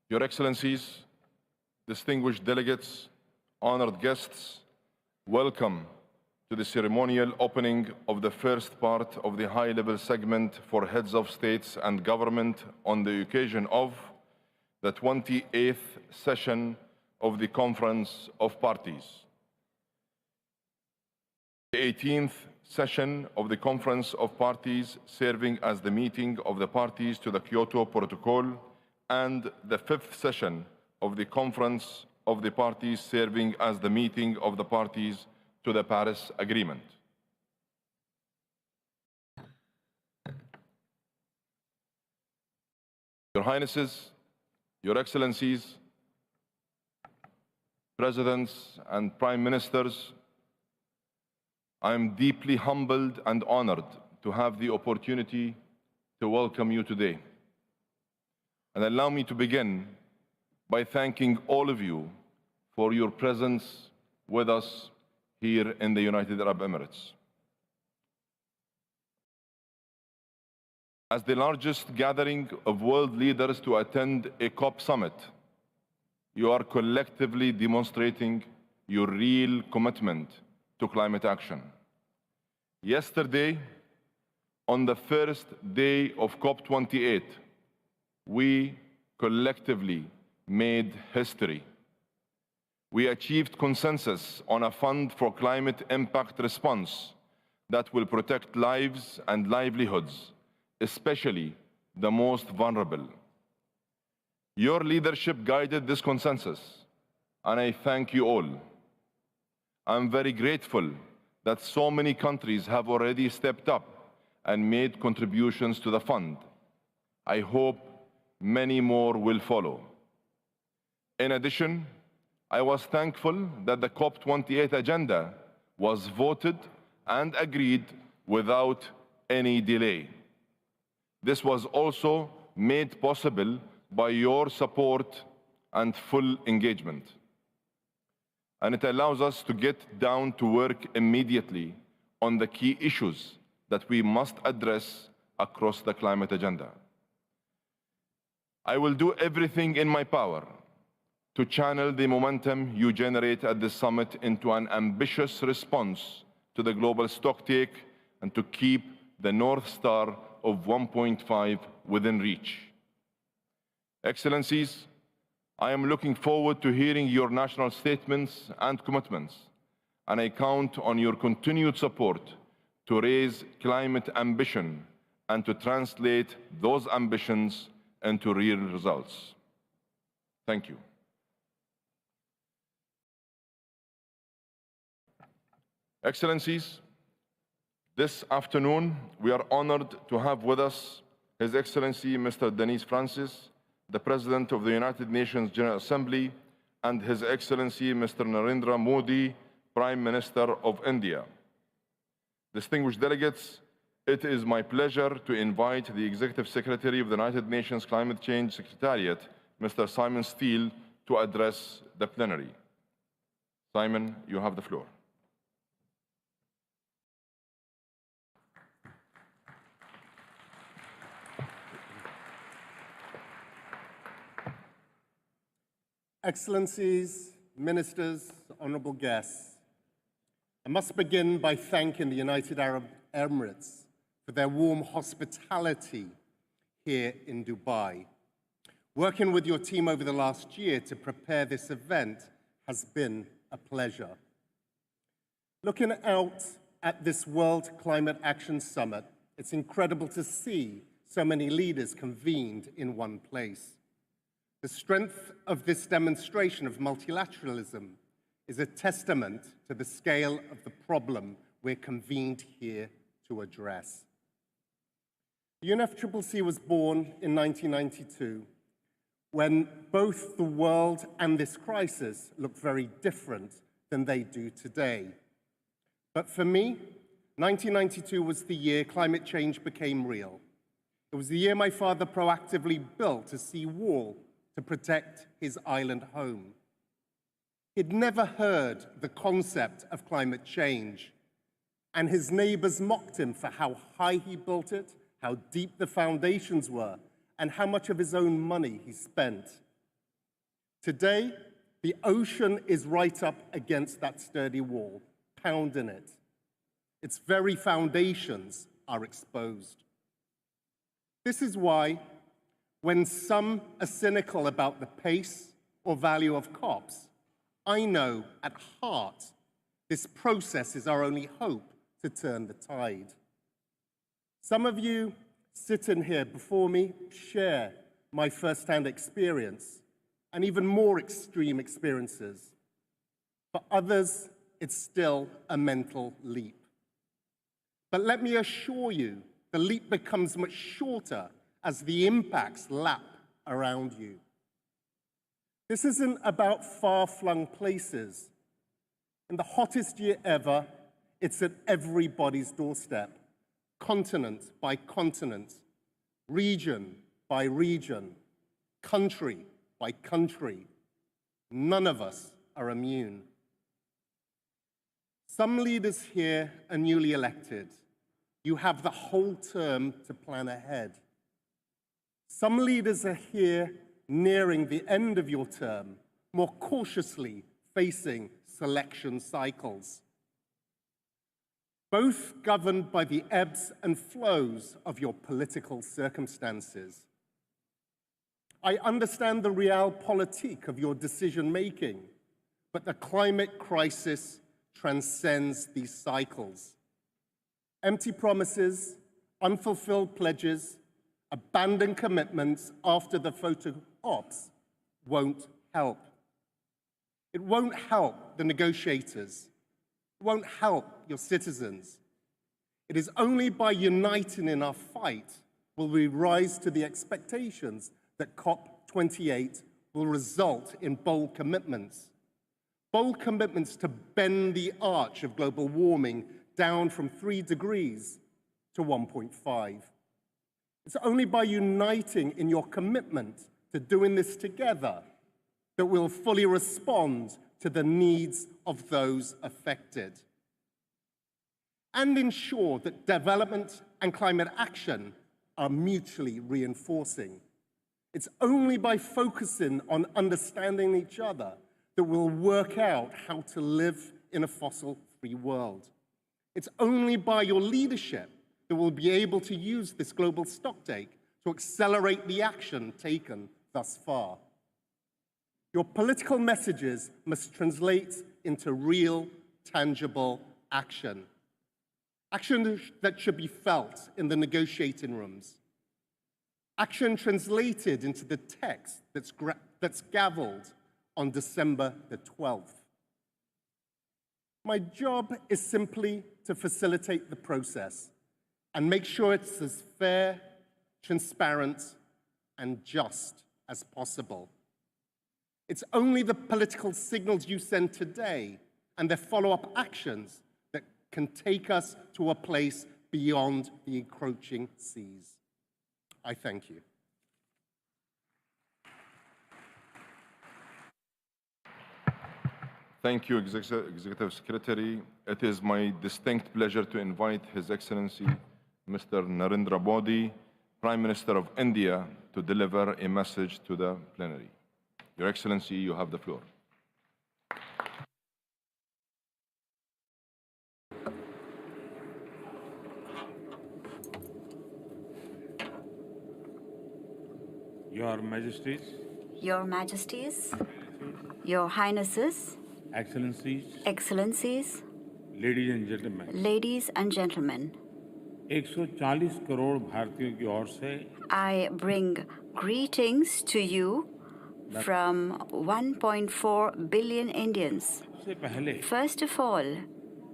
Your Excellencies, distinguished delegates, honored guests, welcome to the ceremonial opening of the first part of the high-level segment for heads of states and government on the occasion of the 28th session of the Conference of Parties. The 18th session of the Conference of Parties, serving as the meeting of the parties to the Kyoto Protocol, and the 5th session of the Conference of the Parties, serving as the meeting of the parties to the Paris Agreement. Your Highnesses, Your Excellencies, Presidents and Prime Ministers, I am deeply humbled and honored to have the opportunity to welcome you today. And allow me to begin by thanking all of you for your presence with us here in the United Arab Emirates. As the largest gathering of world leaders to attend a COP summit, you are collectively demonstrating your real commitment to climate action. Yesterday, on the first day of COP28, we collectively made history. We achieved consensus on a fund for climate impact response that will protect lives and livelihoods, especially the most vulnerable. Your leadership guided this consensus, and I thank you all. I'm very grateful that so many countries have already stepped up and made contributions to the fund. I hope many more will follow. In addition, I was thankful that the COP28 agenda was voted and agreed without any delay. This was also made possible by your support and full engagement. And it allows us to get down to work immediately on the key issues that we must address across the climate agenda. I will do everything in my power to channel the momentum you generate at this summit into an ambitious response to the global stocktake and to keep the North Star of 1.5 within reach. Excellencies, I am looking forward to hearing your national statements and commitments, and I count on your continued support to raise climate ambition and to translate those ambitions into real results. Thank you. Excellencies, this afternoon we are honored to have with us His Excellency Mr. Denis Francis, the President of the United Nations General Assembly, and His Excellency Mr. Narendra Modi, Prime Minister of India. Distinguished delegates, it is my pleasure to invite the Executive Secretary of the United Nations Climate Change Secretariat, Mr. Simon Steele, to address the plenary. Simon, you have the floor. Excellencies, ministers, honorable guests, I must begin by thanking the United Arab Emirates for their warm hospitality here in Dubai. Working with your team over the last year to prepare this event has been a pleasure. Looking out at this World Climate Action Summit, it's incredible to see so many leaders convened in one place. The strength of this demonstration of multilateralism is a testament to the scale of the problem we're convened here to address. The UNFCCC was born in 1992, when both the world and this crisis looked very different than they do today. But for me, 1992 was the year climate change became real. It was the year my father proactively built a sea wall to protect his island home. He'd never heard the concept of climate change, and his neighbors mocked him for how high he built it, how deep the foundations were, and how much of his own money he spent. Today, the ocean is right up against that sturdy wall, pounding it. Its very foundations are exposed. This is why, when some are cynical about the pace or value of COPs, I know at heart this process is our only hope to turn the tide. Some of you sitting here before me share my first-hand experience and even more extreme experiences. For others, it's still a mental leap. But let me assure you, the leap becomes much shorter as the impacts lap around you. This isn't about far-flung places. In the hottest year ever, it's at everybody's doorstep, continent by continent, region by region, country by country. None of us are immune. Some leaders here are newly elected. You have the whole term to plan ahead. Some leaders are here nearing the end of your term, more cautiously facing selection cycles. Both governed by the ebbs and flows of your political circumstances. I understand the realpolitik of your decision-making, but the climate crisis transcends these cycles. Empty promises, unfulfilled pledges, abandoned commitments after the photo ops won't help. It won't help the negotiators. It won't help your citizens. It is only by uniting in our fight will we rise to the expectations that COP28 will result in bold commitments. Bold commitments to bend the arch of global warming down from 3 degrees to 1.5. It's only by uniting in your commitment to doing this together that we'll fully respond to the needs of those affected and ensure that development and climate action are mutually reinforcing. It's only by focusing on understanding each other that we'll work out how to live in a fossil-free world. It's only by your leadership that we'll be able to use this global stocktake to accelerate the action taken thus far. Your political messages must translate into real, tangible action. Action that should be felt in the negotiating rooms. Action translated into the text that's gavelled on December the 12th. My job is simply to facilitate the process and make sure it's as fair, transparent, and just as possible. It's only the political signals you send today and their follow-up actions that can take us to a place beyond the encroaching seas. I thank you. Thank you, Executive Secretary. It is my distinct pleasure to invite His Excellency, Mr. Narendra Modi, Prime Minister of India, to deliver a message to the plenary. Your Excellency, you have the floor. Your Majesties, Your Majesties, Your Highnesses, Excellencies, Excellencies, Ladies and Gentlemen, Ladies and Gentlemen, 140 crore भारतीयों की ओर से I bring greetings to you from 1.4 billion Indians. सबसे पहले First of all,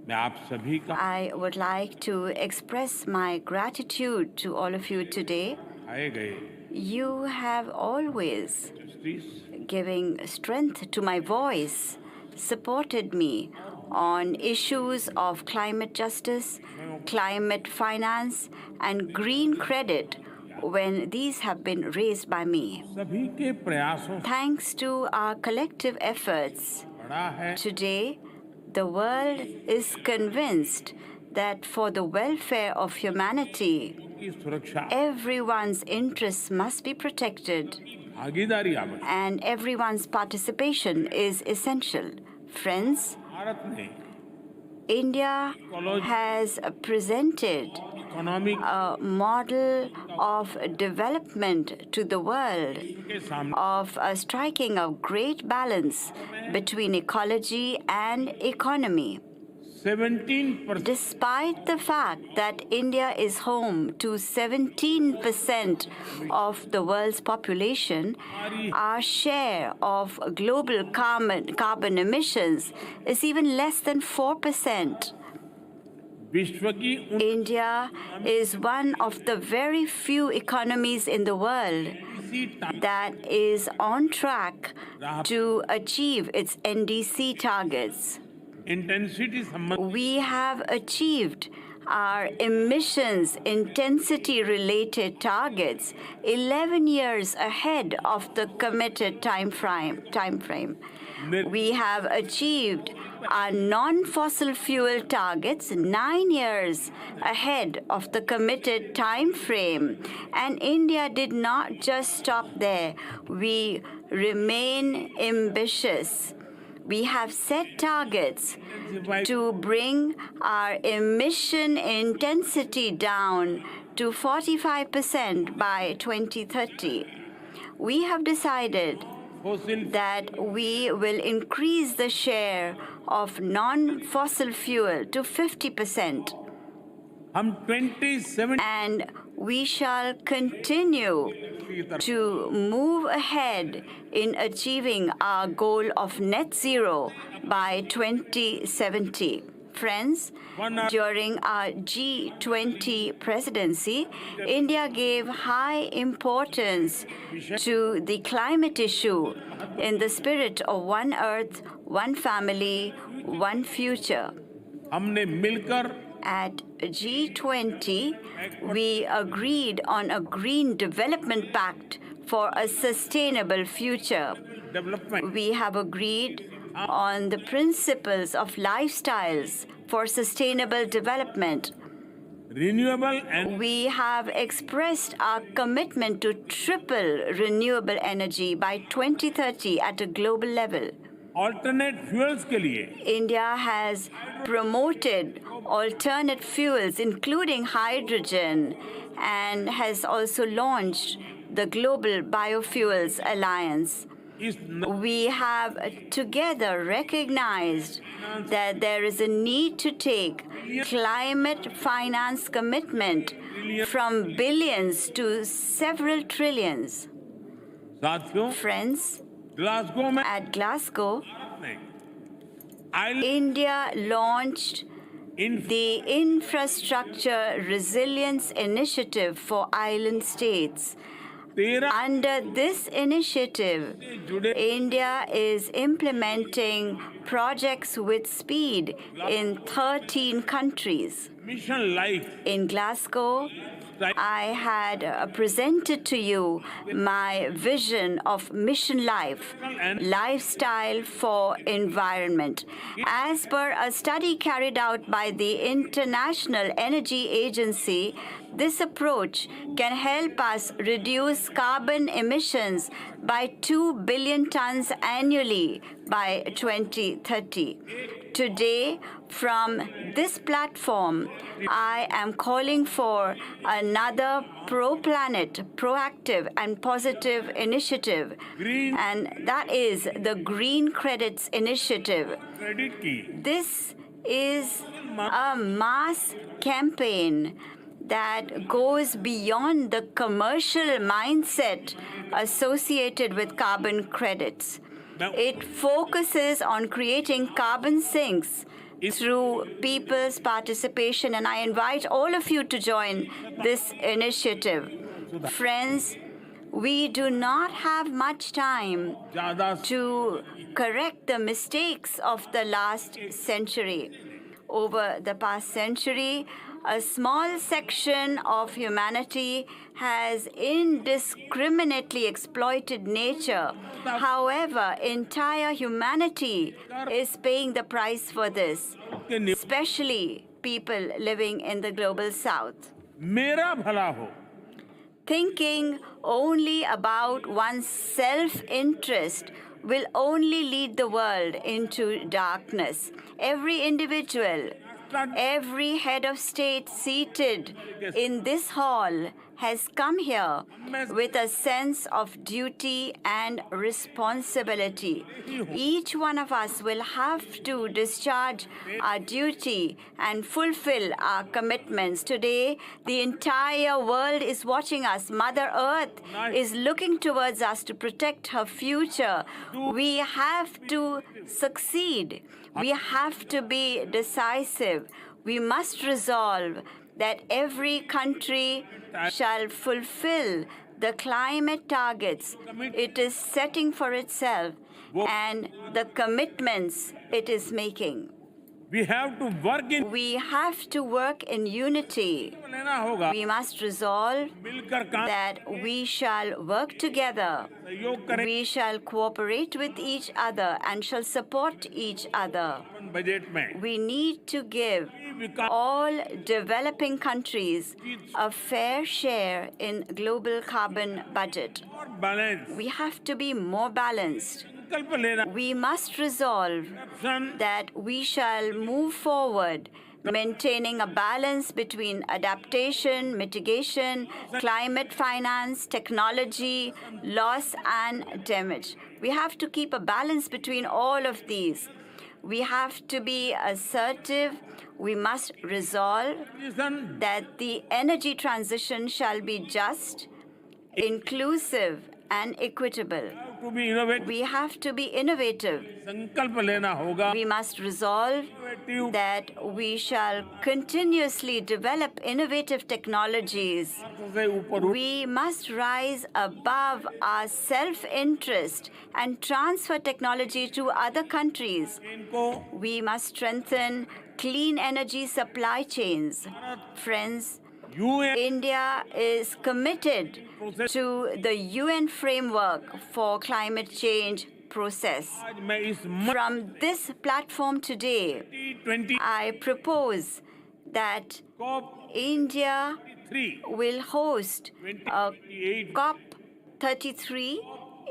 मैं आप सभी का I would like to express my gratitude to all of you today. आए गए You have always justice giving strength to my voice, supported me on issues of climate justice, climate finance, and green credit when these have been raised by me. सभी के प्रयासों से Thanks to our collective efforts, बड़ा है today the world is convinced that for the welfare of humanity, की सुरक्षा everyone's interests must be protected भागीदारी आवश्यक and everyone's participation is essential. Friends, Bharat ने India has presented economic a model of development to the world, के सामने of striking a great balance between ecology and economy. 17% Despite the fact that India is home to 17% of the world's population, our share of global carbon emissions is even less than 4%. विश्व की India is one of the very few economies in the world that is on track to achieve its NDC targets. Intensity संबंध We have achieved our emissions intensity related targets 11 years ahead of the committed time frame. We have achieved our non-fossil fuel targets 9 years ahead of the committed time frame. And India did not just stop there. We remain ambitious. We have set targets to bring our emission intensity down to 45% by 2030. We have decided that we will increase the share of non-fossil fuel to 50%. हम 27 And we shall continue to move ahead in achieving our goal of net zero by 2070. Friends, during our G20 presidency, India gave high importance to the climate issue in the spirit of one earth, one family, one future. हमने मिलकर At G20, we agreed on a Green Development Pact for a sustainable future. Development We have agreed on the principles of lifestyles for sustainable development. Renewable and We have expressed our commitment to triple renewable energy by 2030 at a global level. Alternate fuels के लिए India has promoted alternate fuels, including hydrogen, and has also launched the Global Biofuels Alliance. इस We have together recognized that there is a need to take climate finance commitment from billions to several trillions. साथियों Friends, Glasgow में at Glasgow, I'll India launched in the Infrastructure Resilience Initiative for Island States. 13 Under this initiative, जुड़े India is implementing projects with speed in 13 countries. Mission life In Glasgow, I had presented to you my vision of Mission Life, lifestyle for environment. As per a study carried out by the International Energy Agency, this approach can help us reduce carbon emissions by 2 billion tons annually by 2030. Today, from this platform, I am calling for another pro-planet, proactive and positive initiative, green and that is the Green Credits Initiative. Credit की This is a mass campaign that goes beyond the commercial mindset associated with carbon credits. It focuses on creating carbon sinks through people's participation, and I invite all of you to join this initiative. Friends, we do not have much time ज़्यादा to correct the mistakes of the last century. Over the past century, a small section of humanity has indiscriminately exploited nature. However, entire humanity is paying the price for this, especially people living in the global south. मेरा भला हो Thinking only about one's self-interest will only lead the world into darkness. Every individual, every head of state seated in this hall has come here with a sense of duty and responsibility. Each one of us will have to discharge our duty and fulfill our commitments. Today, the entire world is watching us. Mother Earth is looking towards us to protect her future. We have to succeed. We have to be decisive. We must resolve that every country shall fulfill the climate targets it is setting for itself and the commitments it is making. We have to work in unity. We must resolve that we shall work together. We shall cooperate with each other and shall support each other. We need to give all developing countries a fair share in global carbon budget. We have to be more balanced. We must resolve that we shall move forward, maintaining a balance between adaptation, mitigation, climate finance, technology, loss, and damage. We have to keep a balance between all of these. We have to be assertive. We must resolve that the energy transition shall be just, inclusive, and equitable. We have to be innovative. We must resolve that we shall continuously develop innovative technologies. We must rise above our self-interest and transfer technology to other countries. We must strengthen clean energy supply chains. Friends, India is committed to the UN framework for climate change process. From this platform today, I propose that India will host a COP33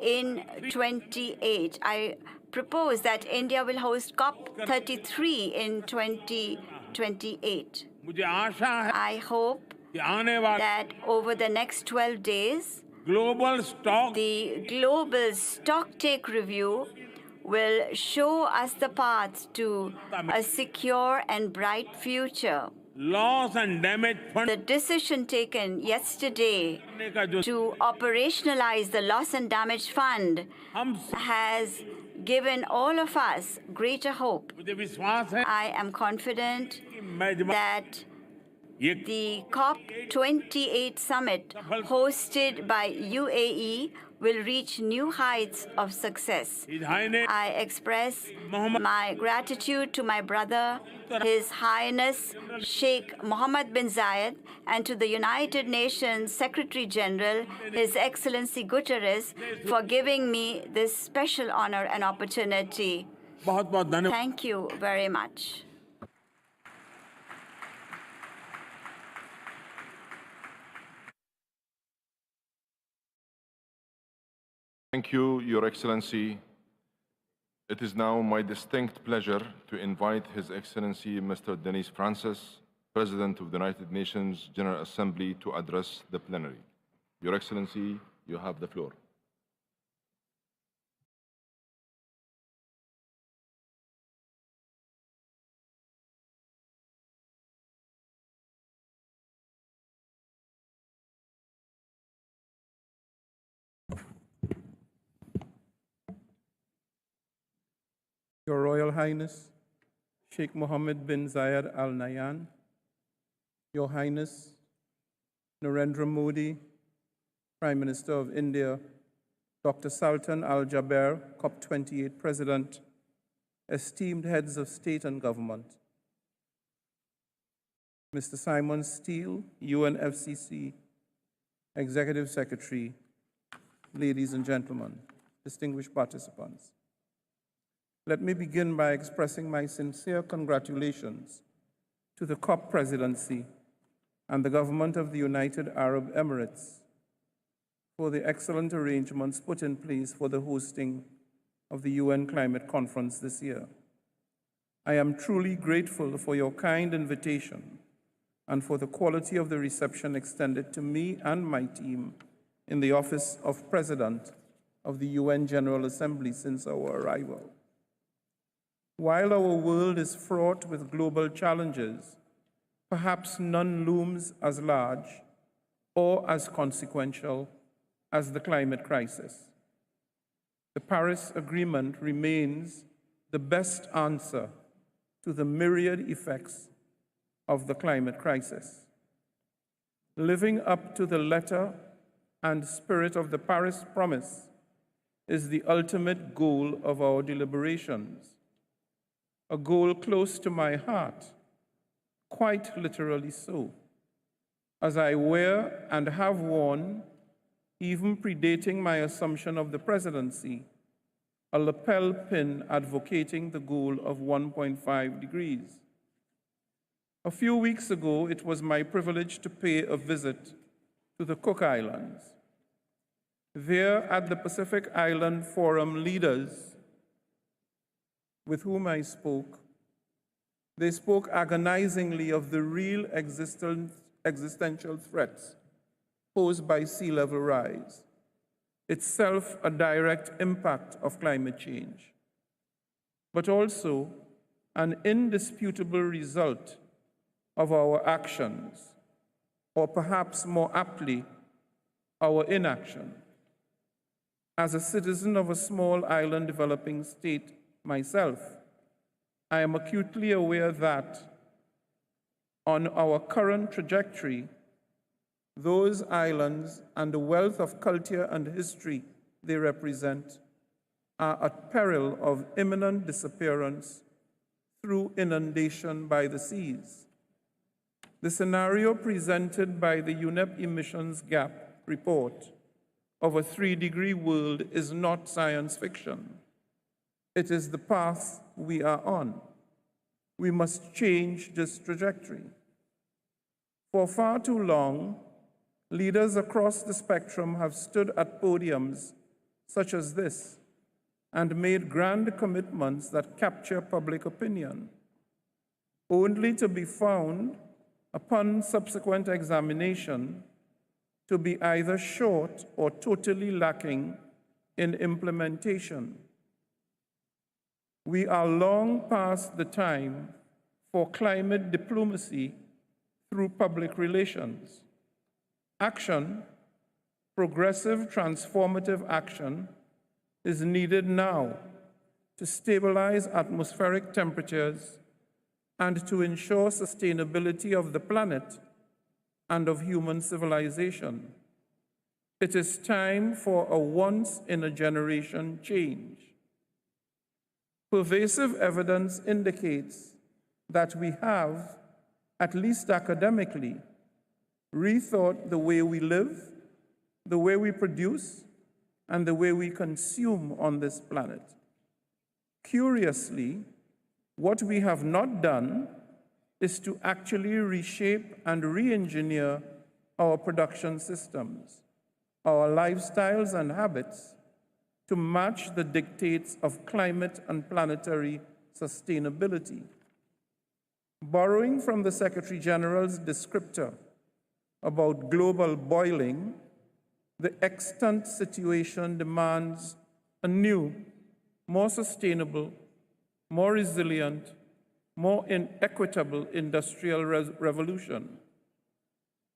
in 28. I propose that India will host COP33 in 2028. I hope that over the next 12 days, the global stocktake review will show us the path to a secure and bright future. The decision taken yesterday to operationalize the Loss and Damage Fund has given all of us greater hope. I am confident that the COP28 summit hosted by UAE will reach new heights of success. I express my gratitude to my brother, His Highness Sheikh Mohammed bin Zayed, and to the United Nations Secretary General, His Excellency Guterres, for giving me this special honor and opportunity. Thank you very much. Thank you, Your Excellency. It is now my distinct pleasure to invite His Excellency Mr. Denis Francis, President of the United Nations General Assembly, to address the plenary. Your Excellency, you have the floor. Your Royal Highness, Sheikh Mohammed bin Zayed Al Nahyan, Your Highness, Narendra Modi, Prime Minister of India, Dr. Sultan Al Jaber, COP28 President, esteemed heads of state and government, Mr. Simon Steele, UNFCCC Executive Secretary, ladies and gentlemen, distinguished participants. Let me begin by expressing my sincere congratulations to the COP presidency and the government of the United Arab Emirates for the excellent arrangements put in place for the hosting of the UN Climate Conference this year. I am truly grateful for your kind invitation and for the quality of the reception extended to me and my team in the office of President of the UN General Assembly since our arrival. While our world is fraught with global challenges, perhaps none looms as large or as consequential as the climate crisis. The Paris Agreement remains the best answer to the myriad effects of the climate crisis. Living up to the letter and spirit of the Paris Promise is the ultimate goal of our deliberations, a goal close to my heart, quite literally so, as I wear and have worn, even predating my assumption of the presidency, a lapel pin advocating the goal of 1.5 degrees. A few weeks ago, it was my privilege to pay a visit to the Cook Islands. There, at the Pacific Island Forum leaders with whom I spoke, they spoke agonizingly of the real existential threats posed by sea level rise, itself a direct impact of climate change, but also an indisputable result of our actions, or perhaps more aptly, our inaction. As a citizen of a small island developing state myself, I am acutely aware that on our current trajectory, those islands and the wealth of culture and history they represent are at peril of imminent disappearance through inundation by the seas. The scenario presented by the UNEP Emissions Gap report of a 3-degree world is not science fiction. It is the path we are on. We must change this trajectory. For far too long, leaders across the spectrum have stood at podiums such as this and made grand commitments that capture public opinion, only to be found, upon subsequent examination, to be either short or totally lacking in implementation. We are long past the time for climate diplomacy through public relations. Action, progressive, transformative action, is needed now to stabilize atmospheric temperatures and to ensure sustainability of the planet and of human civilization. It is time for a once-in-a-generation change. Pervasive evidence indicates that we have, at least academically, rethought the way we live, the way we produce, and the way we consume on this planet. Curiously, what we have not done is to actually reshape and re-engineer our production systems, our lifestyles and habits to match the dictates of climate and planetary sustainability. Borrowing from the Secretary General's descriptor about global boiling, the extant situation demands a new, more sustainable, more resilient, more equitable industrial revolution.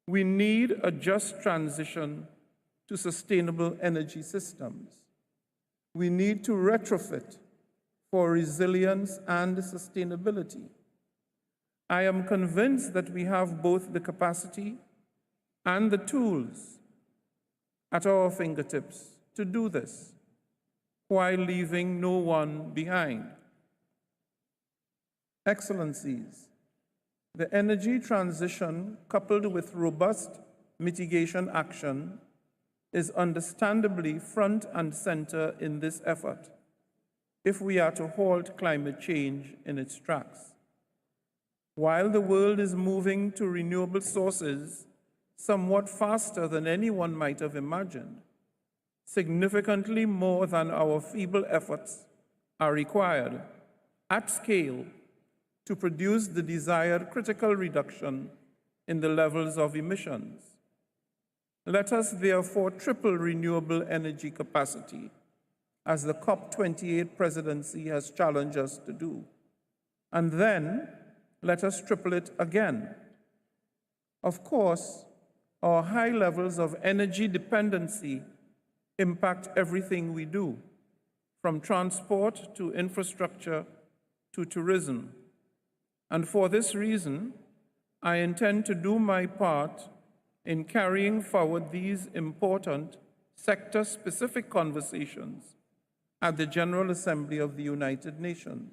We need a just transition to sustainable energy systems. We need to retrofit for resilience and sustainability. I am convinced that we have both the capacity and the tools at our fingertips to do this, while leaving no one behind. Excellencies, the energy transition, coupled with robust mitigation action, is understandably front and center in this effort if we are to halt climate change in its tracks. While the world is moving to renewable sources somewhat faster than anyone might have imagined. Significantly more than our feeble efforts are required at scale to produce the desired critical reduction in the levels of emissions. Let us therefore triple renewable energy capacity, as the COP28 presidency has challenged us to do. And then let us triple it again. Of course, our high levels of energy dependency impact everything we do, from transport to infrastructure to tourism. And for this reason, I intend to do my part in carrying forward these important sector-specific conversations at the General Assembly of the United Nations.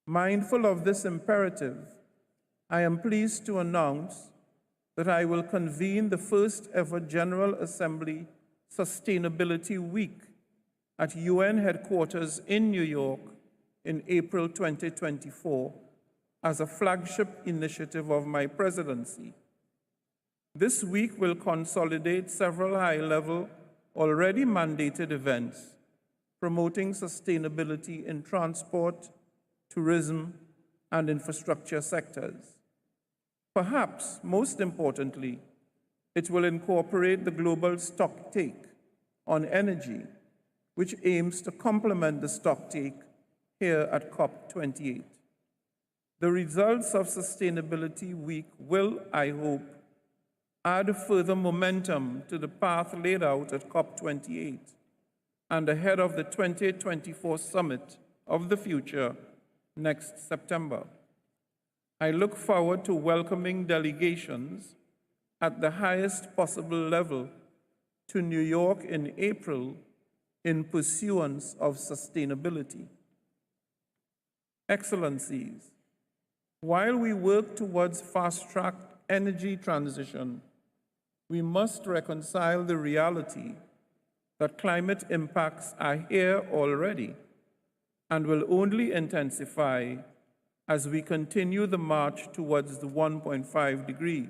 Mindful of this imperative, I am pleased to announce that I will convene the first ever General Assembly Sustainability Week at UN headquarters in New York in April 2024 as a flagship initiative of my presidency. This week will consolidate several high-level, already mandated events promoting sustainability in transport, tourism, and infrastructure sectors. Perhaps most importantly, it will incorporate the global stocktake on energy, which aims to complement the stocktake here at COP28. The results of Sustainability Week will, I hope, add further momentum to the path laid out at COP28 and ahead of the 2024 Summit of the Future next September. I look forward to welcoming delegations at the highest possible level to New York in April in pursuance of sustainability. Excellencies, while we work towards fast-track energy transition, we must reconcile the reality that climate impacts are here already and will only intensify as we continue the march towards the 1.5 degrees.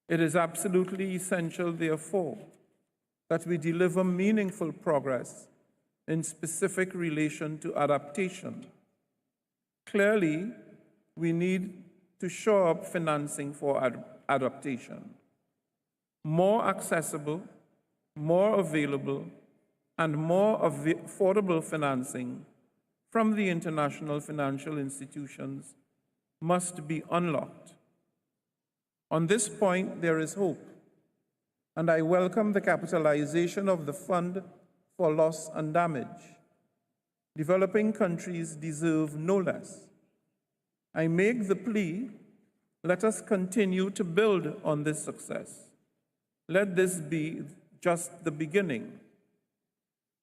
It is absolutely essential, therefore, that we deliver meaningful progress in specific relation to adaptation. Clearly, we need to shore up financing for adaptation. More accessible, more available, and more affordable financing from the international financial institutions must be unlocked. On this point, there is hope, and I welcome the capitalization of the Fund for Loss and Damage. Developing countries deserve no less. I make the plea, let us continue to build on this success. Let this be just the beginning.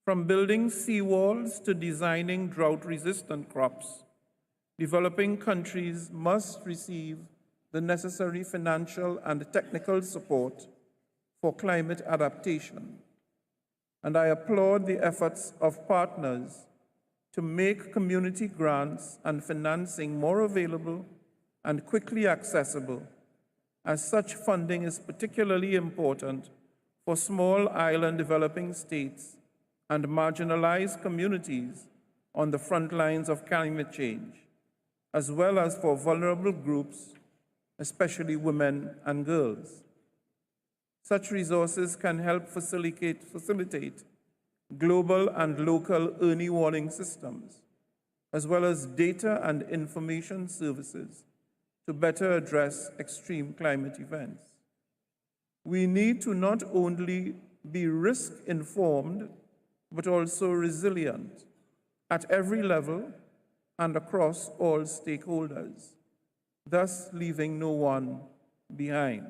From building seawalls to designing drought-resistant crops, developing countries must receive the necessary financial and technical support for climate adaptation. And I applaud the efforts of partners to make community grants and financing more available and quickly accessible, as such funding is particularly important for small island developing states and marginalized communities on the front lines of climate change, as well as for vulnerable groups, especially women and girls. Such resources can help facilitate global and local early warning systems, as well as data and information services to better address extreme climate events. We need to not only be risk-informed, but also resilient at every level and across all stakeholders, thus leaving no one behind.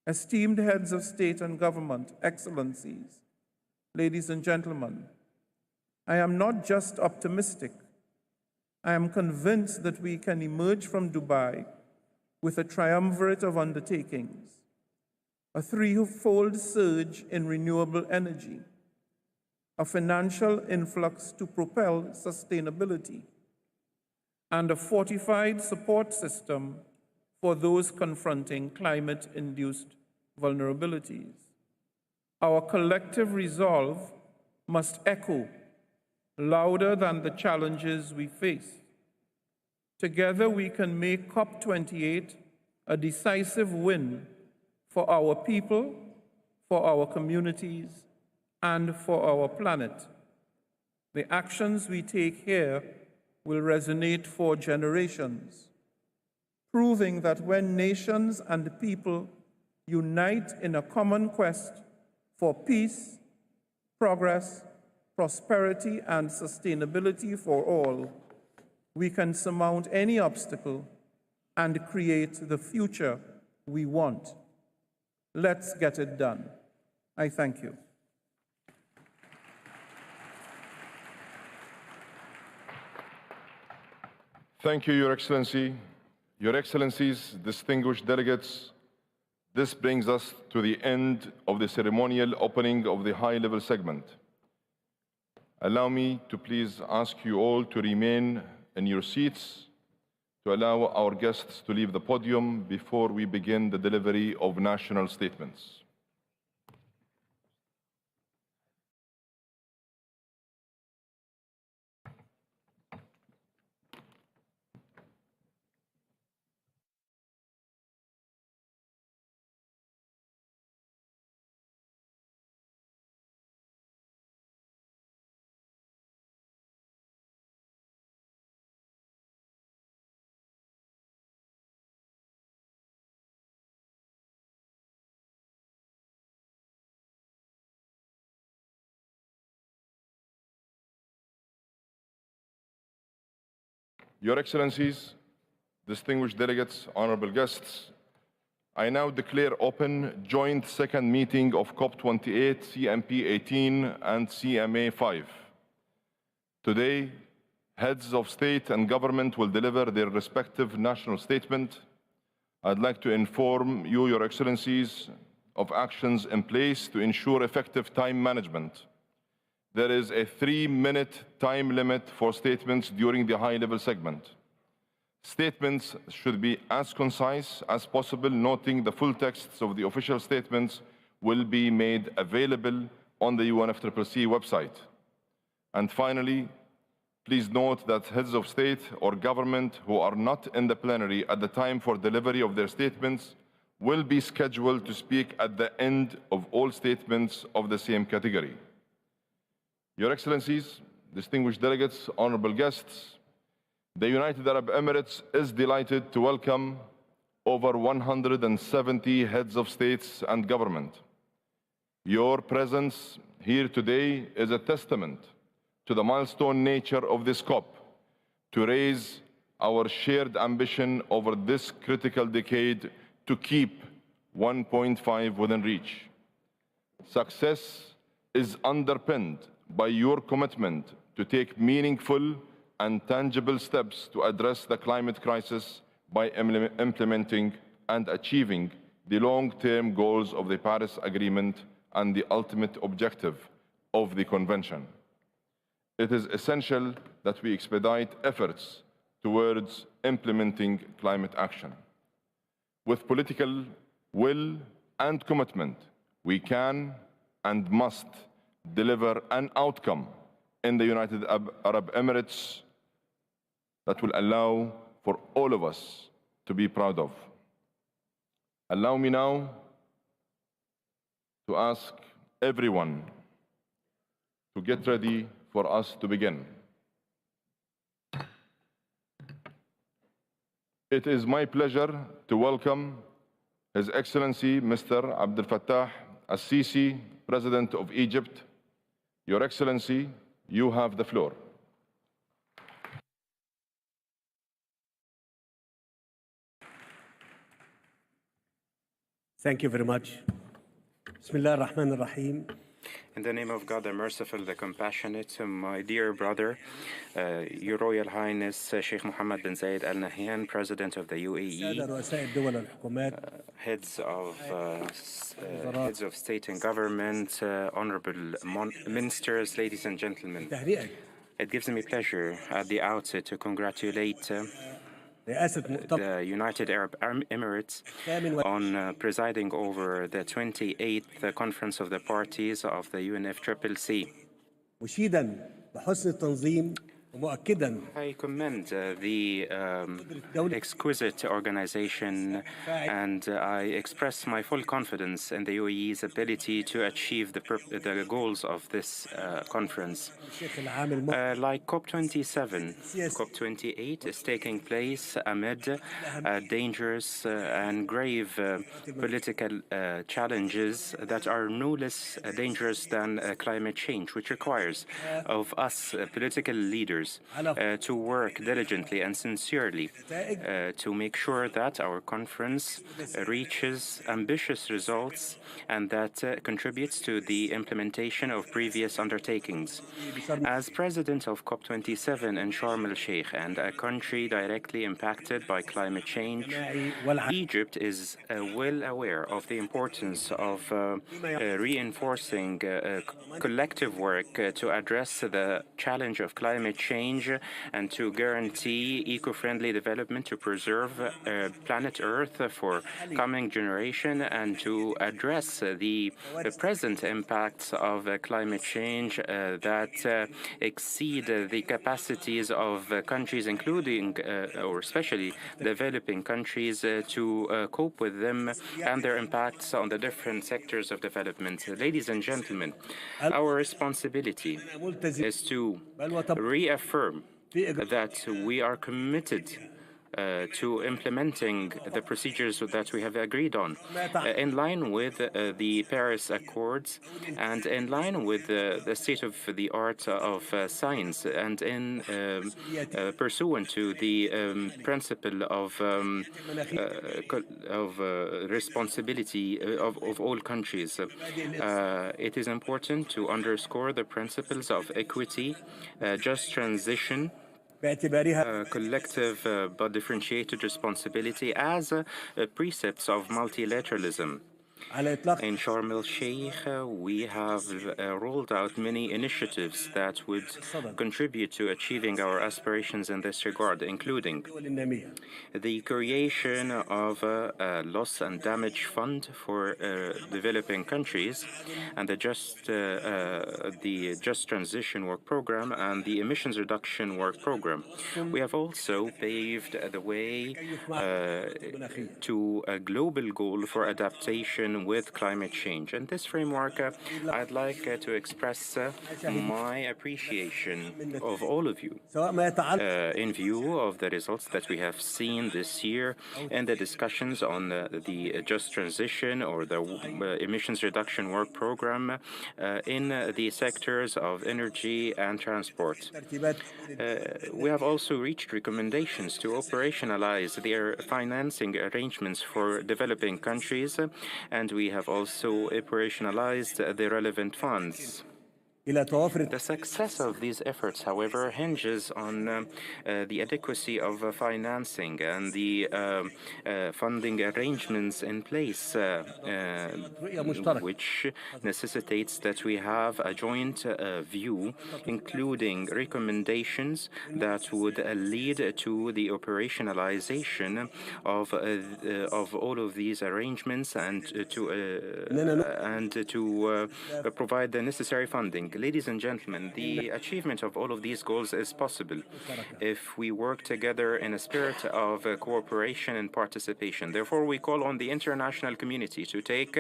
Esteemed heads of state and government, excellencies, ladies and gentlemen, I am not just optimistic. I am convinced that we can emerge from Dubai with a triumvirate of undertakings, a threefold surge in renewable energy, a financial influx to propel sustainability, and a fortified support system for those confronting climate-induced vulnerabilities. Our collective resolve must echo louder than the challenges we face. Together we can make COP28 a decisive win for our people, for our communities, and for our planet. The actions we take here will resonate for generations, proving that when nations and people unite in a common quest for peace, progress, prosperity, and sustainability for all, we can surmount any obstacle and create the future we want. Let's get it done. I thank you. Thank you, Your Excellency. Your Excellencies, distinguished delegates, this brings us to the end of the ceremonial opening of the high-level segment. Allow me to please ask you all to remain in your seats to allow our guests to leave the podium before we begin the delivery of national statements. Your Excellencies, distinguished delegates, honorable guests, I now declare open joint second meeting of COP28, CMP 18 and CMA 5. Today, heads of state and government will deliver their respective national statement. I'd like to inform you, Your Excellencies, of actions in place to ensure effective time management. There is a 3-minute time limit for statements during the high-level segment. Statements should be as concise as possible, noting the full texts of the official statements will be made available on the UNFCCC website. And finally, please note that heads of state or government who are not in the plenary at the time for delivery of their statements will be scheduled to speak at the end of all statements of the same category. Your Excellencies, distinguished delegates, honorable guests, the United Arab Emirates is delighted to welcome over 170 heads of states and government. Your presence here today is a testament to the milestone nature of this COP, to raise our shared ambition over this critical decade to keep 1.5 within reach. Success is underpinned by your commitment to take meaningful and tangible steps to address the climate crisis by implementing and achieving the long-term goals of the Paris Agreement and the ultimate objective of the Convention. It is essential that we expedite efforts towards implementing climate action. With political will and commitment, we can and must deliver an outcome in the United Arab Emirates that will allow for all of us to be proud of. Allow me now to ask everyone to get ready for us to begin. It is my pleasure to welcome His Excellency Mr. Abdel Fattah al-Sisi, President of Egypt. Your Excellency, you have the floor. Thank you very much. Bismillah ar-Rahman ar-Rahim. In the name of God, the Merciful, the Compassionate, my dear brother, Your Royal Highness Sheikh Mohammed bin Zayed Al Nahyan, President of the UAE, heads of state and government, honorable ministers, ladies and gentlemen. It gives me pleasure at the outset to congratulate the United Arab Emirates on presiding over the 28th Conference of the Parties of the UNFCCC. مشيدا بحسن التنظيم ومؤكدا I commend the exquisite organization, and I express my full confidence in the UAE's ability to achieve the goals of this conference. Like COP27, COP28 is taking place amid dangerous and grave political challenges that are no less dangerous than climate change, which requires of us political leaders to work diligently and sincerely to make sure that our conference reaches ambitious results and that contributes to the implementation of previous undertakings. As president of COP27 in Sharm el-Sheikh and a country directly impacted by climate change, Egypt is well aware of the importance of reinforcing collective work to address the challenge of climate change and to guarantee eco-friendly development to preserve planet Earth for coming generation and to address the present impacts of climate change that exceed the capacities of countries, including or especially developing countries, to cope with them and their impacts on the different sectors of development. Ladies and gentlemen, our responsibility is to reaffirm that we are committed to implementing the procedures that we have agreed on in line with the Paris Accords and in line with the state of the art of science and in pursuant to the principle of responsibility of all countries. It is important to underscore the principles of equity, just transition, collective but differentiated responsibility as precepts of multilateralism. In Sharm el-Sheikh, we have rolled out many initiatives that would contribute to achieving our aspirations in this regard, including the creation of a loss and damage fund for developing countries, and the Just Transition Work Program and the Emissions Reduction Work Program. We have also paved the way to a global goal for adaptation with climate change. In this framework, I'd like to express my appreciation of all of you in view of the results that we have seen this year in the discussions on the Just Transition or the Emissions Reduction Work Program in the sectors of energy and transport. We have also reached recommendations to operationalize their financing arrangements for developing countries, and we have also operationalized the relevant funds. The success of these efforts, however, hinges on the adequacy of financing and the funding arrangements in place, which necessitates that we have a joint view, including recommendations that would lead to the operationalization of all of these arrangements and to provide the necessary funding. Ladies and gentlemen, the achievement of all of these goals is possible if we work together in a spirit of cooperation and participation. Therefore, we call on the international community to take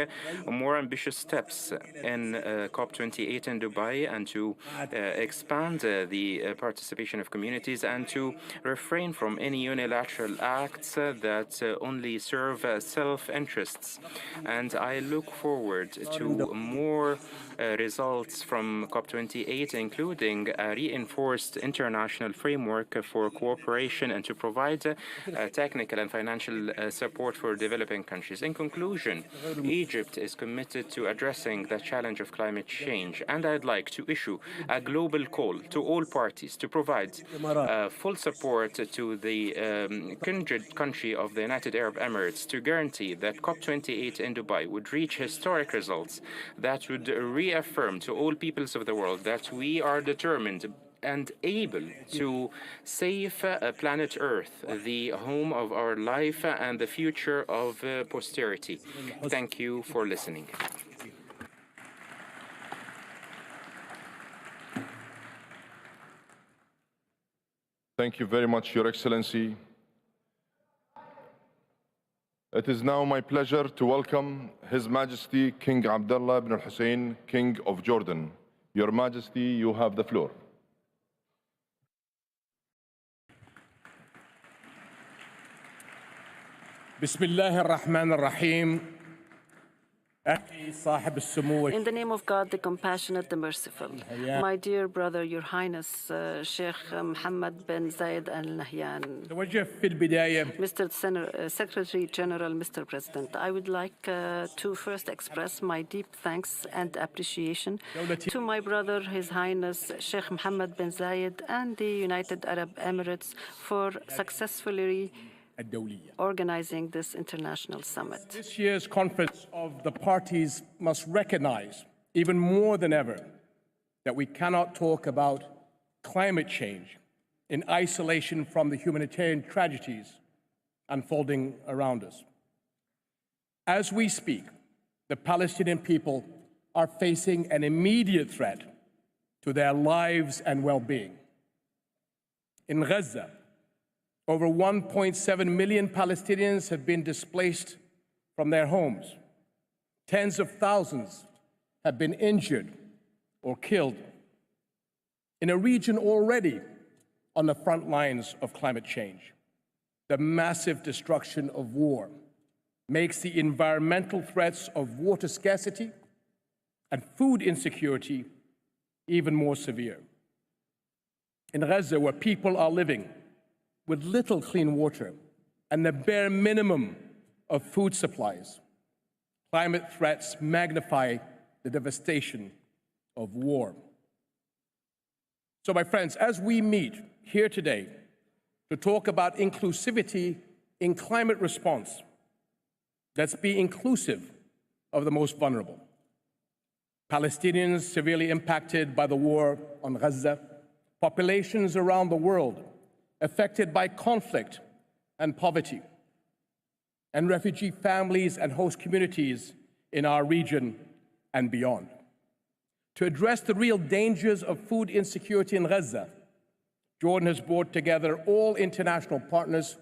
more ambitious steps in COP28 in Dubai and to expand the participation of communities and to refrain from any unilateral acts that only serve self-interests. And I look forward to more results from COP28, including a reinforced international framework for cooperation and to provide technical and financial support for developing countries. In conclusion, Egypt is committed to addressing the challenge of climate change, and I'd like to issue a global call to all parties to provide full support to the kindred country of the United Arab Emirates to guarantee that COP28 in Dubai would reach historic results that would reaffirm to all peoples of the world that we are determined and able to save planet Earth, the home of our life and the future of posterity. Thank you for listening. Thank you very much, Your Excellency. It is now my pleasure to welcome His Majesty King Abdullah ibn al-Hussein, King of Jordan. Your Majesty, you have the floor. Bismillah ar-Rahman ar-Rahim. In the name of God, the Compassionate, the Merciful. My dear brother, Your Highness, Sheikh Mohammed bin Zayed Al Nahyan, Mr. Secretary General, Mr. President, I would like to first express my deep thanks and appreciation to my brother, His Highness Sheikh Mohammed bin Zayed and the United Arab Emirates for successfully organizing this international summit. This year's conference of the parties must recognize, even more than ever, that we cannot talk about climate change in isolation from the humanitarian tragedies unfolding around us. As we speak, the Palestinian people are facing an immediate threat to their lives and well-being. In Gaza, over 1.7 million Palestinians have been displaced from their homes. Tens of thousands have been injured or killed in a region already on the front lines of climate change. The massive destruction of war makes the environmental threats of water scarcity and food insecurity even more severe. In Gaza, where people are living with little clean water and the bare minimum of food supplies, climate threats magnify the devastation of war. So, my friends, as we meet here today to talk about inclusivity in climate response, let's be inclusive of the most vulnerable. Palestinians severely impacted by the war on Gaza, populations around the world affected by conflict and poverty, and refugee families and host communities in our region and beyond. To address the real dangers of food insecurity in Gaza, Jordan has brought together all international partners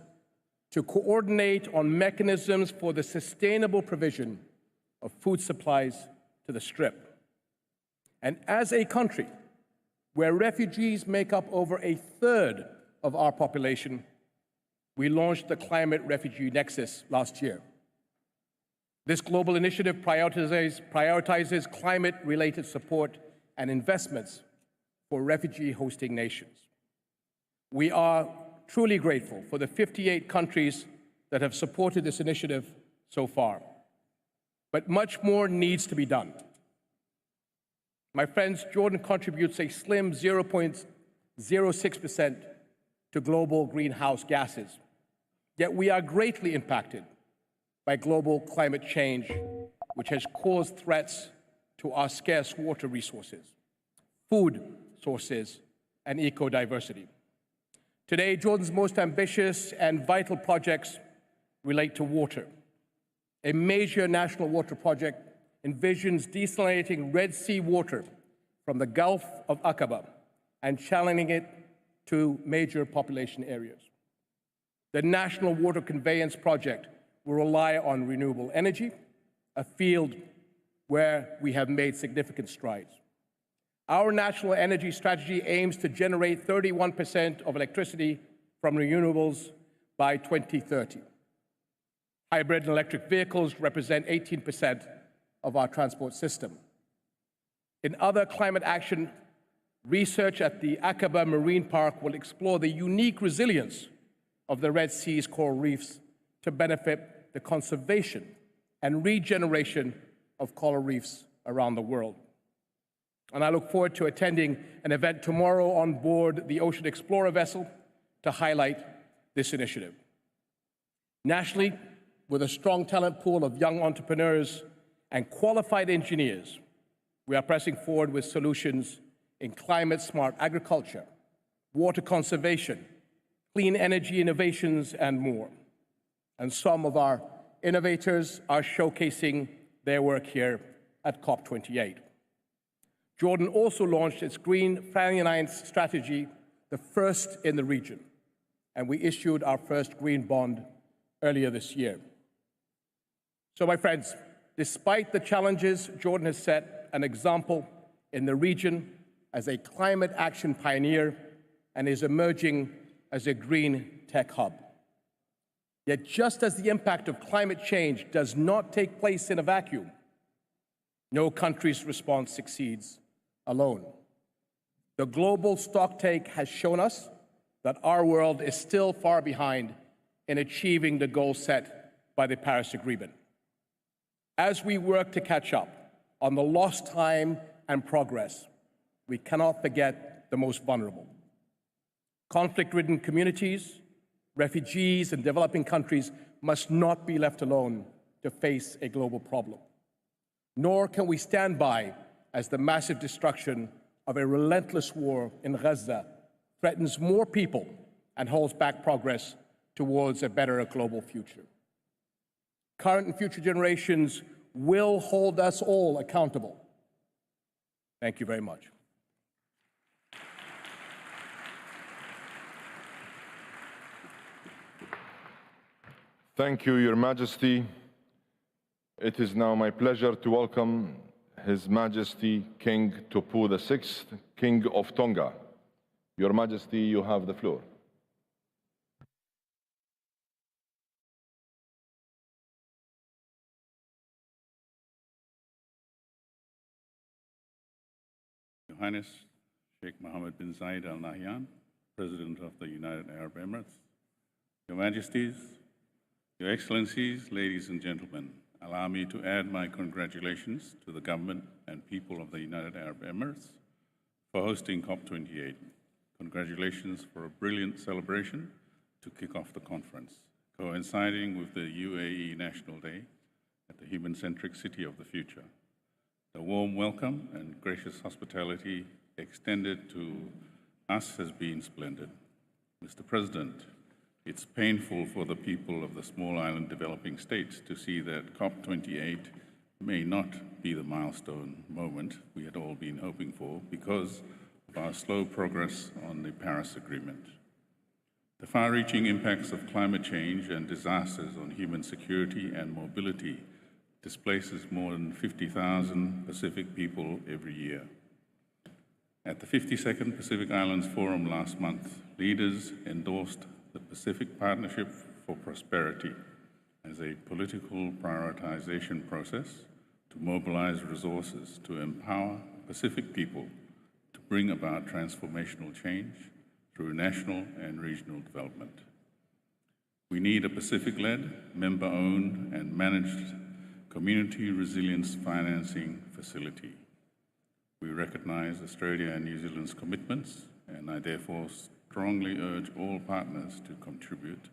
to coordinate on mechanisms for the sustainable provision of food supplies to the Strip. And as a country where refugees make up over a third of our population, we launched the Climate Refugee Nexus last year. This global initiative prioritizes climate-related support and investments for refugee-hosting nations. We are truly grateful for the 58 countries that have supported this initiative so far. But much more needs to be done. My friends, Jordan contributes a slim 0.06% to global greenhouse gases. Yet we are greatly impacted by global climate change, which has caused threats to our scarce water resources, food sources, and ecodiversity. Today, Jordan's most ambitious and vital projects relate to water. A major national water project envisions desalinating Red Sea water from the Gulf of Aqaba and channeling it to major population areas. The National Water Conveyance Project will rely on renewable energy, a field where we have made significant strides. Our national energy strategy aims to generate 31% of electricity from renewables by 2030. Hybrid and electric vehicles represent 18% of our transport system. In other climate action, research at the Aqaba Marine Park will explore the unique resilience of the Red Sea's coral reefs to benefit the conservation and regeneration of coral reefs around the world. And I look forward to attending an event tomorrow on board the Ocean Explorer vessel to highlight this initiative. Nationally, with a strong talent pool of young entrepreneurs and qualified engineers, we are pressing forward with solutions in climate-smart agriculture, water conservation, clean energy innovations, and more. And some of our innovators are showcasing their work here at COP28. Jordan also launched its Green Finance Strategy, the first in the region, and we issued our first green bond earlier this year. So, my friends, despite the challenges, Jordan has set an example in the region as a climate action pioneer and is emerging as a green tech hub. Yet, just as the impact of climate change does not take place in a vacuum, no country's response succeeds alone. The global stocktake has shown us that our world is still far behind in achieving the goals set by the Paris Agreement. As we work to catch up on the lost time and progress, we cannot forget the most vulnerable. Conflict-ridden communities, refugees, and developing countries must not be left alone to face a global problem. Nor can we stand by as the massive destruction of a relentless war in Gaza threatens more people and holds back progress towards a better global future. Current and future generations will hold us all accountable. Thank you very much. Thank you, Your Majesty. It is now my pleasure to welcome His Majesty King Tupu VI, King of Tonga. Your Majesty, you have the floor. Your Highness Sheikh Mohammed bin Zayed Al Nahyan, President of the United Arab Emirates, Your Majesties, Your Excellencies, ladies and gentlemen, allow me to add my congratulations to the government and people of the United Arab Emirates for hosting COP28. Congratulations for a brilliant celebration to kick off the conference, coinciding with the UAE National Day at the human-centric city of the future. The warm welcome and gracious hospitality extended to us has been splendid. Mr. President, it's painful for the people of the small island developing states to see that COP28 may not be the milestone moment we had all been hoping for because of our slow progress on the Paris Agreement. The far-reaching impacts of climate change and disasters on human security and mobility displaces more than 50,000 Pacific people every year. At the 52nd Pacific Islands Forum last month, leaders endorsed the Pacific Partnership for Prosperity as a political prioritization process to mobilize resources to empower Pacific people to bring about transformational change through national and regional development. We need a Pacific-led, member-owned and managed community resilience financing facility. We recognize Australia and New Zealand's commitments, and I therefore strongly urge all partners to contribute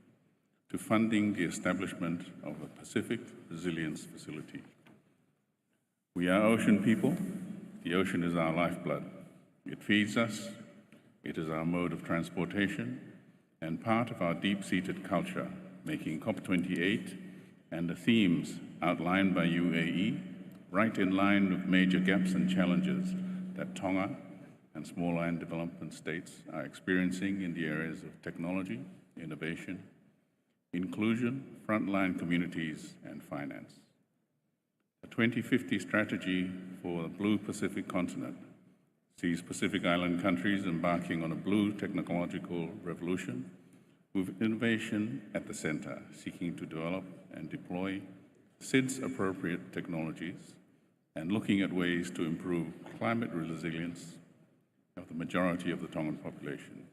to funding the establishment of a Pacific Resilience Facility. We are ocean people. The ocean is our lifeblood. It feeds us, it is our mode of transportation, and part of our deep-seated culture, making COP28 and the themes outlined by UAE right in line with major gaps and challenges that Tonga and small island development states are experiencing in the areas of technology, innovation, inclusion, frontline communities, and finance. The 2050 strategy for the Blue Pacific continent sees Pacific Island countries embarking on a blue technological revolution with innovation at the center, seeking to develop and deploy SIDS-appropriate technologies and looking at ways to improve climate resilience of the majority of the Tongan population.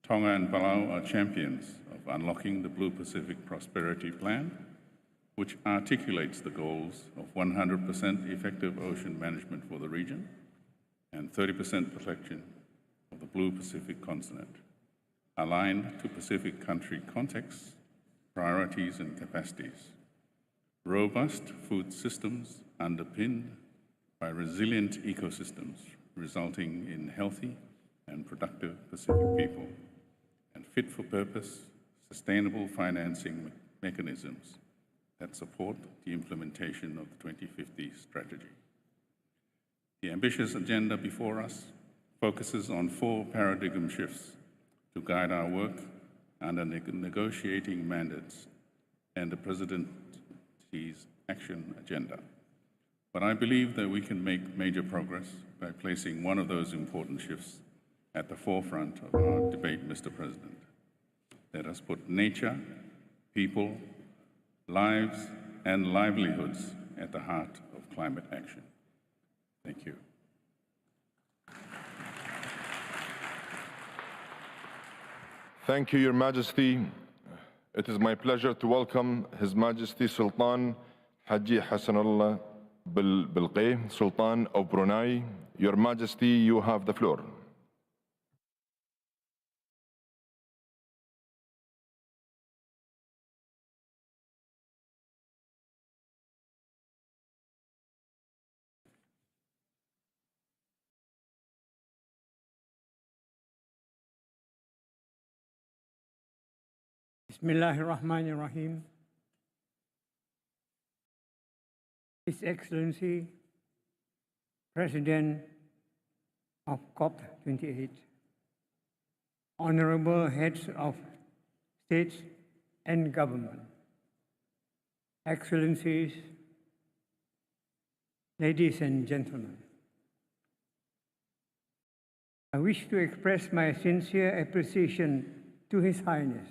Tonga and Palau are champions of unlocking the Blue Pacific Prosperity Plan, which articulates the goals of 100% effective ocean management for the region and 30% protection of the Blue Pacific continent, aligned to Pacific country contexts, priorities, and capacities. Robust food systems underpin by resilient ecosystems, resulting in healthy and productive Pacific people, and fit-for-purpose, sustainable financing mechanisms that support the implementation of the 2050 strategy. The ambitious agenda before us focuses on 4 paradigm shifts to guide our work under negotiating mandates and the Presidency's action agenda. But I believe that we can make major progress by placing one of those important shifts at the forefront of our debate, Mr. President. Let us put nature, people, lives, and livelihoods at the heart of climate action. Thank you. Thank you, Your Majesty. It is my pleasure to welcome His Majesty Sultan Haji Hassanullah Bilqay, Sultan of Brunei. Your Majesty, you have the floor. Bismillahirrahmanirrahim. His Excellency, President of COP28, Honorable Heads of States and Government, Excellencies, ladies and gentlemen, I wish to express my sincere appreciation to His Highness,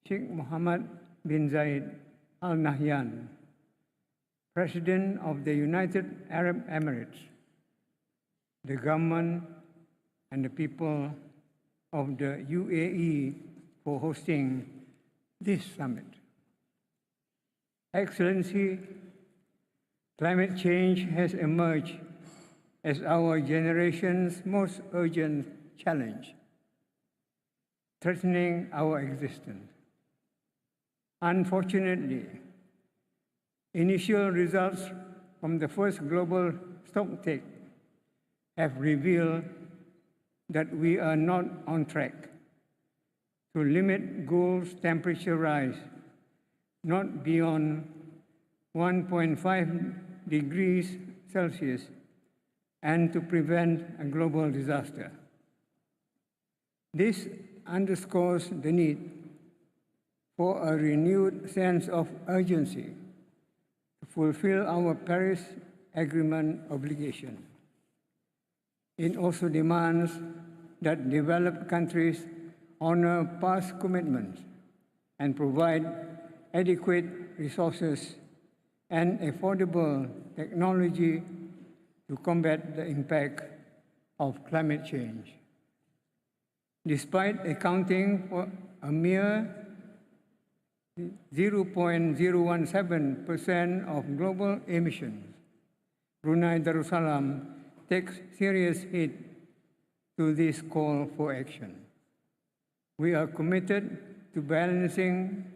Sheikh Mohammed bin Zayed Al Nahyan, President of the United Arab Emirates, the government and the people of the UAE for hosting this summit. Excellency, climate change has emerged as our generation's most urgent challenge, threatening our existence. Unfortunately, initial results from the first global stocktake have revealed that we are not on track to limit global temperature rise not beyond 1.5 degrees Celsius and to prevent a global disaster. This underscores the need for a renewed sense of urgency to fulfill our Paris Agreement obligation. It also demands that developed countries honor past commitments and provide adequate resources and affordable technology to combat the impact of climate change. Despite accounting for a mere 0.017% of global emissions, Brunei Darussalam takes serious heed to this call for action. We are committed to balancing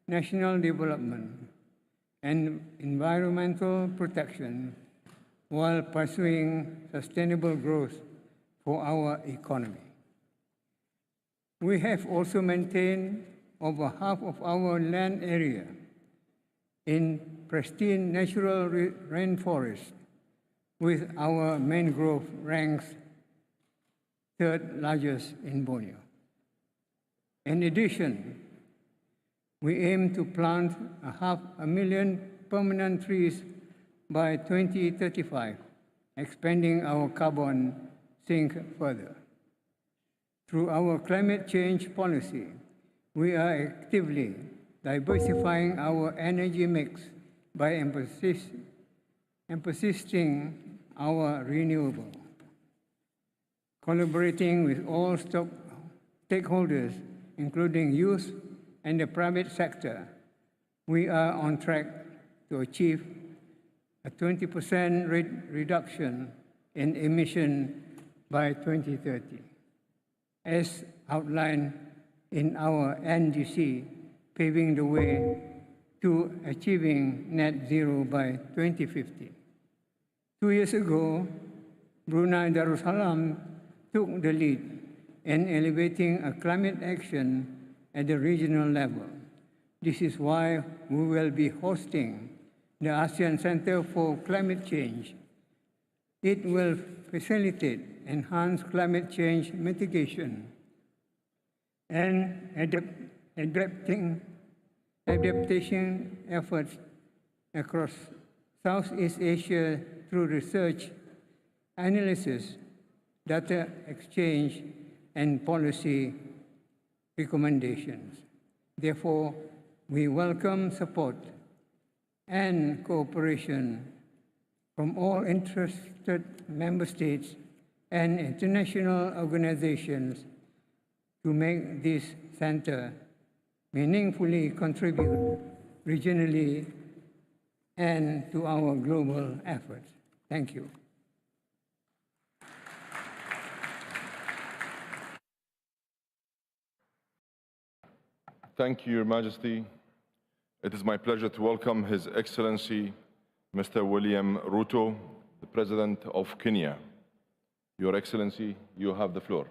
national development and environmental protection while pursuing sustainable growth for our economy. We have also maintained over half of our land area in pristine natural rainforest, with our mangrove ranks third largest in Borneo. In addition, we aim to plant 500,000 permanent trees by 2035, expanding our carbon sink further. Through our climate change policy, we are actively diversifying our energy mix by emphasizing our renewable. Collaborating with all stakeholders, including youth and the private sector, we are on track to achieve a 20% reduction in emission by 2030, as outlined in our NDC, paving the way to achieving net zero by 2050. 2 years ago, Brunei Darussalam took the lead in elevating a climate action at the regional level. This is why we will be hosting the ASEAN Center for Climate Change. It will facilitate enhanced climate change mitigation and adaptation efforts across Southeast Asia through research, analysis, data exchange, and policy recommendations. Therefore, we welcome support and cooperation from all interested member states and international organizations to make this center meaningfully contribute regionally and to our global efforts. Thank you. Thank you, Your Majesty. It is my pleasure to welcome His Excellency, Mr. William Ruto, the President of Kenya. Your Excellency, you have the floor.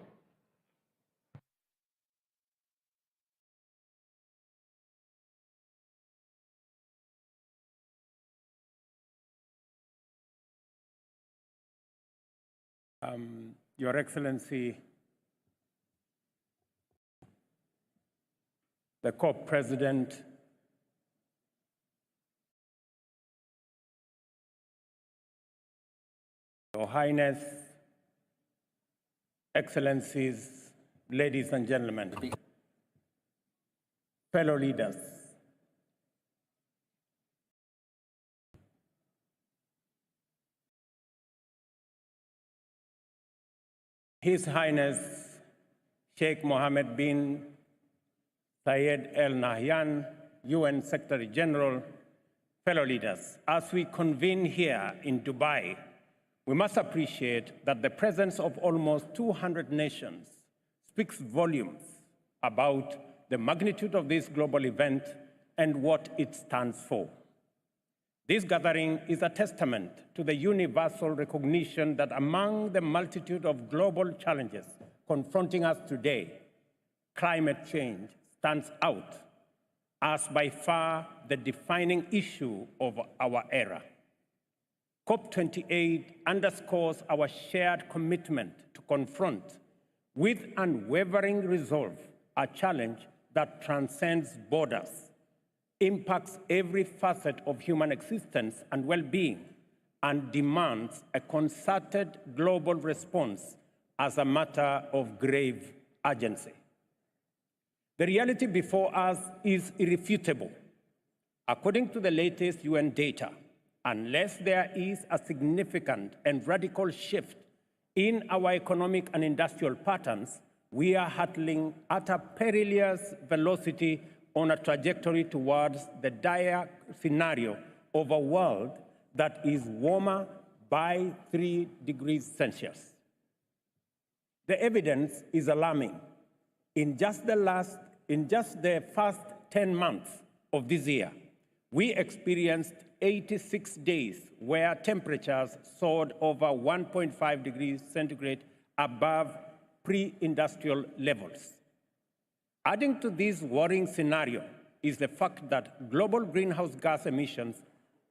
Your Excellency, the COP President, Your Highness, Excellencies, ladies and gentlemen, fellow leaders, His Highness Sheikh Mohammed bin Zayed Al Nahyan, UN Secretary General, fellow leaders, as we convene here in Dubai, we must appreciate that the presence of almost 200 nations speaks volumes about the magnitude of this global event and what it stands for. This gathering is a testament to the universal recognition that among the multitude of global challenges confronting us today, climate change stands out as by far the defining issue of our era. COP28 underscores our shared commitment to confront with unwavering resolve a challenge that transcends borders, impacts every facet of human existence and well-being, and demands a concerted global response as a matter of grave urgency. The reality before us is irrefutable. According to the latest UN data, unless there is a significant and radical shift in our economic and industrial patterns, we are hurtling at a perilous velocity on a trajectory towards the dire scenario of a world that is warmer by 3 degrees Celsius. The evidence is alarming. In just the first 10 months of this year, we experienced 86 days where temperatures soared over 1.5 degrees centigrade above pre-industrial levels. Adding to this worrying scenario is the fact that global greenhouse gas emissions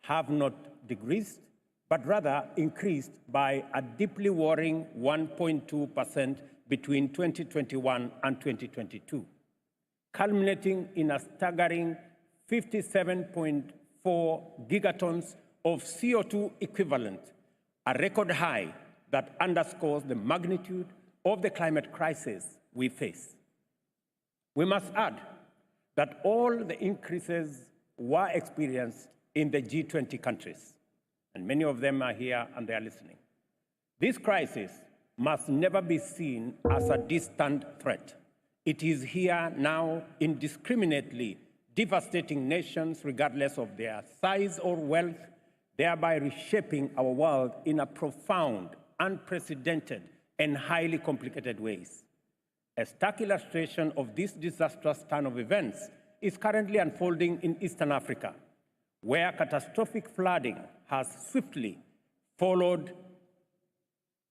have not decreased, but rather increased by a deeply worrying 1.2% between 2021 and 2022, culminating in a staggering 57.4 gigatons of CO2 equivalent, a record high that underscores the magnitude of the climate crisis we face. We must add that all the increases were experienced in the G20 countries, and many of them are here and they are listening. This crisis must never be seen as a distant threat. It is here now, indiscriminately devastating nations regardless of their size or wealth, thereby reshaping our world in a profound, unprecedented, and highly complicated ways. A stark illustration of this disastrous turn of events is currently unfolding in Eastern Africa, where catastrophic flooding has swiftly followed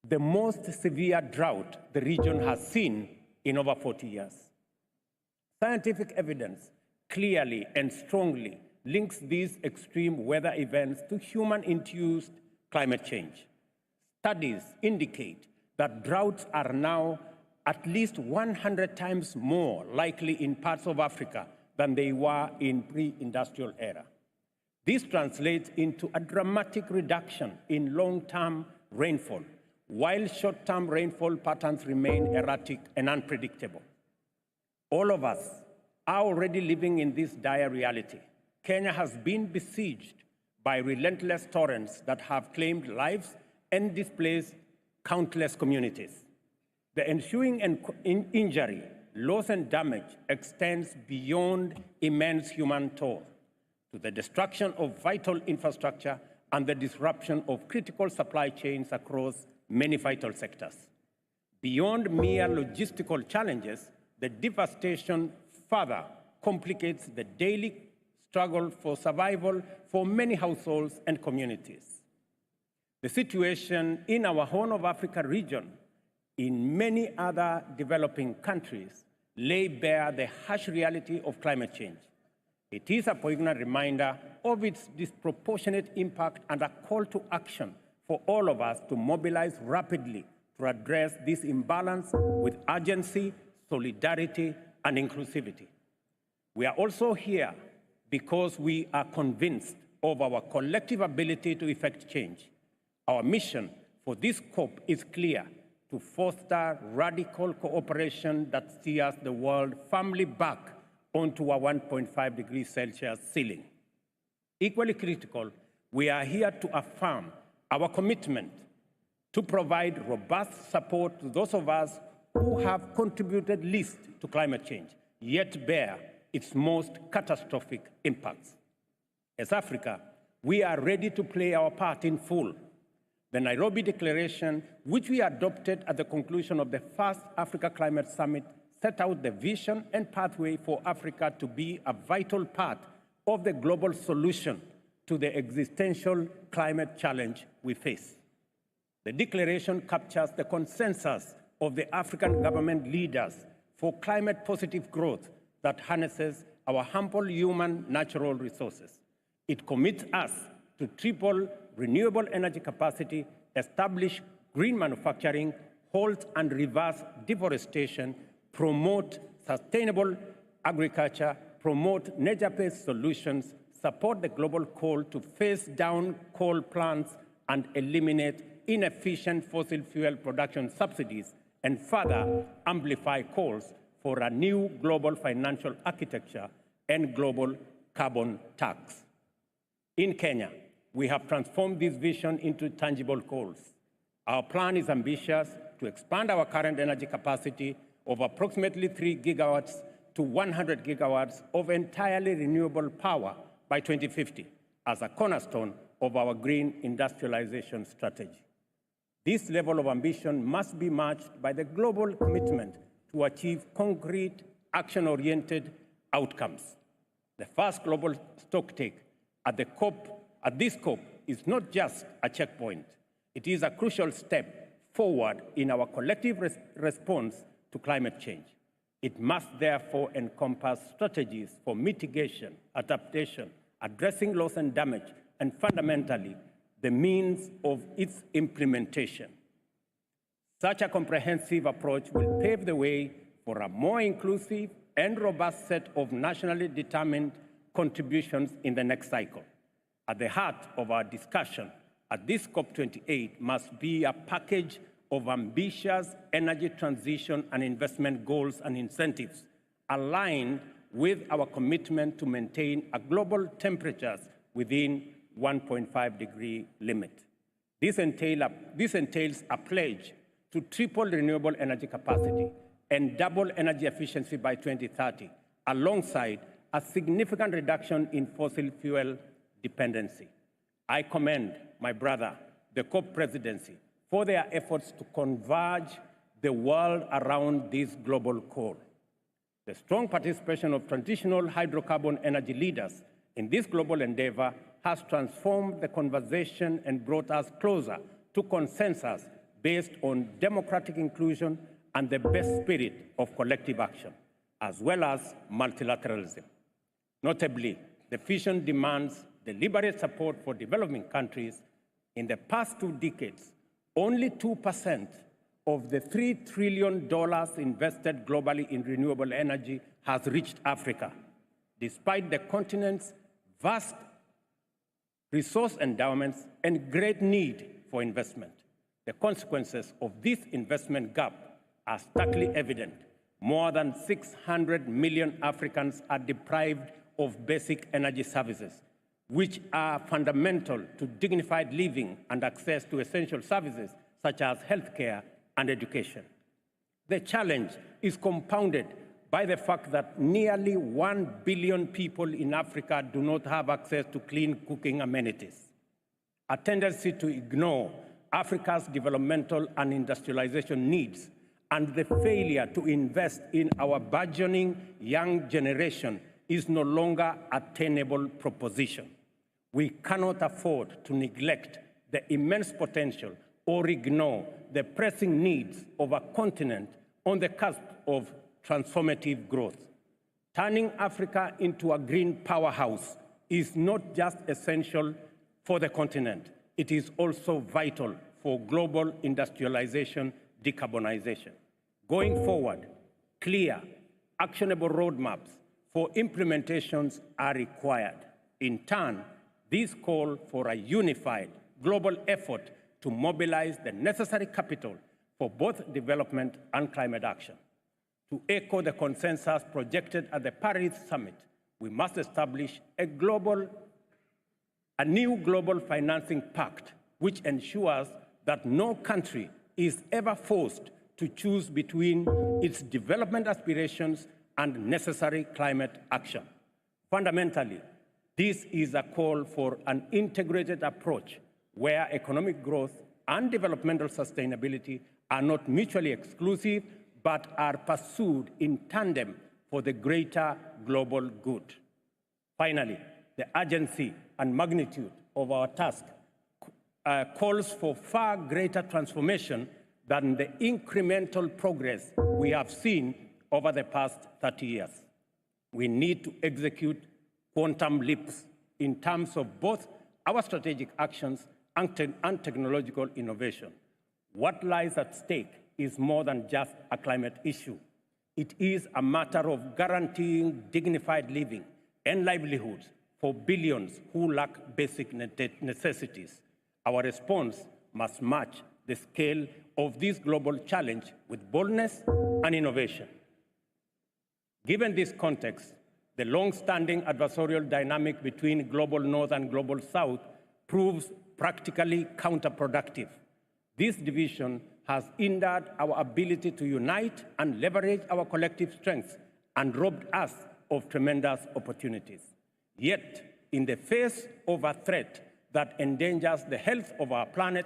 the most severe drought the region has seen in over 40 years. Scientific evidence clearly and strongly links these extreme weather events to human-induced climate change. Studies indicate that droughts are now at least 100 times more likely in parts of Africa than they were in pre-industrial era. This translates into a dramatic reduction in long-term rainfall, while short-term rainfall patterns remain erratic and unpredictable. All of us are already living in this dire reality. Kenya has been besieged by relentless torrents that have claimed lives and displaced countless communities. The ensuing injury, loss, and damage extends beyond immense human toll to the destruction of vital infrastructure and the disruption of critical supply chains across many vital sectors. Beyond mere logistical challenges, the devastation further complicates the daily struggle for survival for many households and communities. The situation in our Horn of Africa region, in many other developing countries, lay bare the harsh reality of climate change. It is a poignant reminder of its disproportionate impact and a call to action for all of us to mobilize rapidly to address this imbalance with urgency, solidarity, and inclusivity. We are also here because we are convinced of our collective ability to effect change. Our mission for this COP is clear: to foster radical cooperation that steers the world firmly back onto a 1.5 degrees Celsius ceiling. Equally critical, we are here to affirm our commitment to provide robust support to those of us who have contributed least to climate change, yet bear its most catastrophic impacts. As Africa, we are ready to play our part in full. The Nairobi Declaration, which we adopted at the conclusion of the first Africa Climate Summit, set out the vision and pathway for Africa to be a vital part of the global solution to the existential climate challenge we face. The declaration captures the consensus of the African government leaders for climate-positive growth that harnesses our ample human natural resources. It commits us to triple renewable energy capacity, establish green manufacturing, halt and reverse deforestation, promote sustainable agriculture, promote nature-based solutions, support the global call to phase down coal plants and eliminate inefficient fossil fuel production subsidies, and further amplify calls for a new global financial architecture and global carbon tax. In Kenya, we have transformed this vision into tangible goals. Our plan is ambitious to expand our current energy capacity of approximately 3 gigawatts to 100 gigawatts of entirely renewable power by 2050 as a cornerstone of our green industrialization strategy. This level of ambition must be matched by the global commitment to achieve concrete, action-oriented outcomes. The first global stocktake at this COP is not just a checkpoint. It is a crucial step forward in our collective response to climate change. It must therefore encompass strategies for mitigation, adaptation, addressing loss and damage, and fundamentally, the means of its implementation. Such a comprehensive approach will pave the way for a more inclusive and robust set of nationally determined contributions in the next cycle. At the heart of our discussion at this COP28 must be a package of ambitious energy transition and investment goals and incentives aligned with our commitment to maintain a global temperatures within 1.5 degree limit. This entails a pledge to triple renewable energy capacity and double energy efficiency by 2030, alongside a significant reduction in fossil fuel dependency. I commend my brother, the COP presidency, for their efforts to converge the world around this global call. The strong participation of traditional hydrocarbon energy leaders in this global endeavor has transformed the conversation and brought us closer to consensus based on democratic inclusion and the best spirit of collective action, as well as multilateralism. Notably, the vision demands deliberate support for developing countries. In the past 2 decades, only 2% of the $3 trillion invested globally in renewable energy has reached Africa, despite the continent's vast resource endowments and great need for investment. The consequences of this investment gap are starkly evident. More than 600 million Africans are deprived of basic energy services, which are fundamental to dignified living and access to essential services such as healthcare and education. The challenge is compounded by the fact that nearly 1 billion people in Africa do not have access to clean cooking amenities. A tendency to ignore Africa's developmental and industrialization needs and the failure to invest in our burgeoning young generation is no longer a tenable proposition. We cannot afford to neglect the immense potential or ignore the pressing needs of a continent on the cusp of transformative growth. Turning Africa into a green powerhouse is not just essential for the continent, it is also vital for global industrialization, decarbonization. Going forward, clear, actionable roadmaps for implementations are required. In turn, these call for a unified global effort to mobilize the necessary capital for both development and climate action. To echo the consensus projected at the Paris Summit, we must establish a new global financing pact which ensures that no country is ever forced to choose between its development aspirations and necessary climate action. Fundamentally, this is a call for an integrated approach where economic growth and developmental sustainability are not mutually exclusive, but are pursued in tandem for the greater global good. Finally, the urgency and magnitude of our task calls for far greater transformation than the incremental progress we have seen over the past 30 years. We need to execute quantum leaps in terms of both our strategic actions and technological innovation. What lies at stake is more than just a climate issue. It is a matter of guaranteeing dignified living and livelihoods for billions who lack basic necessities. Our response must match the scale of this global challenge with boldness and innovation. Given this context, the long-standing adversarial dynamic between global North and global South proves practically counterproductive. This division has hindered our ability to unite and leverage our collective strengths and robbed us of tremendous opportunities. Yet, in the face of a threat that endangers the health of our planet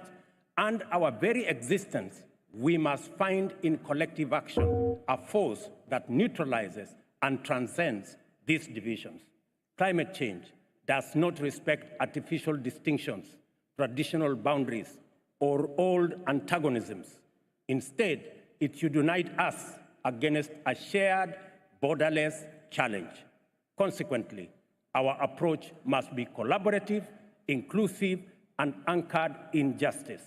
and our very existence, we must find in collective action a force that neutralizes and transcends these divisions. Climate change does not respect artificial distinctions, traditional boundaries, or old antagonisms. Instead, it should unite us against a shared, borderless challenge. Consequently, our approach must be collaborative, inclusive, and anchored in justice.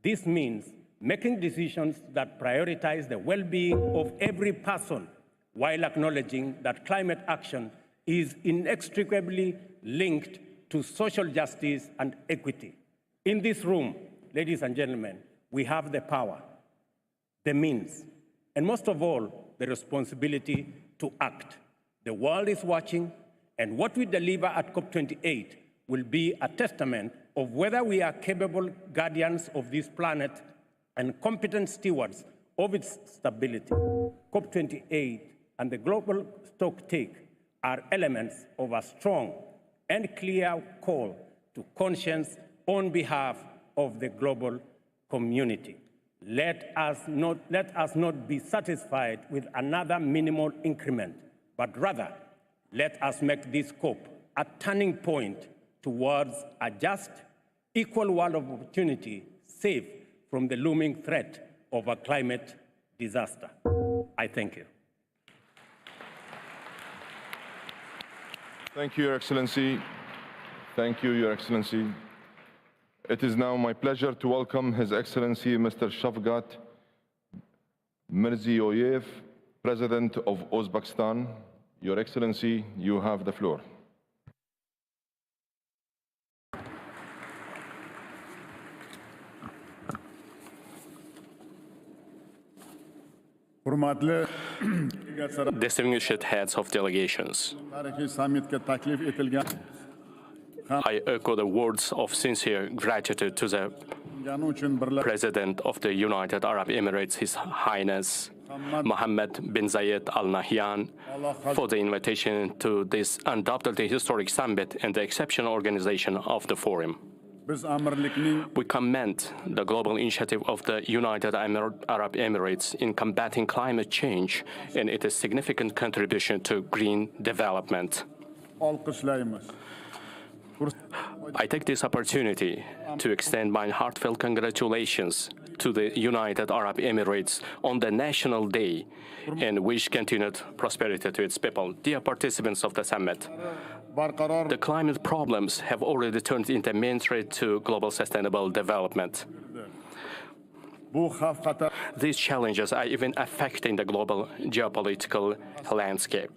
This means making decisions that prioritize the well-being of every person while acknowledging that climate action is inextricably linked to social justice and equity. In this room, ladies and gentlemen, we have the power, the means, and most of all, the responsibility to act. The world is watching, and what we deliver at COP28 will be a testament of whether we are capable guardians of this planet and competent stewards of its stability. COP28 and the global stocktake are elements of a strong and clear call to conscience on behalf of the global community. Let us not be satisfied with another minimal increment, but rather let us make this COP a turning point towards a just, equal world of opportunity, safe from the looming threat of a climate disaster. I thank you. Thank you, Your Excellency. Thank you, Your Excellency. It is now my pleasure to welcome His Excellency Mr. Shavkat Mirziyoyev, President of Uzbekistan. Your Excellency, you have the floor. Distinguished heads of delegations, I echo the words of sincere gratitude to the President of the United Arab Emirates, His Highness Mohammed bin Zayed Al Nahyan, for the invitation to this undoubtedly historic summit and the exceptional organization of the forum. We commend the global initiative of the United Arab Emirates in combating climate change and its significant contribution to green development. I take this opportunity to extend my heartfelt congratulations to the United Arab Emirates on the National Day and wish continued prosperity to its people. Dear participants of the summit, the climate problems have already turned into a main threat to global sustainable development. These challenges are even affecting the global geopolitical landscape.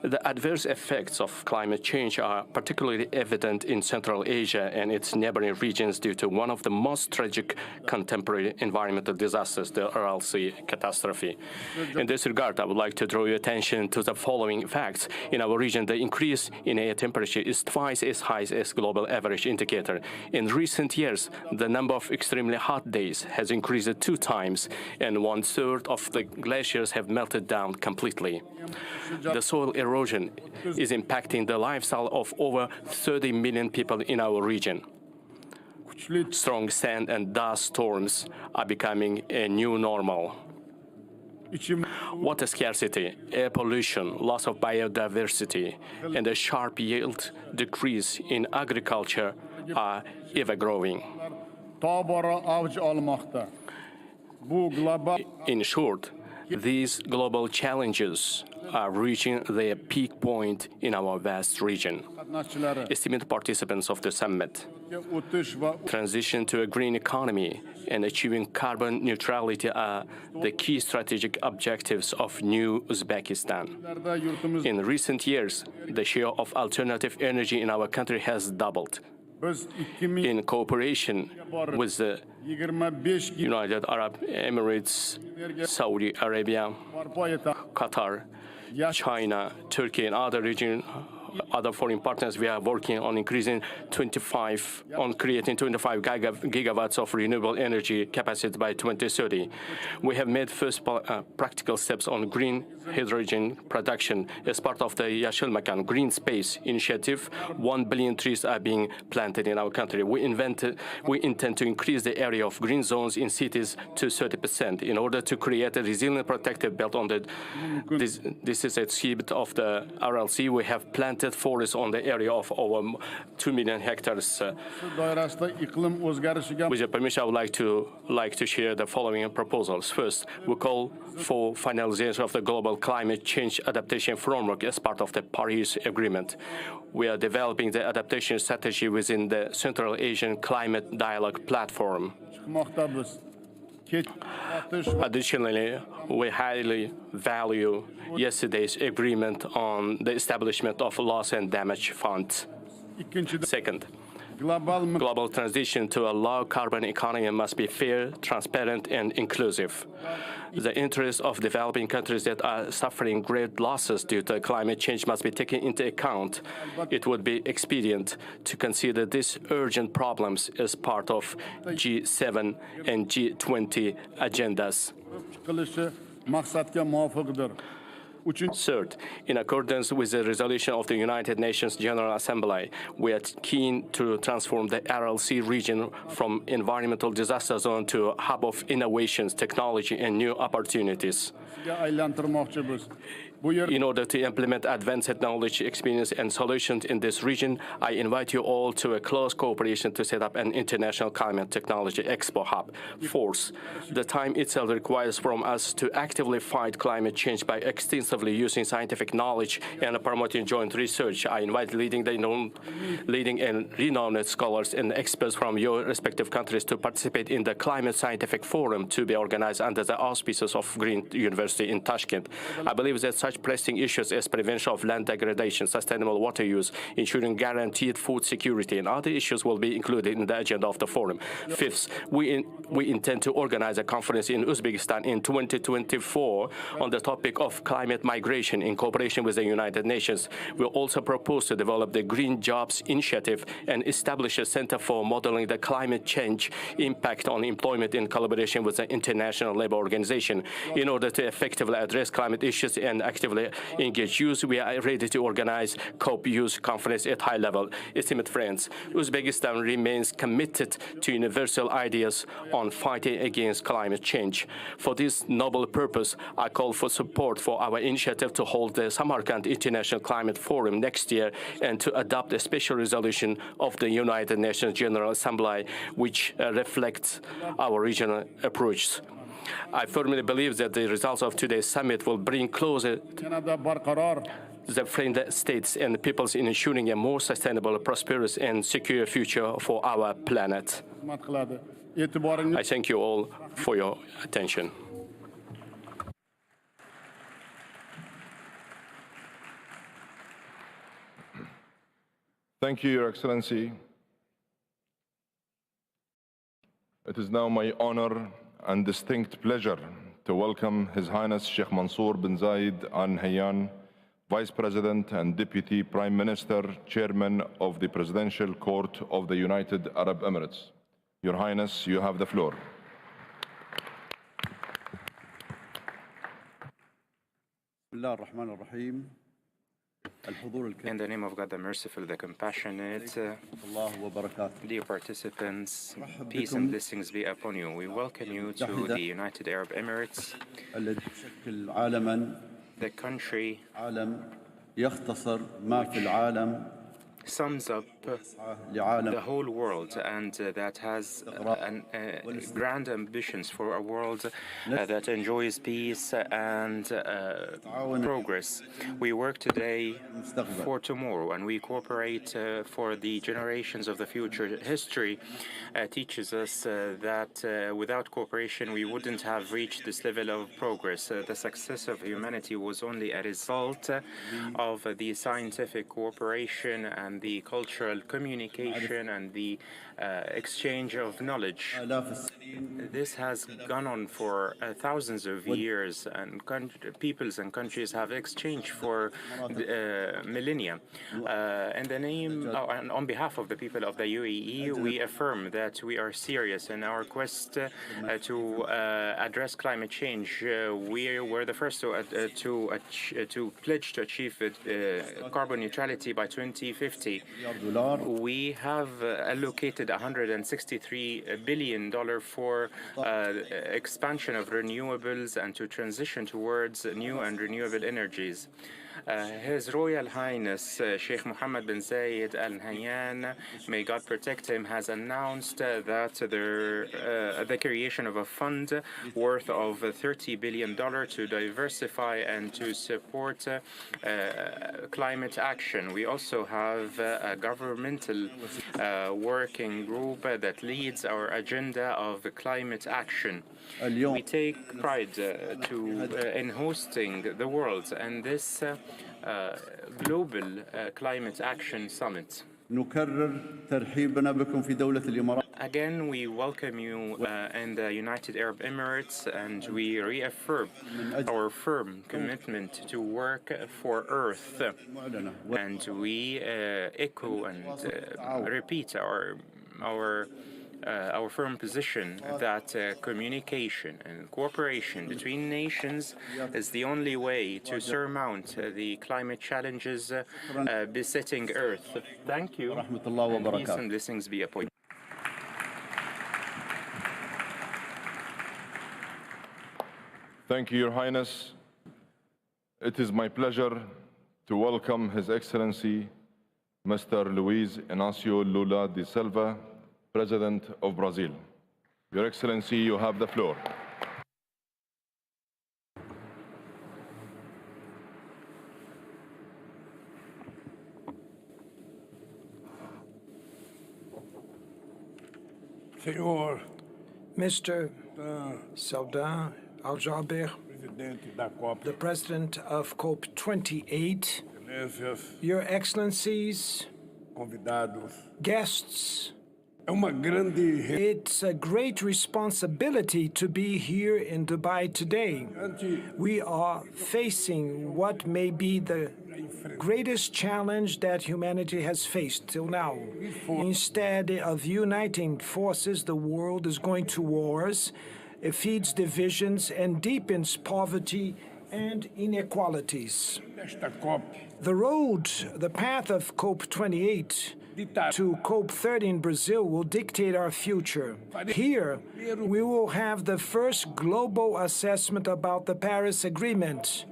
The adverse effects of climate change are particularly evident in Central Asia and its neighboring regions due to one of the most tragic contemporary environmental disasters, the Aral Sea catastrophe. In this regard, I would like to draw your attention to the following facts. In our region, the increase in air temperature is twice as high as global average indicator. In recent years, the number of extremely hot days has increased 2 times, and 1/3 of the glaciers have melted down completely. The soil erosion is impacting the lifestyle of over 30 million people in our region. Strong sand and dust storms are becoming a new normal. Water scarcity, air pollution, loss of biodiversity, and a sharp yield decrease in agriculture are ever growing. In short, these global challenges are reaching their peak point in our vast region. Esteemed participants of the summit, transition to a green economy and achieving carbon neutrality are the key strategic objectives of new Uzbekistan. In recent years, the share of alternative energy in our country has doubled. In cooperation with the United Arab Emirates, Saudi Arabia, Qatar, China, Turkey, and other foreign partners, we are working on creating 25 gigawatts of renewable energy capacity by 2030. We have made first practical steps on green hydrogen production as part of the Yashil Makan Green Space Initiative. 1 billion trees are being planted in our country. We intend to increase the area of green zones in cities to 30% in order to create a resilient protective belt on this is a exhibit of the Aral Sea. We have planted forests on the area of over 2 million hectares. With your permission, I would like to share the following proposals. First, we call for finalization of the global climate change adaptation framework as part of the Paris Agreement. We are developing the adaptation strategy within the Central Asian Climate Dialogue Platform. Additionally, we highly value yesterday's agreement on the establishment of loss and damage funds. Second, global transition to a low-carbon economy must be fair, transparent, and inclusive. The interests of developing countries that are suffering great losses due to climate change must be taken into account. It would be expedient to consider these urgent problems as part of G7 and G20 agendas. Third, in accordance with the resolution of the United Nations General Assembly, we are keen to transform the Aral Sea region from environmental disaster zone to a hub of innovations, technology, and new opportunities. In order to implement advanced knowledge, experience, and solutions in this region, I invite you all to a close cooperation to set up an international climate technology expo hub. Fourth, the time itself requires from us to actively fight climate change by extensively using scientific knowledge and promoting joint research. I invite leading and renowned scholars and experts from your respective countries to participate in the Climate Scientific Forum to be organized under the auspices of Green University in Tashkent. I believe that such pressing issues as prevention of land degradation, sustainable water use, ensuring guaranteed food security, and other issues will be included in the agenda of the forum. Fifth, we intend to organize a conference in Uzbekistan in 2024 on the topic of climate migration in cooperation with the United Nations. We also propose to develop the Green Jobs Initiative and establish a center for modeling the climate change impact on employment in collaboration with the International Labour Organization. In order to effectively address climate issues and actively engage youth, we are ready to organize COP Youth Conference at high level. Esteemed friends, Uzbekistan remains committed to universal ideas on fighting against climate change. For this noble purpose, I call for support for our initiative to hold the Samarkand International Climate Forum next year and to adopt a special resolution of the United Nations General Assembly which reflects our regional approach. I firmly believe that the results of today's summit will bring closer the friendly states and peoples in ensuring a more sustainable, prosperous, and secure future for our planet. I thank you all for your attention. Thank you, Your Excellency. It is now my honor and distinct pleasure to welcome His Highness Sheikh Mansour bin Zayed Al Nahyan, Vice President and Deputy Prime Minister, Chairman of the Presidential Court of the United Arab Emirates. Your Highness, you have the floor. In the name of God, the Merciful, the Compassionate, dear participants, peace and blessings be upon you. We welcome you to the United Arab Emirates, the country sums up the whole world and that has grand ambitions for a world that enjoys peace and progress. We work today for tomorrow and we cooperate for the generations of the future. History teaches us that without cooperation we wouldn't have reached this level of progress. The success of humanity was only a result of the scientific cooperation and the cultural communication and the exchange of knowledge. This has gone on for thousands of years, and peoples and countries have exchanged for millennia. In the name and on behalf of the people of the UAE, we affirm that we are serious in our quest to address climate change. We were the first to pledge to achieve carbon neutrality by 2050. We have allocated $163 billion for expansion of renewables and to transition towards new and renewable energies. His Royal Highness Sheikh Mohammed bin Zayed Al Nahyan, may God protect him, has announced that the creation of a fund worth of $30 billion to diversify and to support climate action. We also have a governmental working group that leads our agenda of climate action. We take pride in hosting the world and this global climate action summit. Again, we welcome you in the United Arab Emirates, and we reaffirm our firm commitment to work for Earth. And we echo and repeat our firm position that communication and cooperation between nations is the only way to surmount the climate challenges besetting Earth. Thank you. And peace and blessings be upon you. Thank you, Your Highness. It is my pleasure to welcome His Excellency Mr. Luiz Inácio Lula da Silva, President of Brazil. Your Excellency, you have the floor. Mr. Saudin Al-Jaber, the President of COP28, Your Excellencies, guests, it's a great responsibility to be here in Dubai today. We are facing what may be the greatest challenge that humanity has faced till now. Instead of uniting forces, the world is going to wars. It feeds divisions and deepens poverty and inequalities. The path of COP28 to COP30 in Brazil will dictate our future. Here, we will have the first global assessment about the Paris Agreement.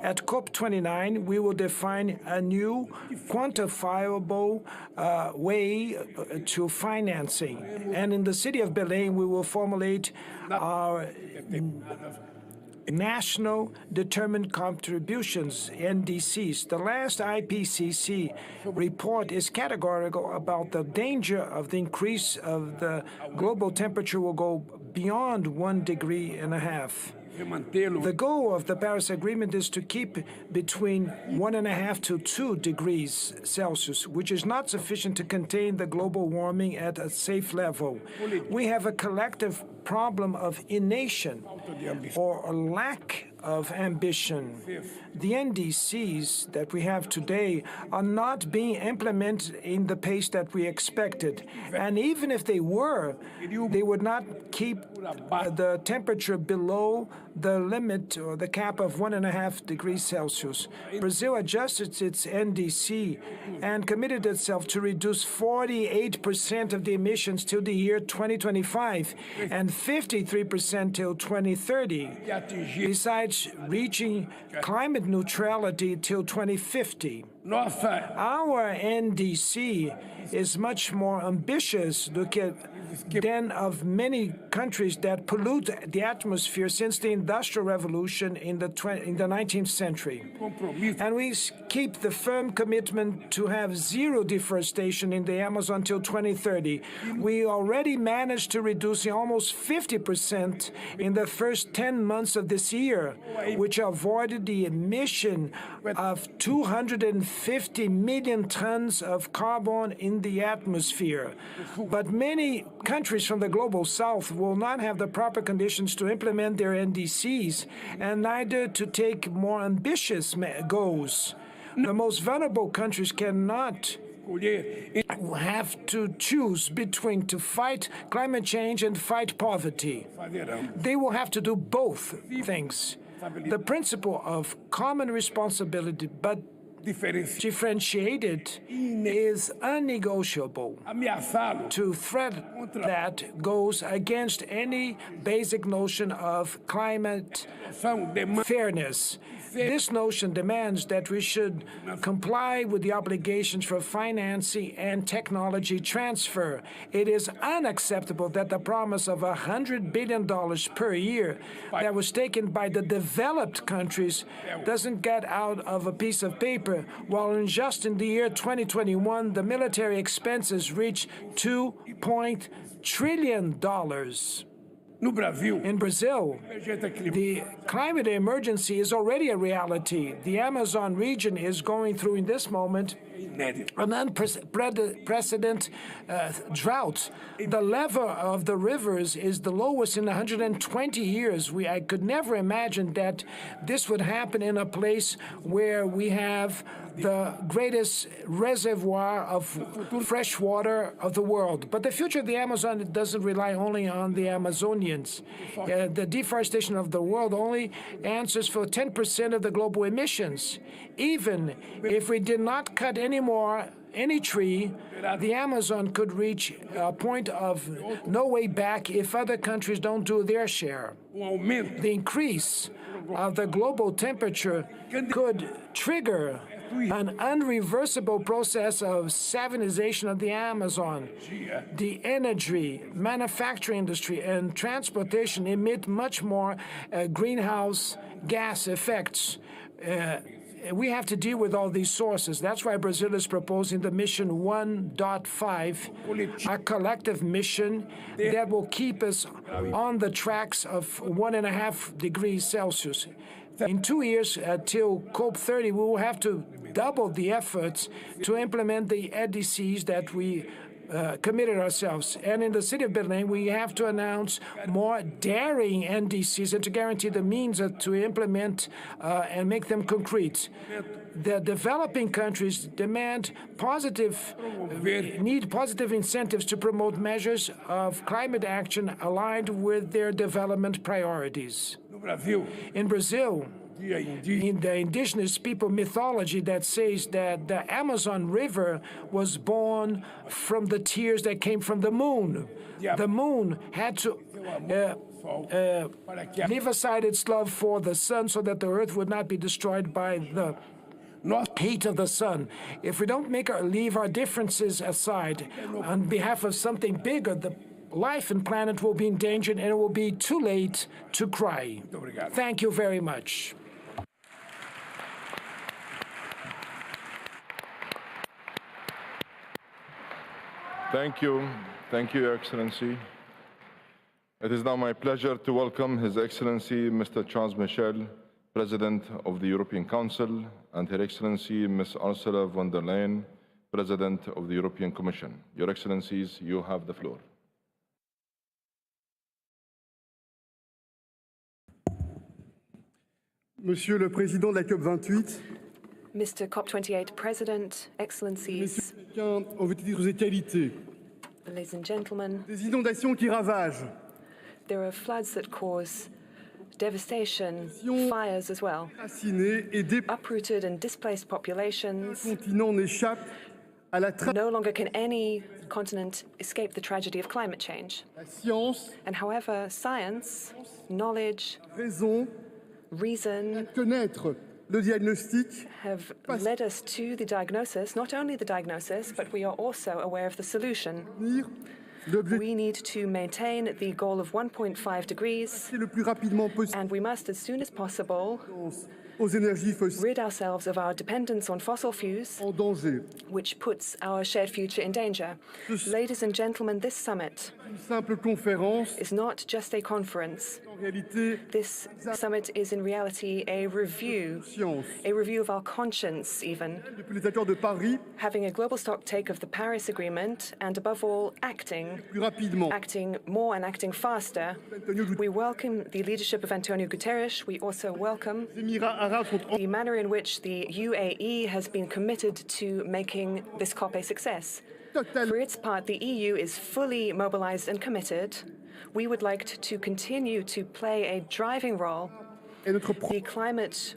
At COP29, we will define a new quantifiable way to financing. And in the city of Belém, we will formulate our National Determined Contributions, NDCs. The last IPCC report is categorical about the danger of the increase of the global temperature will go beyond 1.5 degrees. The goal of the Paris Agreement is to keep between 1.5 to 2 degrees Celsius, which is not sufficient to contain the global warming at a safe level. We have a collective problem of inanition or a lack of ambition. The NDCs that we have today are not being implemented in the pace that we expected. And even if they were, they would not keep the temperature below the limit or the cap of 1.5 degrees Celsius. Brazil adjusted its NDC and committed itself to reduce 48% of the emissions till the year 2025 and 53% till 2030. Besides reaching climate neutrality till 2050. Our NDC is much more ambitious than of many countries that pollute the atmosphere since the Industrial Revolution in the 19th century. And we keep the firm commitment to have zero deforestation in the Amazon till 2030. We already managed to reduce almost 50% in the first 10 months of this year, which avoided the emission of 250 million tons of carbon in the atmosphere. But many countries from the global south will not have the proper conditions to implement their NDCs and neither to take more ambitious goals. The most vulnerable countries cannot have to choose between to fight climate change and fight poverty. They will have to do both things. The principle of common responsibility but differentiated is unnegotiable. To threat that goes against any basic notion of climate fairness. This notion demands that we should comply with the obligations for financing and technology transfer. It is unacceptable that the promise of $100 billion per year that was taken by the developed countries doesn't get out of a piece of paper, while just in the year 2021, the military expenses reached $2 trillion. In Brazil, the climate emergency is already a reality. The Amazon region is going through, in this moment, an unprecedented drought. The level of the rivers is the lowest in 120 years. I could never imagine that this would happen in a place where we have the greatest reservoir of fresh water of the world. But the future of the Amazon doesn't rely only on the Amazonians. The deforestation of the world only answers for 10% of the global emissions. Even if we did not cut any tree, the Amazon could reach a point of no way back if other countries don't do their share. The increase of the global temperature could trigger an unreversible process of salinization of the Amazon. The energy, manufacturing industry, and transportation emit much more greenhouse gas effects. We have to deal with all these sources. That's why Brazil is proposing the mission 1.5, a collective mission that will keep us on the tracks of 1.5 degrees Celsius. In 2 years, till COP30, we will have to double the efforts to implement the NDCs that we committed ourselves. And in the city of Berlin, we have to announce more daring NDCs and to guarantee the means to implement and make them concrete. The developing countries need positive incentives to promote measures of climate action aligned with their development priorities. In Brazil, in the indigenous people mythology that says that the Amazon River was born from the tears that came from the moon. The moon had to leave aside its love for the sun so that the earth would not be destroyed by the heat of the sun. If we don't leave our differences aside on behalf of something bigger, the life and planet will be endangered and it will be too late to cry. Thank you very much. Thank you. Thank you, Your Excellency. It is now my pleasure to welcome His Excellency Mr. Charles Michel, President of the European Council, and Her Excellency Ms. Ursula von der Leyen, President of the European Commission. Your Excellencies, you have the floor. Monsieur le Président de la COP28, Mr. COP28 President, Excellencies, en vos titres et qualités, ladies and gentlemen, des inondations qui ravagent, there are floods that cause devastation, fires as well. Uprooted and displaced populations. Continent n'échappe à la no longer can any continent escape the tragedy of climate change. La science, and however, science, knowledge, reason connaître le diagnostic have led us to the diagnosis, not only the diagnosis, but we are also aware of the solution. We need to maintain the goal of 1.5 degrees, and we must, as soon as possible, rid ourselves of our dependence on fossil fuels, which puts our shared future in danger. Ladies and gentlemen, this summit is not just a conference. This summit is in reality a review of our conscience even, having a global stocktake of the Paris Agreement, and above all, acting more and acting faster. We welcome the leadership of Antonio Guterres. We also welcome the manner in which the UAE has been committed to making this COP a success. For its part, the EU is fully mobilized and committed. We would like to continue to play a driving role. The climate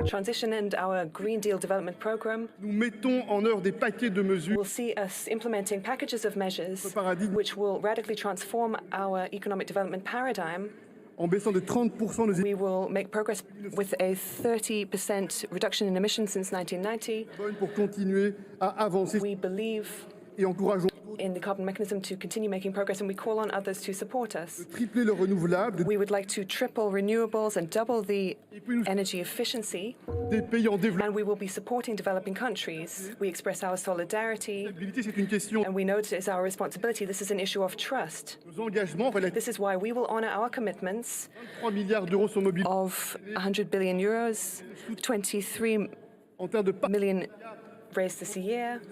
transition and our Green Deal development program will see us implementing packages of measures which will radically transform our economic development paradigm. We will make progress with a 30% reduction in emissions since 1990. We believe in the carbon mechanism to continue making progress, and we call on others to support us. We would like to triple renewables and double the energy efficiency, and we will be supporting developing countries. We express our solidarity, and we know it is our responsibility. This is an issue of trust. This is why we will honor our commitments of 100 billion euros, 23 million raised this year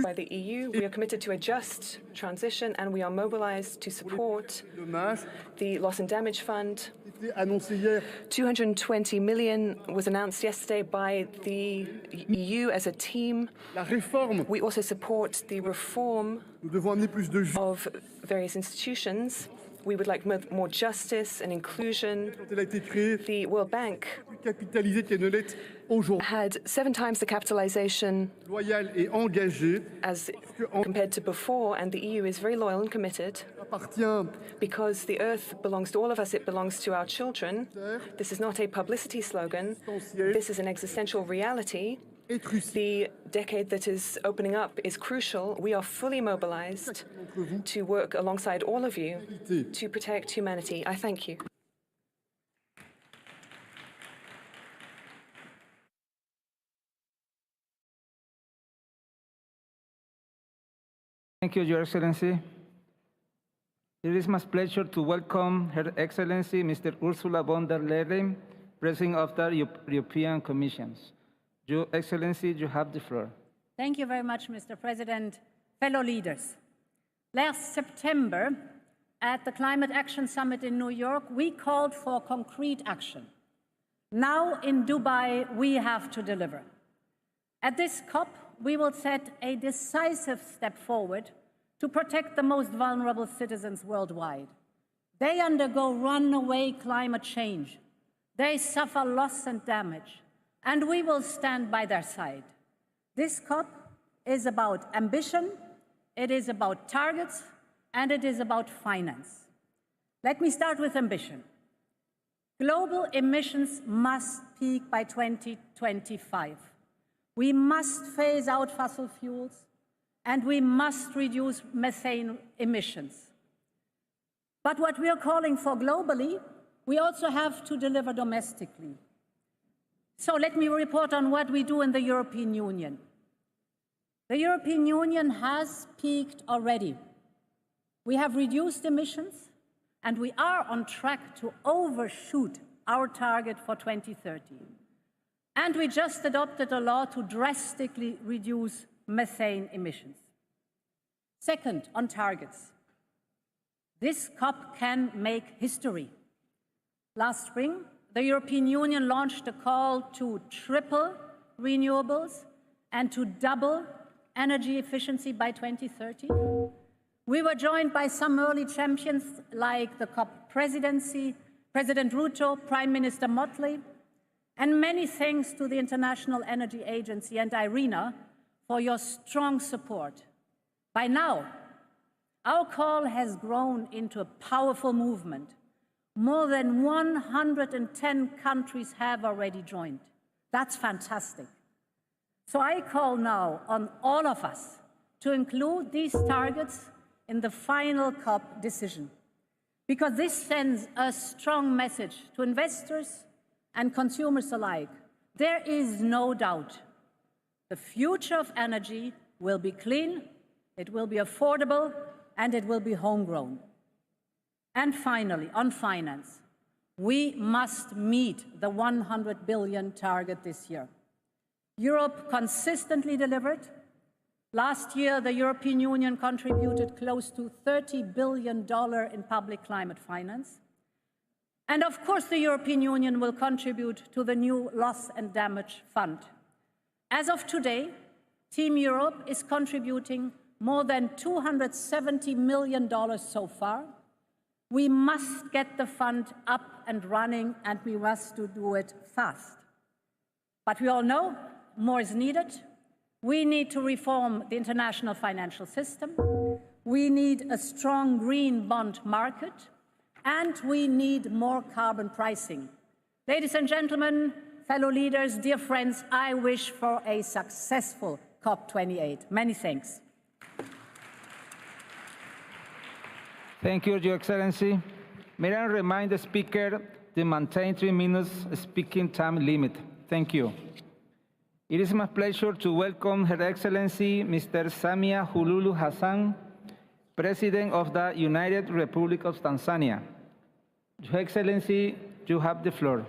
by the EU. We are committed to a just transition, and we are mobilized to support the Loss and Damage Fund. 220 million was announced yesterday by the EU as a team. We also support the reform of various institutions. We would like more justice and inclusion. The World Bank had 7 times the capitalization as compared to before, and the EU is very loyal and committed. Because the earth belongs to all of us, it belongs to our children. This is not a publicity slogan. This is an existential reality. The decade that is opening up is crucial. We are fully mobilized to work alongside all of you to protect humanity. I thank you. Thank you, Your Excellency. It is my pleasure to welcome Her Excellency Mr. Ursula von der Leyen, President of the European Commission. Your Excellency, you have the floor. Thank you very much, Mr. President. Fellow leaders, last September at the Climate Action Summit in New York, we called for concrete action. Now in Dubai, we have to deliver. At this COP, we will set a decisive step forward to protect the most vulnerable citizens worldwide. They undergo runaway climate change. They suffer loss and damage, and we will stand by their side. This COP is about ambition, it is about targets, and it is about finance. Let me start with ambition. Global emissions must peak by 2025. We must phase out fossil fuels, and we must reduce methane emissions. But what we are calling for globally, we also have to deliver domestically. So let me report on what we do in the European Union. The European Union has peaked already. We have reduced emissions, and we are on track to overshoot our target for 2030. And we just adopted a law to drastically reduce methane emissions. Second, on targets. This COP can make history. Last spring, the European Union launched a call to triple renewables and to double energy efficiency by 2030. We were joined by some early champions like the COP presidency, President Ruto, Prime Minister Motley, and many thanks to the International Energy Agency and IRENA for your strong support. By now, our call has grown into a powerful movement. More than 110 countries have already joined. That's fantastic. So I call now on all of us to include these targets in the final COP decision, because this sends a strong message to investors and consumers alike. There is no doubt the future of energy will be clean, it will be affordable, and it will be homegrown. And finally, on finance, we must meet the 100 billion target this year. Europe consistently delivered. Last year, the European Union contributed close to $30 billion in public climate finance. And of course, the European Union will contribute to the new Loss and Damage Fund. As of today, Team Europe is contributing more than $270 million so far. We must get the fund up and running, and we must do it fast. But we all know more is needed. We need to reform the international financial system. We need a strong green bond market, and we need more carbon pricing. Ladies and gentlemen, fellow leaders, dear friends, I wish for a successful COP28. Many thanks. Thank you, Your Excellency. May I remind the Speaker to maintain 3 minutes speaking time limit. Thank you. It is my pleasure to welcome Her Excellency Mr. Samia Hululu Hassan, President of the United Republic of Tanzania. Your Excellency, you have the floor.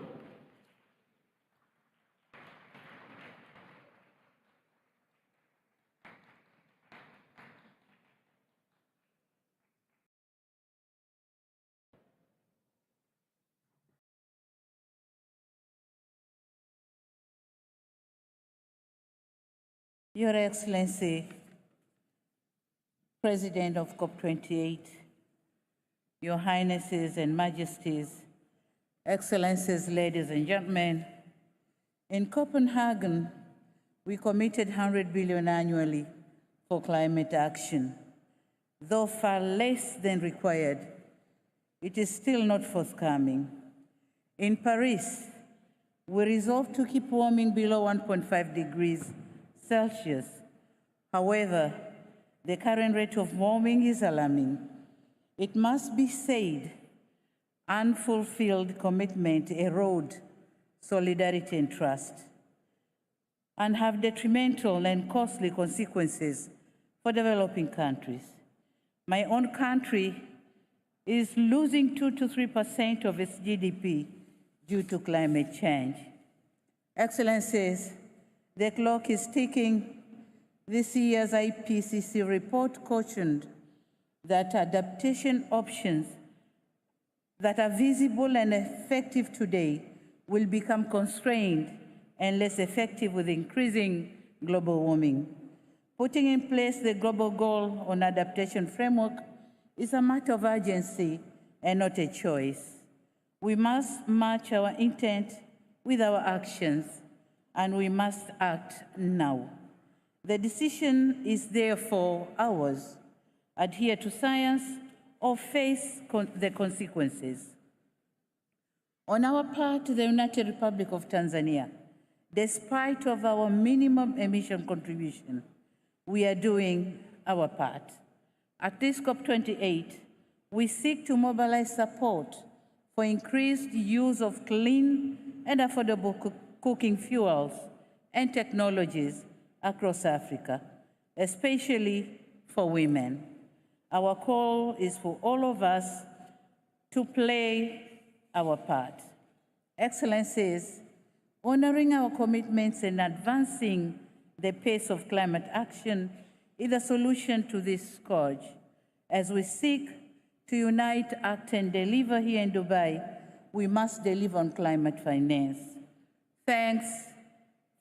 Your Excellency, President of COP28, Your Highnesses and Majesties, Excellencies, ladies and gentlemen, in Copenhagen, we committed $100 billion annually for climate action. though far less than required, it is still not forthcoming. In Paris, we resolved to keep warming below 1.5 degrees Celsius. However, the current rate of warming is alarming. It must be said, unfulfilled commitment erode solidarity and trust and have detrimental and costly consequences for developing countries. My own country is losing 2 to 3% of its GDP due to climate change. Excellencies, the clock is ticking. This year's IPCC report cautioned that adaptation options that are visible and effective today will become constrained and less effective with increasing global warming. Putting in place the global goal on adaptation framework is a matter of urgency and not a choice. We must match our intent with our actions, and we must act now. The decision is therefore ours: adhere to science or face the consequences. On our part, the United Republic of Tanzania, despite of our minimum emission contribution, we are doing our part. At this COP28, we seek to mobilize support for increased use of clean and affordable cooking fuels and technologies across Africa, especially for women. Our call is for all of us to play our part. Excellencies, honoring our commitments and advancing the pace of climate action is a solution to this scourge. As we seek to unite, act, and deliver here in Dubai, we must deliver on climate finance. Thanks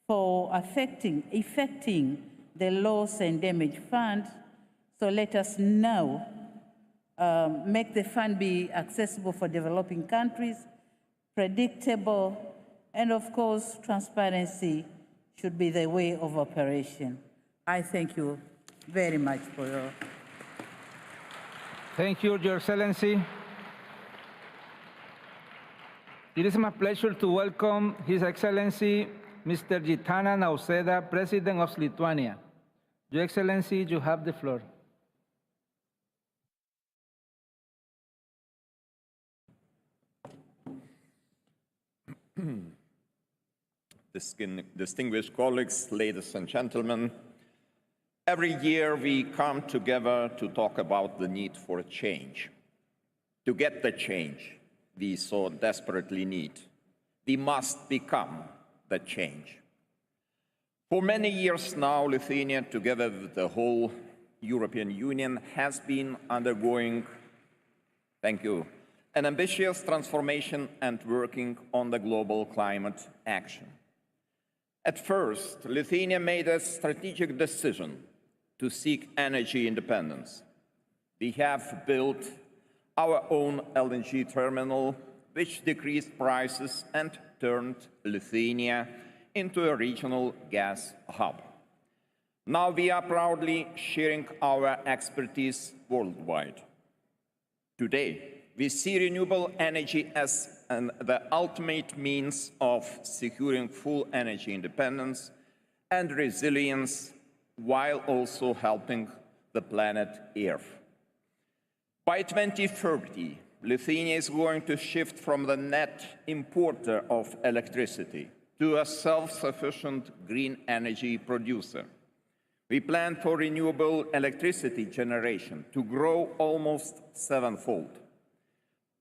for effecting the loss and damage fund. So let us now make the fund be accessible for developing countries, predictable, and of course, transparency should be the way of operation. I thank you very much for your... Thank you, Your Excellency. It is my pleasure to welcome His Excellency Mr. Gitana Nausėda, President of Lithuania. Your Excellency, you have the floor. Distinguished colleagues, ladies and gentlemen, every year we come together to talk about the need for change. To get the change we so desperately need, we must become the change. For many years now, Lithuania, together with the whole European Union, has been undergoing, an ambitious transformation and working on the global climate action. At first, Lithuania made a strategic decision to seek energy independence. We have built our own LNG terminal, which decreased prices and turned Lithuania into a regional gas hub. Now we are proudly sharing our expertise worldwide. Today, we see renewable energy as the ultimate means of securing full energy independence and resilience, while also helping the planet Earth. By 2030, Lithuania is going to shift from the net importer of electricity to a self-sufficient green energy producer. We plan for renewable electricity generation to grow almost sevenfold.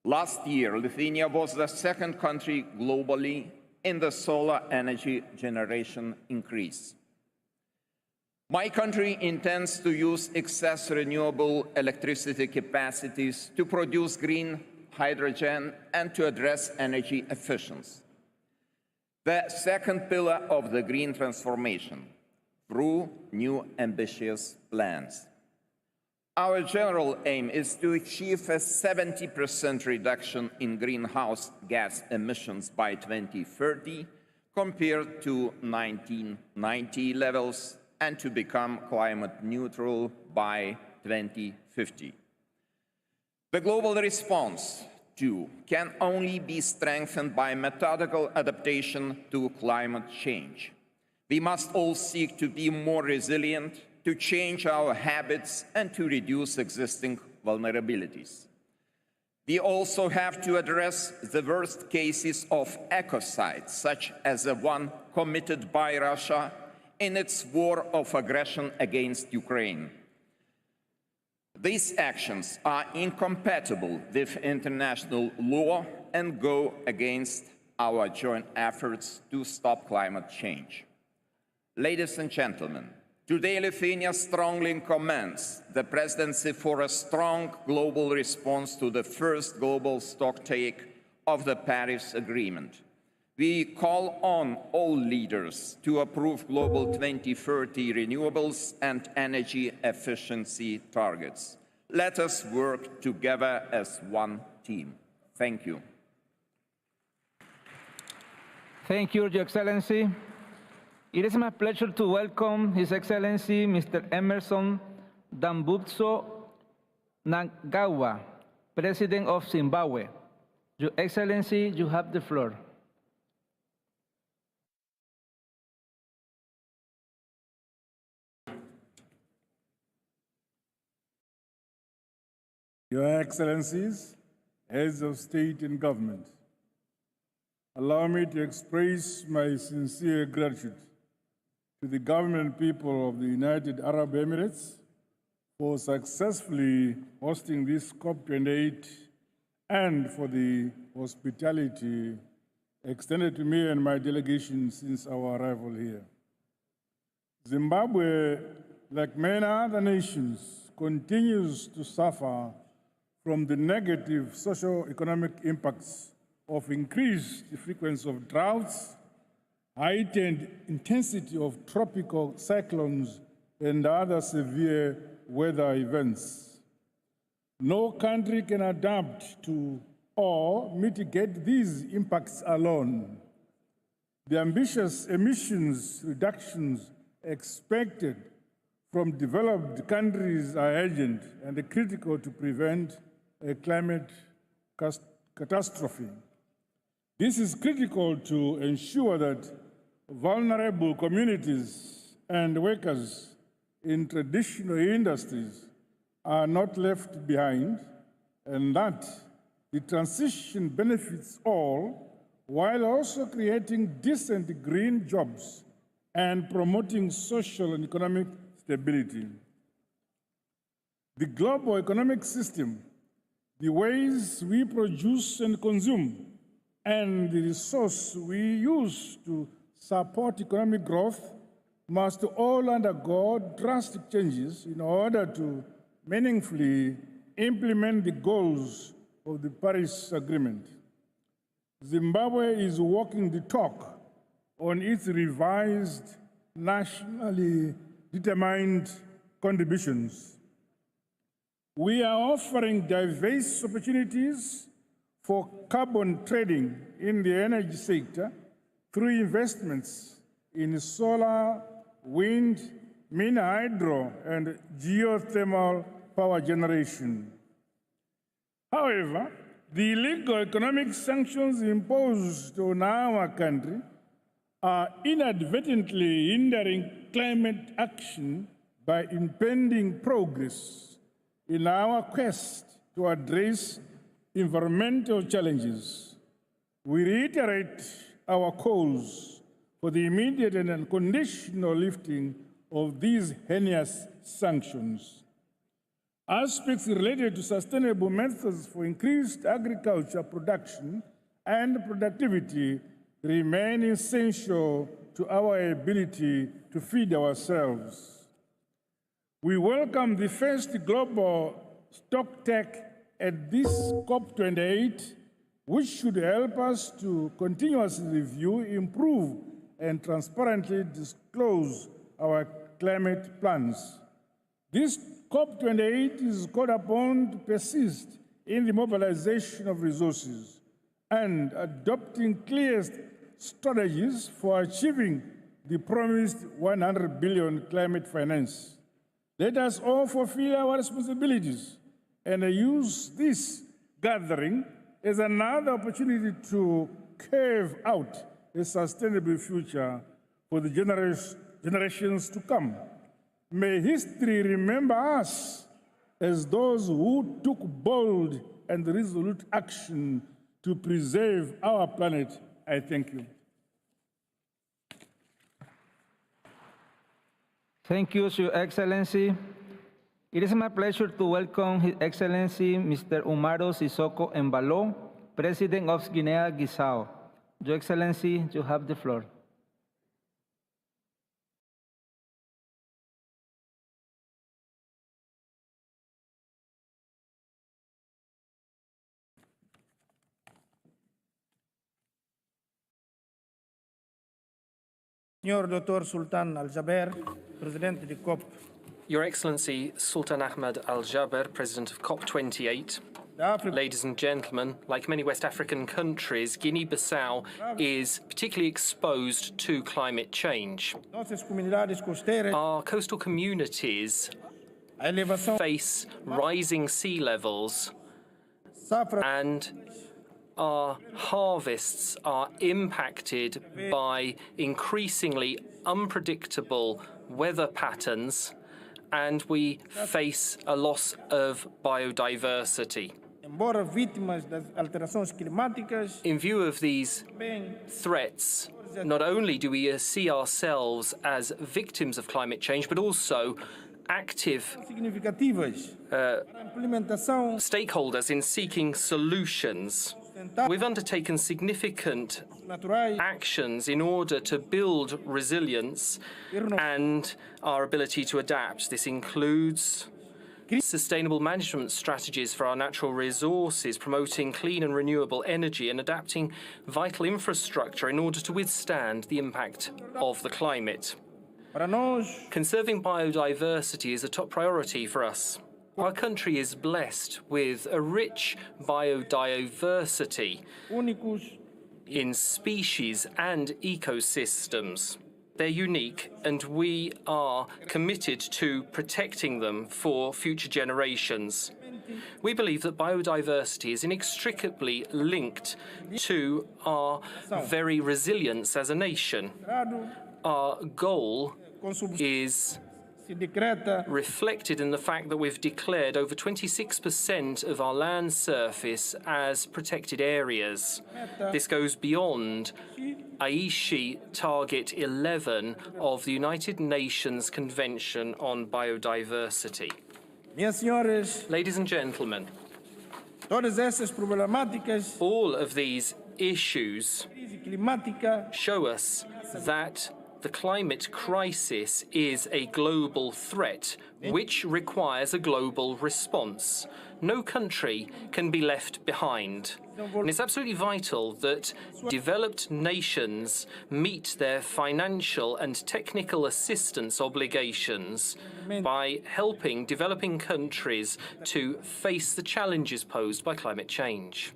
Last year, Lithuania was the second country globally in the solar energy generation increase. My country intends to use excess renewable electricity capacities to produce green hydrogen and to address energy efficiency. The second pillar of the green transformation, through new ambitious plans. Our general aim is to achieve a 70% reduction in greenhouse gas emissions by 2030 compared to 1990 levels, and to become climate neutral by 2050. The global response, too, can only be strengthened by methodical adaptation to climate change. We must all seek to be more resilient, to change our habits, and to reduce existing vulnerabilities. We also have to address the worst cases of ecocide, such as the one committed by Russia in its war of aggression against Ukraine. These actions are incompatible with international law and go against our joint efforts to stop climate change. Ladies and gentlemen, today Lithuania strongly commends the Presidency for a strong global response to the first global stocktake of the Paris Agreement. We call on all leaders to approve global 2030 renewables and energy efficiency targets. Let us work together as one team. Thank you. Thank you, Your Excellency. It is my pleasure to welcome His Excellency Mr. Emerson Dambudzo Mnangagwa, President of Zimbabwe. Your Excellency, you have the floor. Your Excellencies, Heads of State and Government, allow me to express my sincere gratitude to the government and people of the United Arab Emirates for successfully hosting this COP28 and for the hospitality extended to me and my delegation since our arrival here. Zimbabwe, like many other nations, continues to suffer from the negative socio-economic impacts of increased frequency of droughts, heightened intensity of tropical cyclones, and other severe weather events. No country can adapt to or mitigate these impacts alone. The ambitious emissions reductions expected from developed countries are urgent and critical to prevent a climate catastrophe. This is critical to ensure that vulnerable communities and workers in traditional industries are not left behind, and that the transition benefits all while also creating decent green jobs and promoting social and economic stability. The global economic system, the ways we produce and consume, and the resource we use to support economic growth must all undergo drastic changes in order to meaningfully implement the goals of the Paris Agreement. Zimbabwe is walking the talk on its revised nationally determined contributions. We are offering diverse opportunities for carbon trading in the energy sector through investments in solar, wind, mini hydro, and geothermal power generation. However, the illegal economic sanctions imposed on our country are inadvertently hindering climate action by impeding progress in our quest to address environmental challenges. We reiterate our calls for the immediate and unconditional lifting of these heinous sanctions. Aspects related to sustainable methods for increased agriculture production and productivity remain essential to our ability to feed ourselves. We welcome the first global stocktake at this COP28, which should help us to continuously review, improve, and transparently disclose our climate plans. This COP28 is called upon to persist in the mobilization of resources and adopting clear strategies for achieving the promised 100 billion climate finance. Let us all fulfill our responsibilities and use this gathering as another opportunity to carve out a sustainable future for the generations to come. May history remember us as those who took bold and resolute action to preserve our planet. I thank you. Thank you, Your Excellency. It is my pleasure to welcome His Excellency Mr. Umaro Sissoko Embalo, President of Guinea-Bissau. Your Excellency, you have the floor. Señor Dr. Sultan Al-Jaber, President of the COP. Your Excellency Sultan Ahmed Al-Jaber, President of COP28. Ladies and gentlemen, like many West African countries, Guinea-Bissau is particularly exposed to climate change. Our coastal communities face rising sea levels, and our harvests are impacted by increasingly unpredictable weather patterns, and we face a loss of biodiversity. In view of these threats, not only do we see ourselves as victims of climate change, but also active stakeholders in seeking solutions. We've undertaken significant actions in order to build resilience and our ability to adapt. This includes sustainable management strategies for our natural resources, promoting clean and renewable energy, and adapting vital infrastructure in order to withstand the impact of the climate. Conserving biodiversity is a top priority for us. Our country is blessed with a rich biodiversity in species and ecosystems. They're unique, and we are committed to protecting them for future generations. We believe that biodiversity is inextricably linked to our very resilience as a nation. Our goal is reflected in the fact that we've declared over 26% of our land surface as protected areas. This goes beyond Aichi Target 11 of the United Nations Convention on Biodiversity. Ladies and gentlemen, all of these issues show us that the climate crisis is a global threat which requires a global response. No country can be left behind. And it's absolutely vital that developed nations meet their financial and technical assistance obligations by helping developing countries to face the challenges posed by climate change.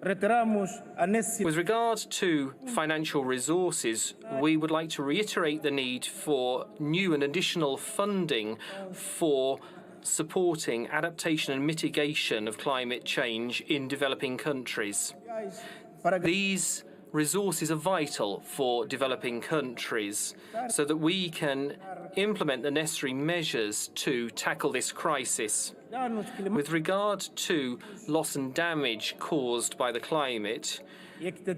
With regard to financial resources, we would like to reiterate the need for new and additional funding for supporting adaptation and mitigation of climate change in developing countries. These resources are vital for developing countries so that we can implement the necessary measures to tackle this crisis. With regard to loss and damage caused by the climate,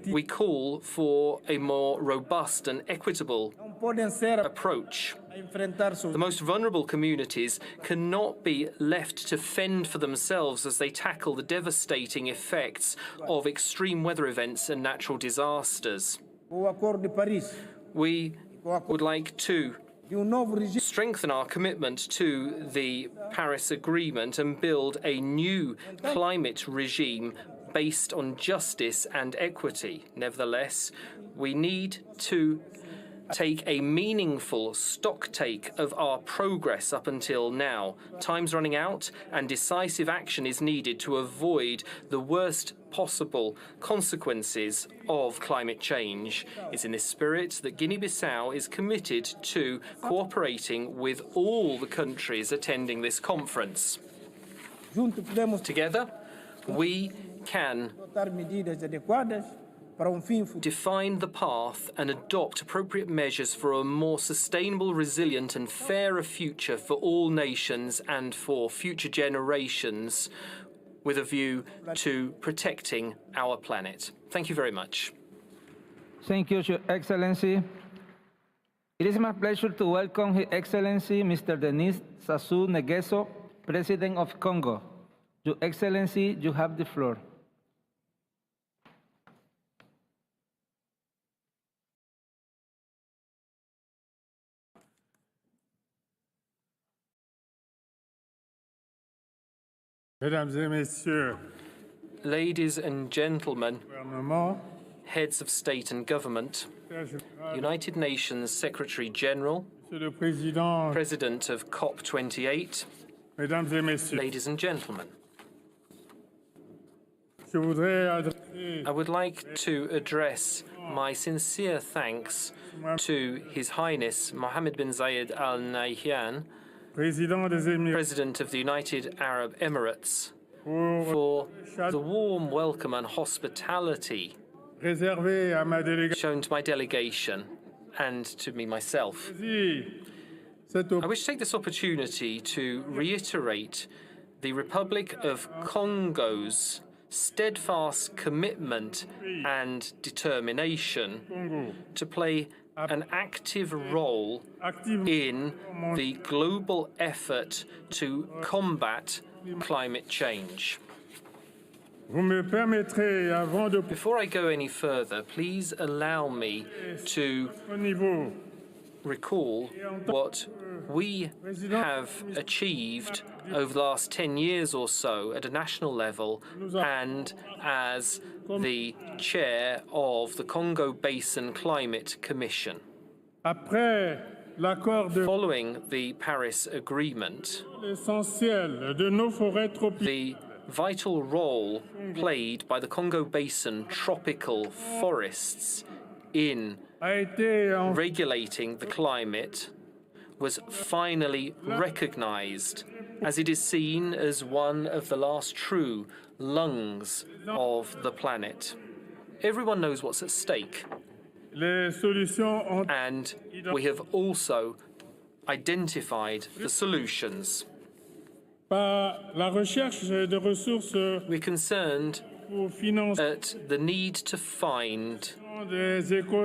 we call for a more robust and equitable approach. The most vulnerable communities cannot be left to fend for themselves as they tackle the devastating effects of extreme weather events and natural disasters. We would like to strengthen our commitment to the Paris Agreement and build a new climate regime based on justice and equity. Nevertheless, we need to take a meaningful stocktake of our progress up until now. Time's running out, and decisive action is needed to avoid the worst possible consequences of climate change. It's in this spirit that Guinea-Bissau is committed to cooperating with all the countries attending this conference. Together, we can define the path and adopt appropriate measures for a more sustainable, resilient and fairer future for all nations and for future generations, with a view to protecting our planet. Thank you very much. Thank you, Your Excellency. It is my pleasure to welcome His Excellency Mr. Denis Sassou Nguesso, President of Congo. Your Excellency, you have the floor. Mesdames et Messieurs, ladies and gentlemen, heads of state and government, United Nations Secretary General, President of COP28, ladies and gentlemen. I would like to address my sincere thanks to His Highness Mohammed bin Zayed Al Nahyan, President of the United Arab Emirates, for the warm welcome and hospitality shown to my delegation and to me myself. I wish to take this opportunity to reiterate the Republic of Congo's steadfast commitment and determination to play an active role in the global effort to combat climate change. Before I go any further, please allow me to recall what we have achieved over the last 10 years or so at a national level and as the chair of the Congo Basin Climate Commission. Following the Paris Agreement, the vital role played by the Congo Basin tropical forests in regulating the climate was finally recognized, as it is seen as one of the last true lungs of the planet. Everyone knows what's at stake, and we have also identified the solutions. We're concerned at the need to find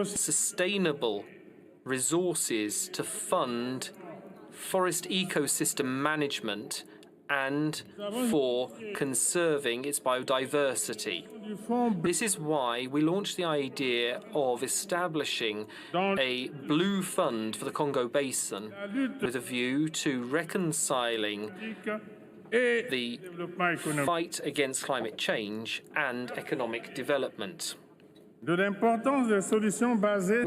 sustainable resources to fund forest ecosystem management and for conserving its biodiversity. This is why we launched the idea of establishing a blue fund for the Congo Basin with a view to reconciling the fight against climate change and economic development. We're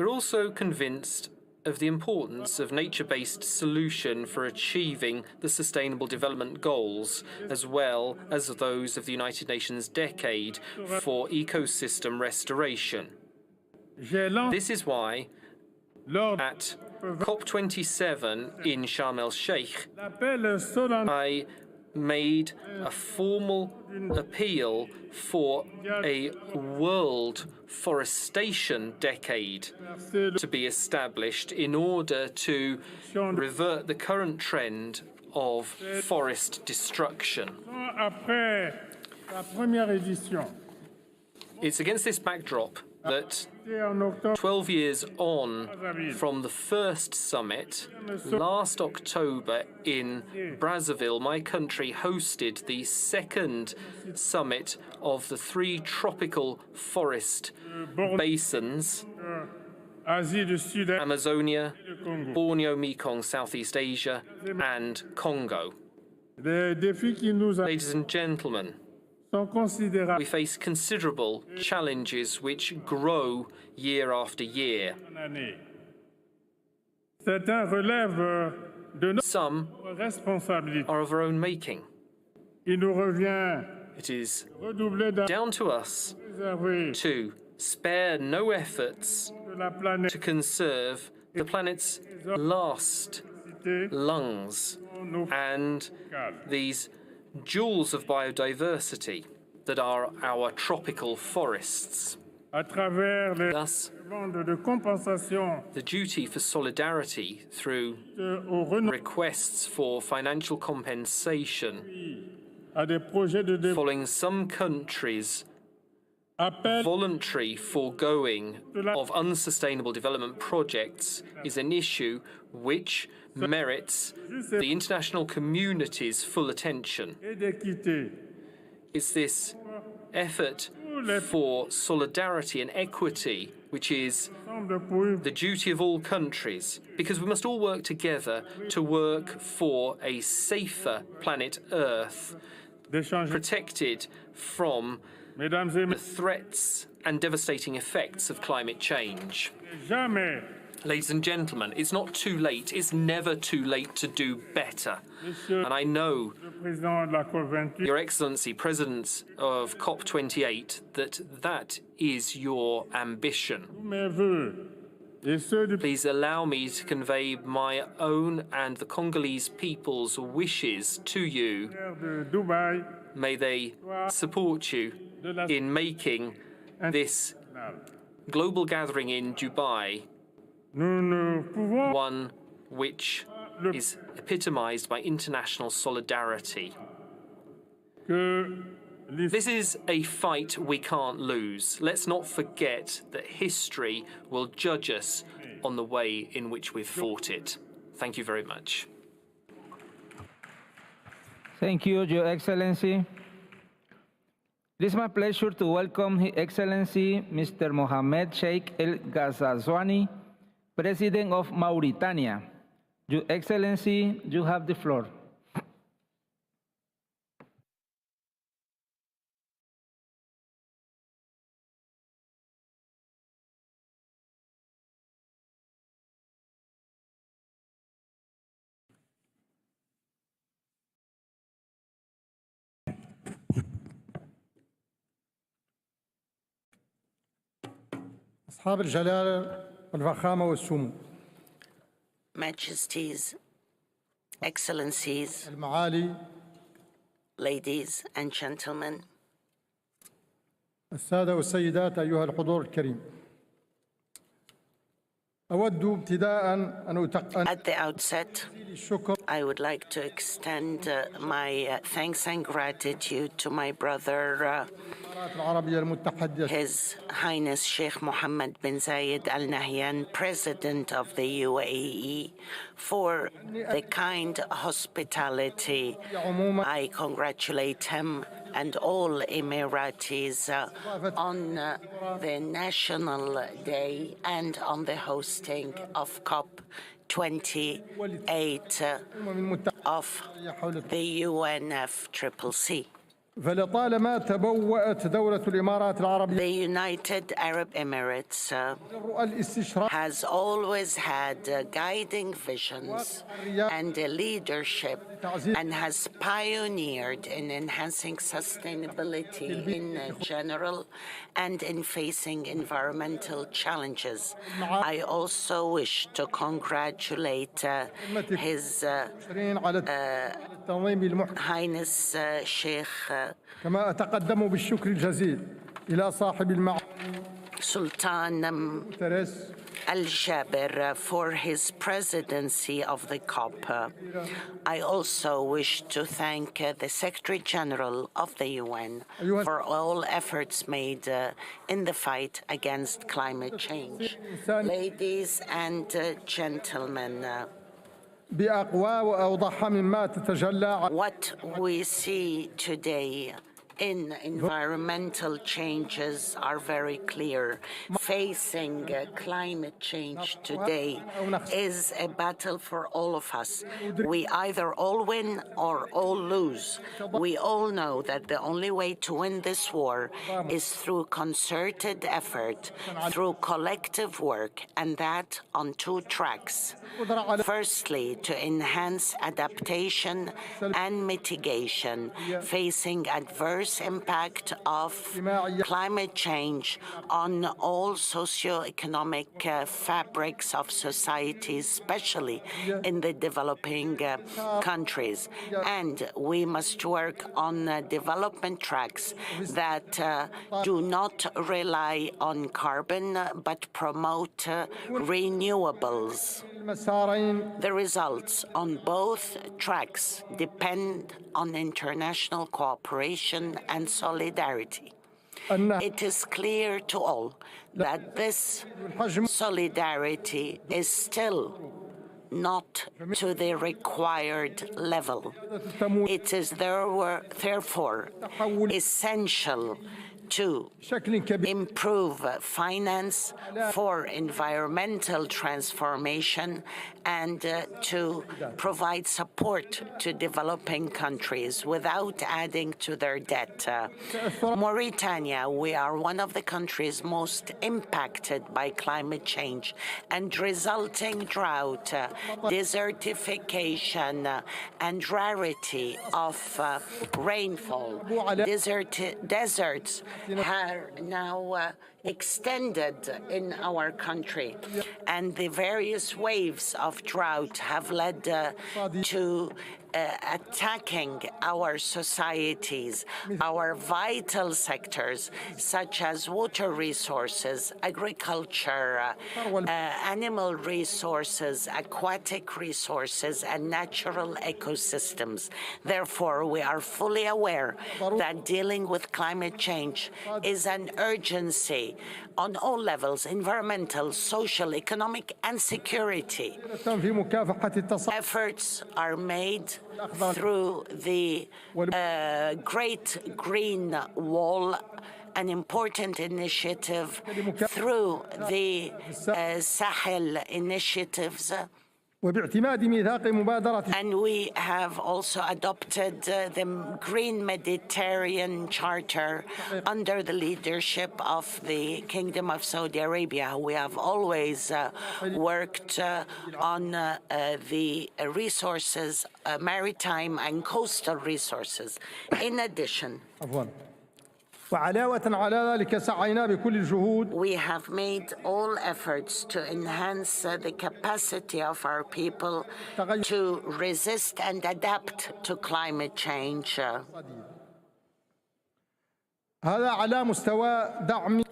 also convinced of the importance of nature-based solution for achieving the Sustainable Development Goals, as well as those of the United Nations Decade for Ecosystem Restoration. This is why, at COP27 in Sharm el-Sheikh, I made a formal appeal for a world forestation decade to be established in order to revert the current trend of forest destruction. It's against this backdrop that 12 years on from the first summit, last October in Brazzaville, my country hosted the second summit of the 3 tropical forest basins, Amazonia, Borneo, Mekong, Southeast Asia, and Congo. Ladies and gentlemen, we face considerable challenges which grow year after year. Some are of our own making. It is down to us to spare no efforts to conserve the planet's last lungs and these jewels of biodiversity that are our tropical forests. Thus, the duty for solidarity through requests for financial compensation following some countries' voluntary foregoing of unsustainable development projects is an issue which merits the international community's full attention. It's this effort for solidarity and equity which is the duty of all countries, because we must all work together to work for a safer planet Earth, protected from the threats and devastating effects of climate change. Ladies and gentlemen, it's not too late. It's never too late to do better. And I know, Your Excellency, President of COP28, that is your ambition. Please allow me to convey my own and the Congolese people's wishes to you. May they support you in making this global gathering in Dubai one which is epitomized by international solidarity. This is a fight we can't lose. Let's not forget that history will judge us on the way in which we've fought it. Thank you very much. Thank you, Your Excellency. It is my pleasure to welcome His Excellency Mr. Mohamed Sheikh El Ghazazwani, President of Mauritania. Your Excellency, you have the floor. أصحاب الجلالة والفخامة والسمو. Majesties, Excellencies, المعالي ladies and gentlemen, السادة والسيدات أيها الحضور الكريم. أود ابتداء أن at the outset, I would like to extend my thanks and gratitude to my brother, His Highness Sheikh Mohammed bin Zayed Al Nahyan, President of the UAE, for the kind hospitality. I congratulate him and all Emiratis on the National Day and on the hosting of COP28 of the UNFCCC. فلطالما تبوأت دولة الإمارات العربية The United Arab Emirates has always had guiding visions and leadership and has pioneered in enhancing sustainability in general and in facing environmental challenges. I also wish to congratulate His Highness Sheikh كما أتقدم بالشكر الجزيل إلى صاحب المعالي Sultan Al-Jaber for his presidency of the COP. I also wish to thank the Secretary General of the UN for all efforts made in the fight against climate change. Ladies and gentlemen, what we see today in environmental changes are very clear. Facing climate change today is a battle for all of us. We either all win or all lose. We all know that the only way to win this war is through concerted effort, through collective work, and that on two tracks. Firstly, to enhance adaptation and mitigation, facing adverse impact of climate change on all socio-economic fabrics of societies, especially in the developing countries. And we must work on development tracks that do not rely on carbon but promote renewables. The results on both tracks depend on international cooperation and solidarity. It is clear to all that this solidarity is still not to the required level. It is therefore essential to improve finance for environmental transformation and to provide support to developing countries without adding to their debt. Mauritania, we are one of the countries most impacted by climate change and resulting drought, desertification, and rarity of rainfall. Deserts are now extended in our country, and the various waves of drought have led to attacking our societies, our vital sectors, such as water resources, agriculture, animal resources, aquatic resources, and natural ecosystems. Therefore, we are fully aware that dealing with climate change is an urgency on all levels: environmental, social, economic, and security. Efforts are made through the Great Green Wall, an important initiative, through the Sahel initiatives. And we have also adopted the Green Mediterranean Charter under the leadership of the Kingdom of Saudi Arabia. We have always worked on the resources, maritime and coastal resources. In addition, we have made all efforts to enhance the capacity of our people to resist and adapt to climate change.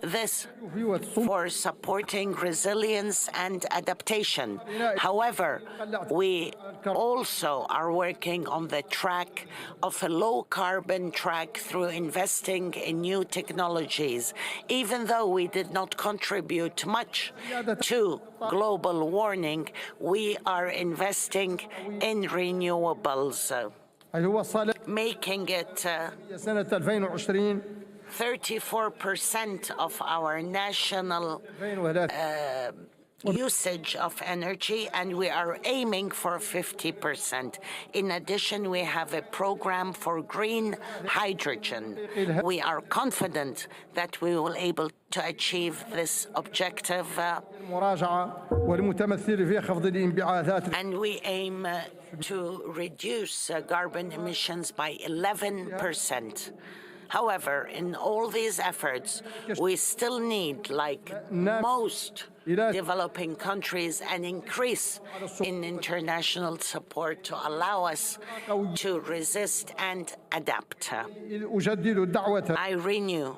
This for supporting resilience and adaptation. However, we also are working on the track of a low-carbon track through investing in new technologies. Even though we did not contribute much to global warming, we are investing in renewables, making it 34% of our national usage of energy, and we are aiming for 50%. In addition, we have a program for green hydrogen. We are confident that we will be able to achieve this objective, and we aim to reduce carbon emissions by 11%. However, in all these efforts, we still need, like most developing countries, an increase in international support to allow us to resist and adapt. I renew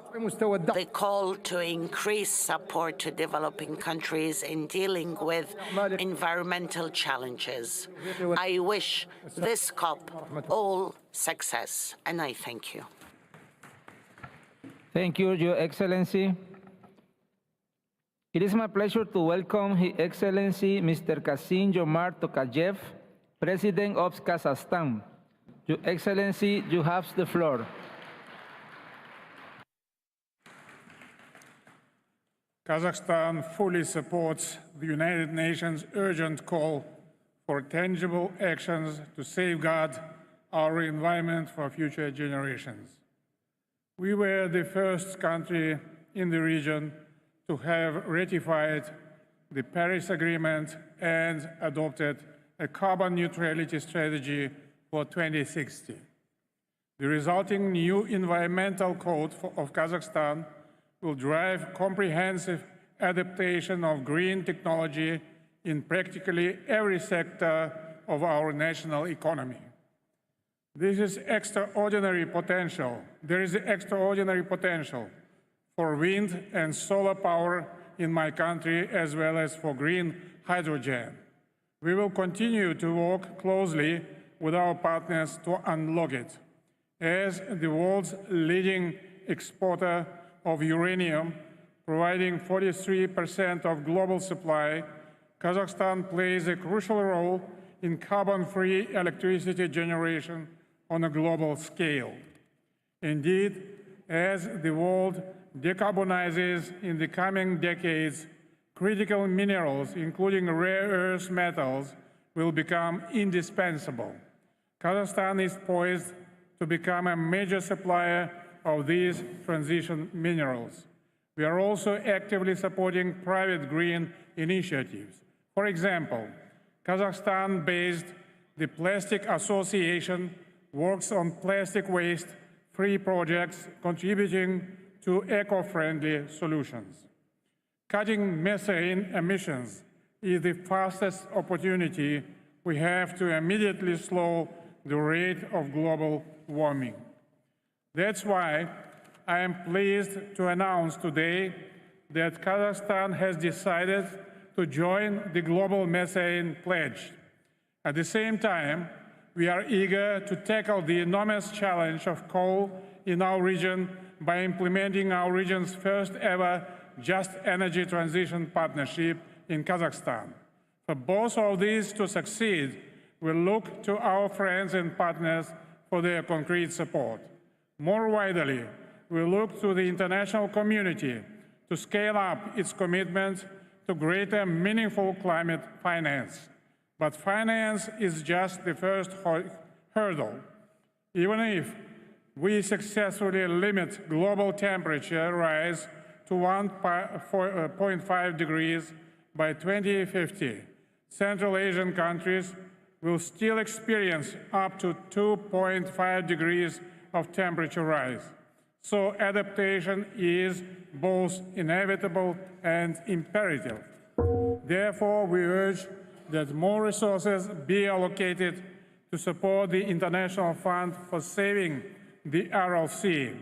the call to increase support to developing countries in dealing with environmental challenges. I wish this COP all success, and I thank you. Thank you, Your Excellency. It is my pleasure to welcome His Excellency Mr. Kassym-Jomart Tokayev, President of Kazakhstan. Your Excellency, you have the floor. Kazakhstan fully supports the United Nations' urgent call for tangible actions to safeguard our environment for future generations. We were the first country in the region to have ratified the Paris Agreement and adopted a carbon neutrality strategy for 2060. The resulting new environmental code of Kazakhstan will drive comprehensive adaptation of green technology in practically every sector of our national economy. There is extraordinary potential for wind and solar power in my country, as well as for green hydrogen. We will continue to work closely with our partners to unlock it. As the world's leading exporter of uranium, providing 43% of global supply, Kazakhstan plays a crucial role in carbon-free electricity generation on a global scale. Indeed, as the world decarbonizes in the coming decades, critical minerals, including rare earth metals, will become indispensable. Kazakhstan is poised to become a major supplier of these transition minerals. We are also actively supporting private green initiatives. For example, Kazakhstan-based the Plastic Association works on plastic waste-free projects contributing to eco-friendly solutions. Cutting methane emissions is the fastest opportunity we have to immediately slow the rate of global warming. That's why I am pleased to announce today that Kazakhstan has decided to join the Global Methane Pledge. At the same time, we are eager to tackle the enormous challenge of coal in our region by implementing our region's first ever Just Energy Transition Partnership in Kazakhstan. For both of these to succeed, we look to our friends and partners for their concrete support. More widely, we look to the international community to scale up its commitment to greater meaningful climate finance. But finance is just the first hurdle. Even if we successfully limit global temperature rise to 1.5 degrees by 2050, Central Asian countries will still experience up to 2.5 degrees of temperature rise. So adaptation is both inevitable and imperative. Therefore, we urge that more resources be allocated to support the International Fund for Saving the Aral Sea.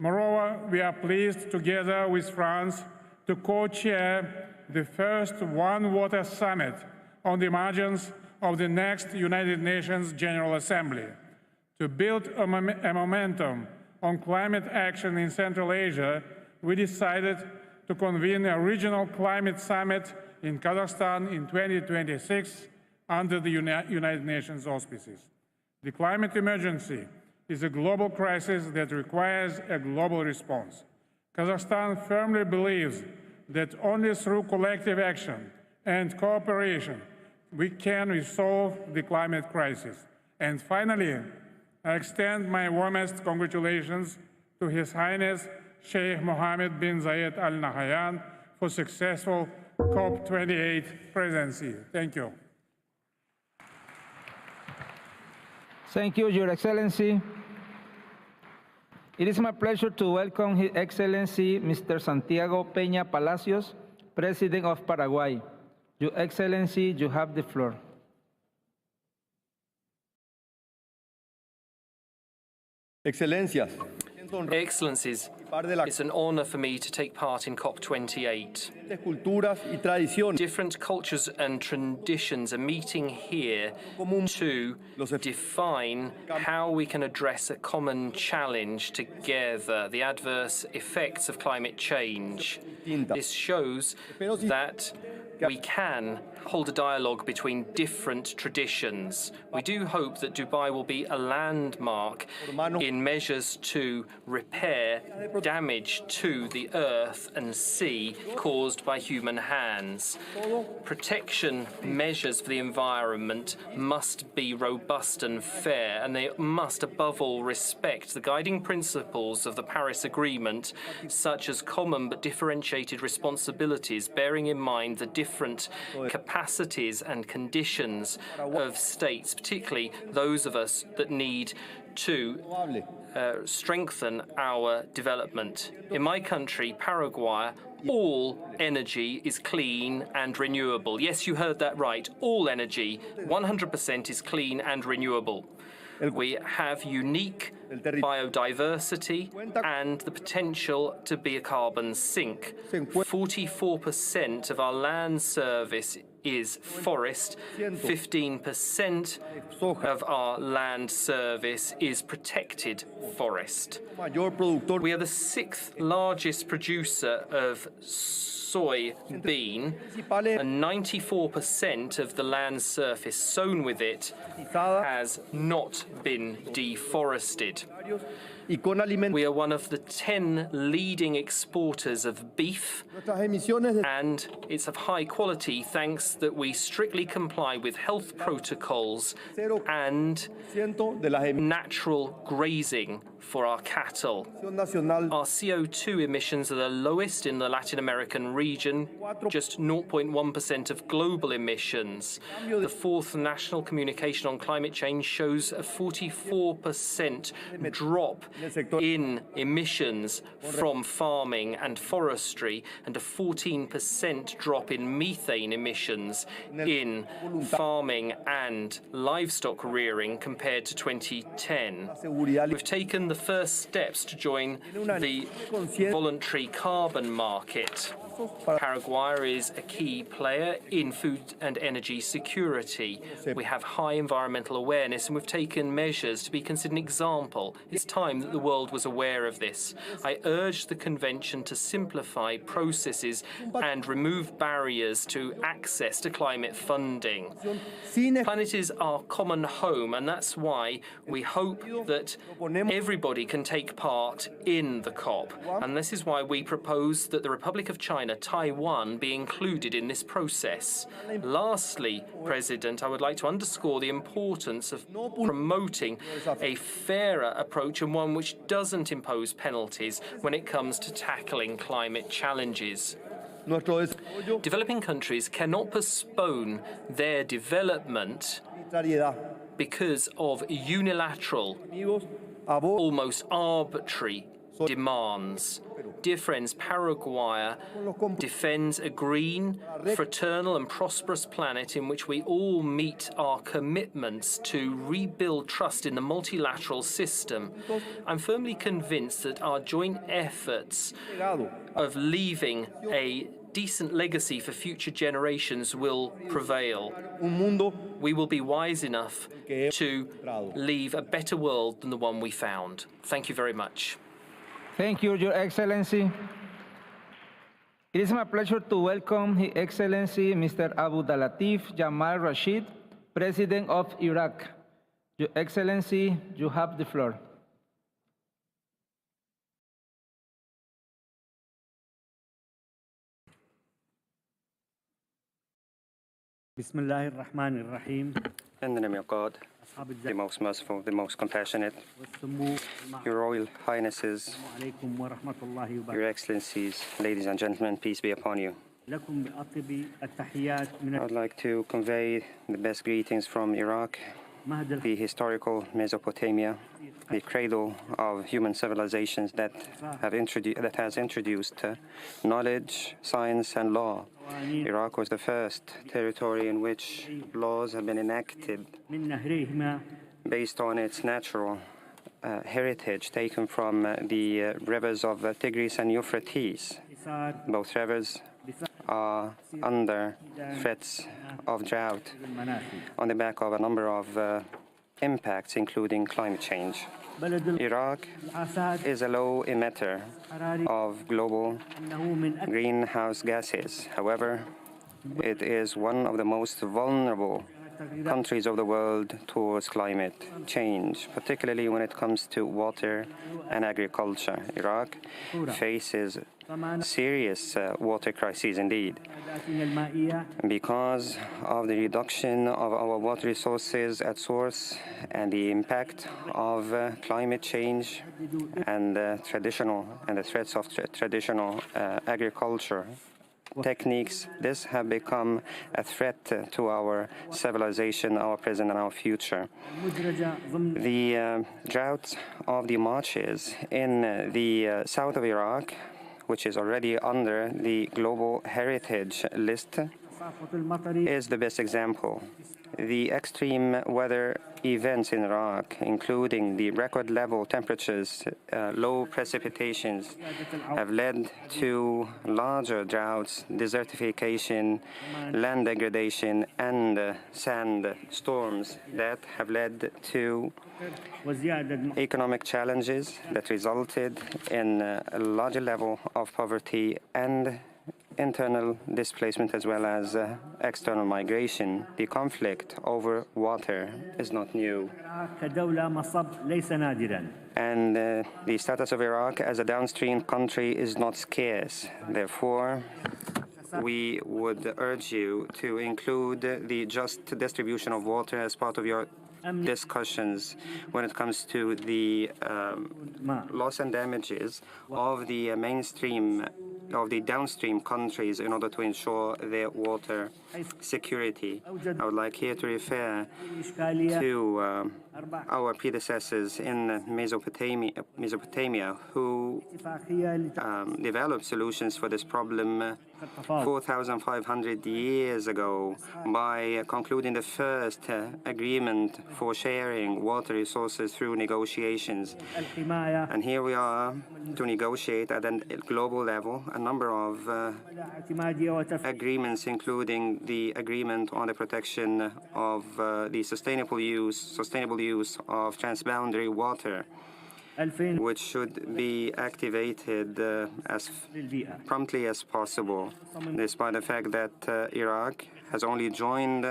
Moreover, we are pleased, together with France, to co-chair the first One Water Summit on the margins of the next United Nations General Assembly. To build a momentum on climate action in Central Asia, we decided to convene a regional climate summit in Kazakhstan in 2026 under the United Nations auspices. The climate emergency is a global crisis that requires a global response. Kazakhstan firmly believes that only through collective action and cooperation we can resolve the climate crisis. And finally, I extend my warmest congratulations to His Highness Sheikh Mohammed bin Zayed Al Nahyan for successful COP28 presidency. Thank you. Thank you, Your Excellency. It is my pleasure to welcome His Excellency Mr. Santiago Peña Palacios, President of Paraguay. Your Excellency, you have the floor. Excellencies, it's an honor for me to take part in COP28. Different cultures and traditions are meeting here to define how we can address a common challenge together, the adverse effects of climate change. This shows that we can hold a dialogue between different traditions. We do hope that Dubai will be a landmark in measures to repair damage to the earth and sea caused by human hands. Protection measures for the environment must be robust and fair, and they must above all respect the guiding principles of the Paris Agreement, such as common but differentiated responsibilities, bearing in mind the different capacities and conditions of states, particularly those of us that need to strengthen our development. In my country, Paraguay, all energy is clean and renewable. Yes, you heard that right. All energy, 100% is clean and renewable. We have unique biodiversity and the potential to be a carbon sink. 44% of our land surface is forest, 15% of our land surface is protected forest. We are the 6th largest producer of soybean, and 94% of the land surface sown with it has not been deforested. We are one of the 10 leading exporters of beef, and it's of high quality thanks that we strictly comply with health protocols and natural grazing for our cattle. Our CO2 emissions are the lowest in the Latin American region, just 0.1% of global emissions. The 4th National Communication on Climate Change shows a 44% drop in emissions from farming and forestry, and a 14% drop in methane emissions in farming and livestock rearing compared to 2010. We've taken the first steps to join the voluntary carbon market. Paraguay is a key player in food and energy security. We have high environmental awareness, and we've taken measures to be considered an example. It's time that the world was aware of this. I urge the Convention to simplify processes and remove barriers to access to climate funding. The planet is our common home, and that's why we hope that everybody can take part in the COP. And this is why we propose that the Republic of China, Taiwan, be included in this process. Lastly, President, I would like to underscore the importance of promoting a fairer approach, and one which doesn't impose penalties when it comes to tackling climate challenges. Developing countries cannot postpone their development because of unilateral, almost arbitrary demands. Dear friends, Paraguay defends a green, fraternal and prosperous planet in which we all meet our commitments to rebuild trust in the multilateral system. I'm firmly convinced that our joint efforts of leaving a decent legacy for future generations will prevail. We will be wise enough to leave a better world than the one we found. Thank you very much. Thank you, Your Excellency. It is my pleasure to welcome His Excellency Mr. Abdulatif Jamal Rashid, President of Iraq. Your Excellency, you have the floor. Bismillahir Rahmanir Rahim. In the name of God, the most merciful, the most compassionate, Your Royal Highnesses, Your Excellencies, ladies and gentlemen, peace be upon you. I would like to convey the best greetings from Iraq, the historical Mesopotamia, the cradle of human civilizations that has introduced knowledge, science, and law. Iraq was the first territory in which laws have been enacted based on its natural heritage taken from the rivers of Tigris and Euphrates. Both rivers are under threats of drought on the back of a number of impacts, including climate change. Iraq is a low emitter of global greenhouse gases. However, it is one of the most vulnerable countries of the world towards climate change, particularly when it comes to water and agriculture. Iraq faces serious water crises indeed because of the reduction of our water resources at source and the impact of climate change and the threats of traditional agriculture techniques. This have become a threat to our civilization, our present and our future. The drought of the marshes in the south of Iraq, which is already under the global heritage list, is the best example. The extreme weather events in Iraq, including the record level temperatures, low precipitations, have led to larger droughts, desertification, land degradation, and sand storms that have led to economic challenges that resulted in a larger level of poverty and internal displacement as well as external migration. The conflict over water is not new. And the status of Iraq as a downstream country is not scarce. Therefore, we would urge you to include the just distribution of water as part of your discussions when it comes to the loss and damages of the downstream countries in order to ensure their water security. I would like here to refer to our predecessors in Mesopotamia who developed solutions for this problem 4,500 years ago by concluding the first agreement for sharing water resources through negotiations. And here we are to negotiate at a global level a number of agreements, including the agreement on the protection of the sustainable use of transboundary water, which should be activated as promptly as possible, despite the fact that Iraq has only joined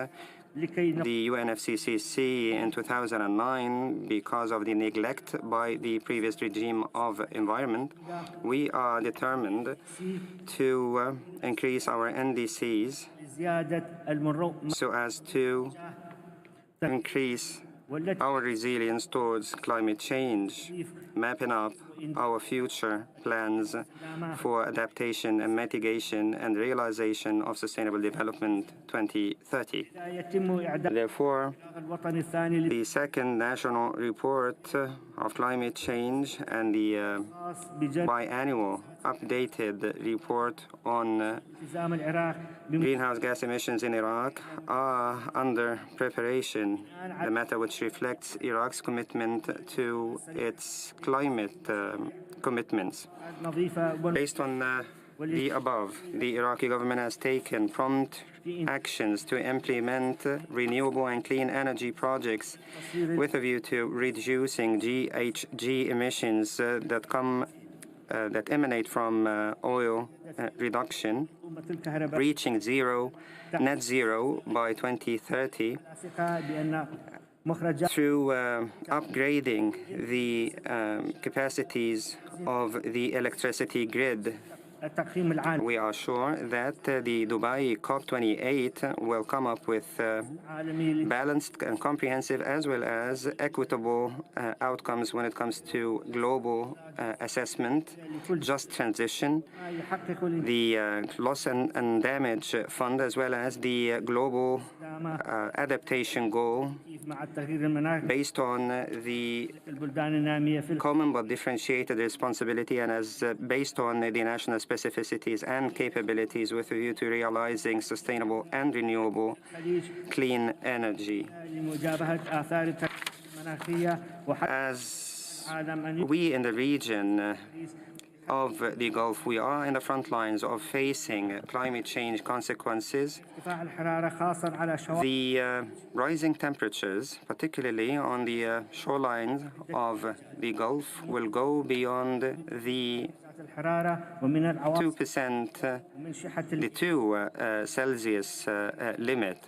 the UNFCCC in 2009 because of the neglect by the previous regime of environment. We are determined to increase our NDCs so as to increase our resilience towards climate change, mapping up our future plans for adaptation and mitigation and realization of Sustainable Development 2030. Therefore, the second national report of climate change and the biannual updated report on greenhouse gas emissions in Iraq are under preparation, the matter which reflects Iraq's commitment to its climate commitments. Based on the above, the Iraqi government has taken prompt actions to implement renewable and clean energy projects with a view to reducing GHG emissions that emanate from oil reduction, reaching net zero by 2030 through upgrading the capacities of the electricity grid. We are sure that the Dubai COP28 will come up with balanced and comprehensive as well as equitable outcomes when it comes to global assessment, just transition, the loss and damage fund, as well as the global adaptation goal based on the common but differentiated responsibility and as based on the national specificities and capabilities with a view to realizing sustainable and renewable clean energy. As we in the region of the Gulf, we are in the front lines of facing climate change consequences. The rising temperatures, particularly on the shorelines of the Gulf, will go beyond the 2%, the 2 Celsius limit.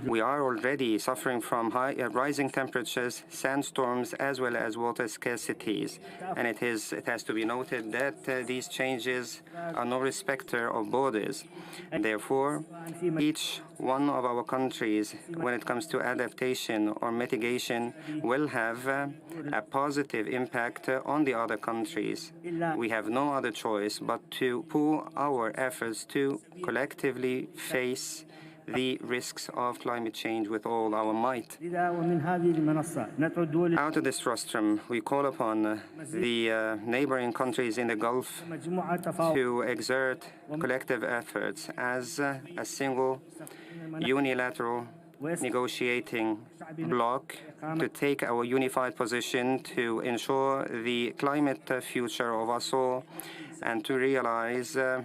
We are already suffering from rising temperatures, sandstorms, as well as water scarcities. And it has to be noted that these changes are no respecter of borders. Therefore, each one of our countries, when it comes to adaptation or mitigation, will have a positive impact on the other countries. We have no other choice but to pool our efforts to collectively face the risks of climate change with all our might. Out of this rostrum, we call upon the neighboring countries in the Gulf to exert collective efforts as a single unilateral negotiating bloc to take our unified position to ensure the climate future of us all and to realize a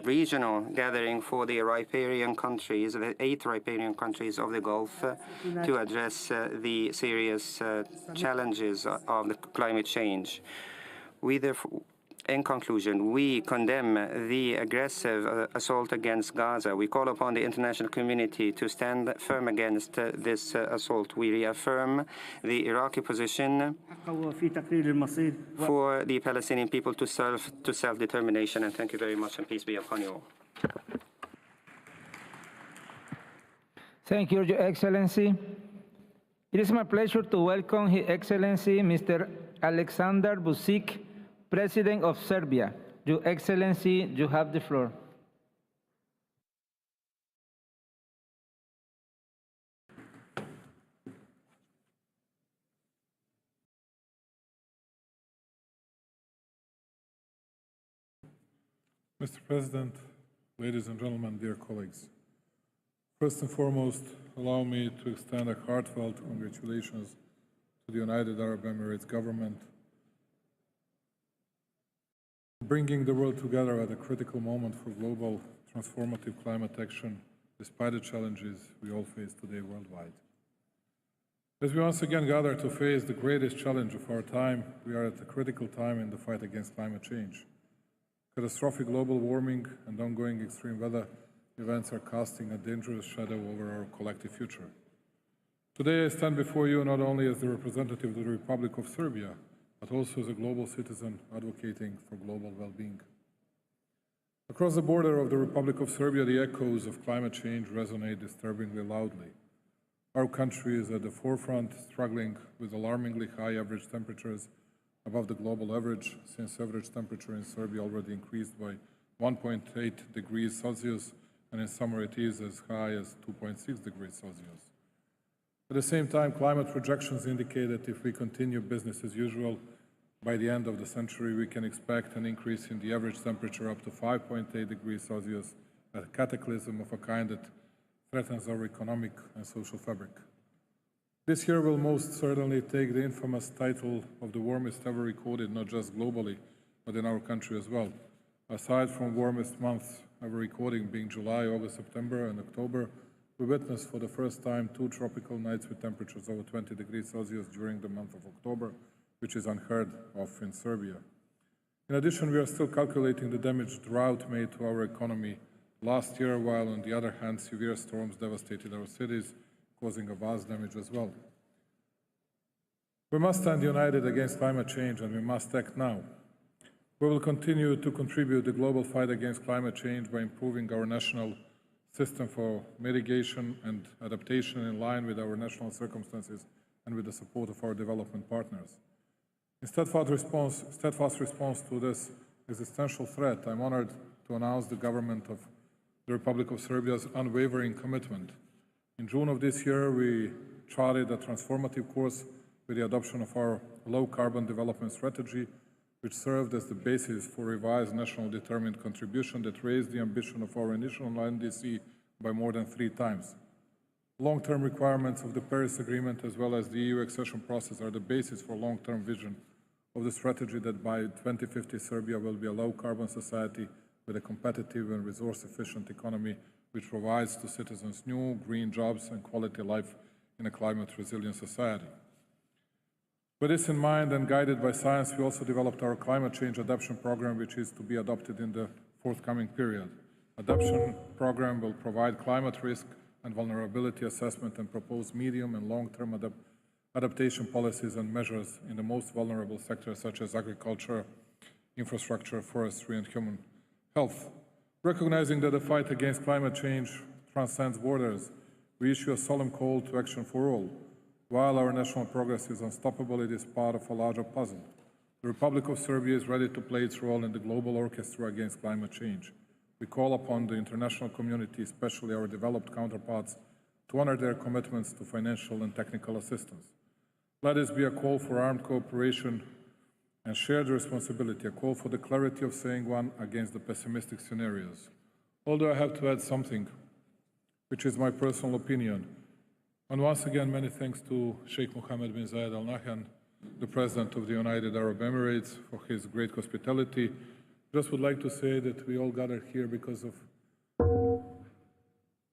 regional gathering for the riparian countries, the 8 riparian countries of the Gulf, to address the serious challenges of the climate change. We therefore, in conclusion, we condemn the aggressive assault against Gaza. We call upon the international community to stand firm against this assault. We reaffirm the Iraqi position for the Palestinian people to self-determination. And thank you very much, and peace be upon you all. Thank you, Your Excellency. It is my pleasure to welcome His Excellency Mr. Alexander Vučić, President of Serbia. Your Excellency, you have the floor. Mr. President, ladies and gentlemen, dear colleagues. First and foremost, allow me to extend a heartfelt congratulations to the United Arab Emirates government bringing the world together at a critical moment for global transformative climate action, despite the challenges we all face today worldwide. As we once again gather to face the greatest challenge of our time, we are at a critical time in the fight against climate change. Catastrophic global warming and ongoing extreme weather events are casting a dangerous shadow over our collective future. Today I stand before you not only as the representative of the Republic of Serbia, but also as a global citizen advocating for global well-being. Across the border of the Republic of Serbia, the echoes of climate change resonate disturbingly loudly. Our country is at the forefront, struggling with alarmingly high average temperatures above the global average, since average temperature in Serbia already increased by 1.8 degrees Celsius, and in summer it is as high as 2.6 degrees Celsius. At the same time, climate projections indicate that if we continue business as usual, by the end of the century, we can expect an increase in the average temperature up to 5.8 degrees Celsius, a cataclysm of a kind that threatens our economic and social fabric. This year will most certainly take the infamous title of the warmest ever recorded, not just globally, but in our country as well. Aside from warmest months ever recording being July, August, September, and October, we witnessed for the first time 2 tropical nights with temperatures over 20 degrees Celsius during the month of October, which is unheard of in Serbia. In addition, we are still calculating the damage drought made to our economy last year, while on the other hand, severe storms devastated our cities, causing a vast damage as well. We must stand united against climate change, and we must act now. We will continue to contribute to the global fight against climate change by improving our national system for mitigation and adaptation in line with our national circumstances and with the support of our development partners. In steadfast response to this existential threat, I'm honored to announce the government of the Republic of Serbia's unwavering commitment. In June of this year, we charted a transformative course with the adoption of our low-carbon development strategy, which served as the basis for revised national determined contribution that raised the ambition of our initial NDC by more than 3 times. Long-term requirements of the Paris Agreement as well as the EU accession process are the basis for long-term vision of the strategy that by 2050 Serbia will be a low-carbon society with a competitive and resource-efficient economy which provides to citizens new green jobs and quality life in a climate-resilient society. With this in mind and guided by science, we also developed our climate change adaptation program, which is to be adopted in the forthcoming period. Adaptation program will provide climate risk and vulnerability assessment and propose medium and long-term adaptation policies and measures in the most vulnerable sectors such as agriculture, infrastructure, forestry, and human health. Recognizing that the fight against climate change transcends borders, we issue a solemn call to action for all. While our national progress is unstoppable, it is part of a larger puzzle. The Republic of Serbia is ready to play its role in the global orchestra against climate change. We call upon the international community, especially our developed counterparts, to honor their commitments to financial and technical assistance. Let this be a call for armed cooperation and shared responsibility, a call for the clarity of saying one against the pessimistic scenarios. Although I have to add something, which is my personal opinion, and once again, many thanks to Sheikh Mohammed bin Zayed Al Nahyan, the President of the United Arab Emirates, for his great hospitality. Just would like to say that we all gathered here because of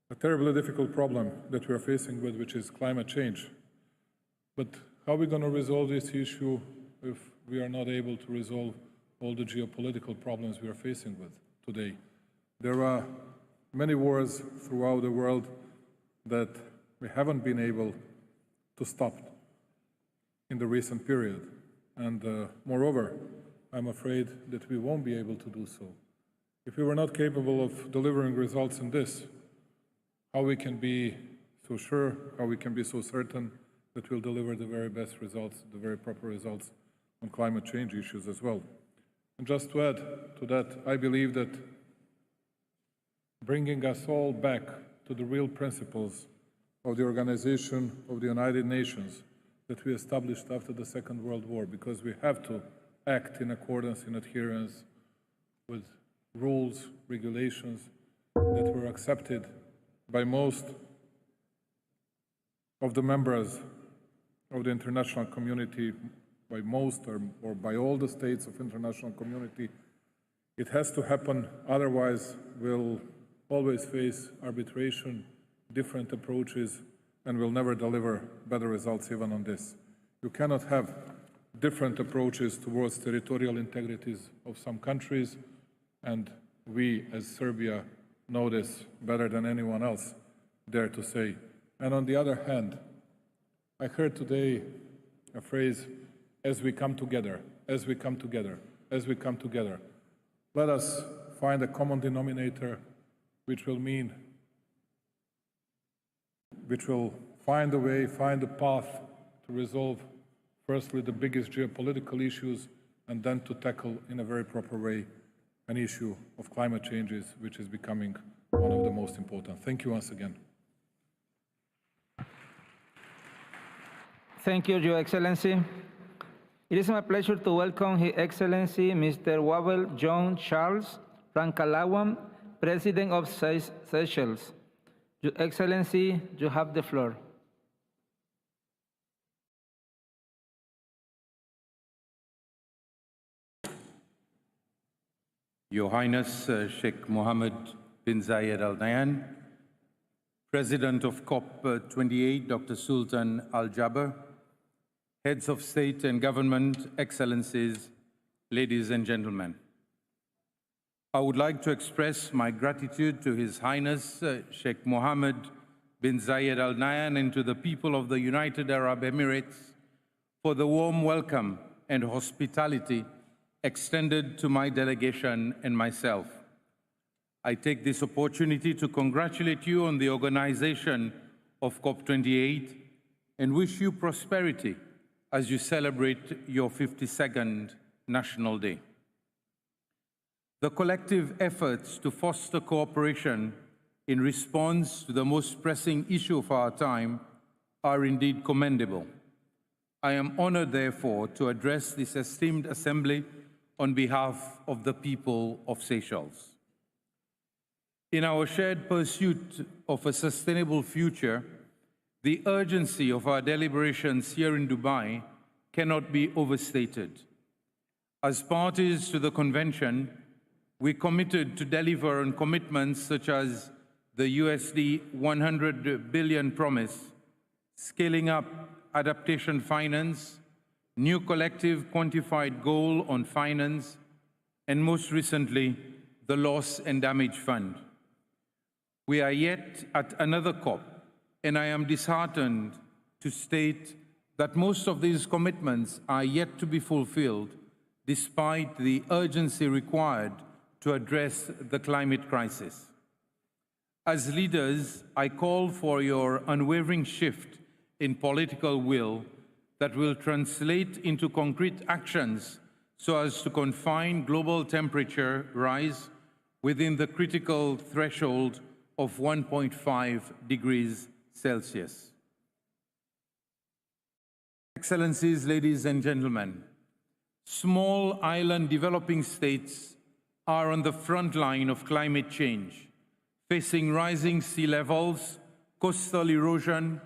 a terribly difficult problem that we are facing with, which is climate change. But how are we going to resolve this issue if we are not able to resolve all the geopolitical problems we are facing with today? There are many wars throughout the world that we haven't been able to stop in the recent period. And moreover, I'm afraid that we won't be able to do so. If we were not capable of delivering results in this, how we can be so sure, how we can be so certain that we'll deliver the very best results, the very proper results on climate change issues as well. And just to add to that, I believe that bringing us all back to the real principles of the Organization of the United Nations that we established after the Second World War, because we have to act in accordance, in adherence with rules, regulations that were accepted by most of the members of the international community, by most or by all the states of international community. It has to happen, otherwise we'll always face arbitration, different approaches, and will never deliver better results even on this. You cannot have different approaches towards territorial integrities of some countries, and we as Serbia know this better than anyone else dare to say. And on the other hand, I heard today a phrase, as we come together, as we come together, as we come together. Let us find a common denominator which will find a way, find a path to resolve firstly the biggest geopolitical issues, and then to tackle in a very proper way an issue of climate changes, which is becoming one of the most important. Thank you once again. Thank you, Your Excellency. It is my pleasure to welcome His Excellency Mr. Wawel John Charles Rankalawan, President of Seychelles. Your Excellency, you have the floor. Your Highness Sheikh Mohammed bin Zayed Al Nahyan, President of COP28 Dr. Sultan Al Jaber, Heads of State and Government, Excellencies, ladies and gentlemen. I would like to express my gratitude to His Highness Sheikh Mohammed bin Zayed Al Nahyan and to the people of the United Arab Emirates for the warm welcome and hospitality extended to my delegation and myself. I take this opportunity to congratulate you on the organization of COP28 and wish you prosperity as you celebrate your 52nd National Day. The collective efforts to foster cooperation in response to the most pressing issue of our time are indeed commendable. I am honored, therefore, to address this esteemed assembly on behalf of the people of Seychelles. In our shared pursuit of a sustainable future, the urgency of our deliberations here in Dubai cannot be overstated. As parties to the convention, we committed to deliver on commitments such as the USD 100 billion promise, scaling up adaptation finance, new collective quantified goal on finance, and most recently, the Loss and Damage Fund. We are yet at another COP, and I am disheartened to state that most of these commitments are yet to be fulfilled, despite the urgency required to address the climate crisis. As leaders, I call for your unwavering shift in political will that will translate into concrete actions so as to confine global temperature rise within the critical threshold of 1.5 degrees Celsius. Excellencies, ladies and gentlemen, small island developing states are on the front line of climate change, facing rising sea levels, coastal erosion,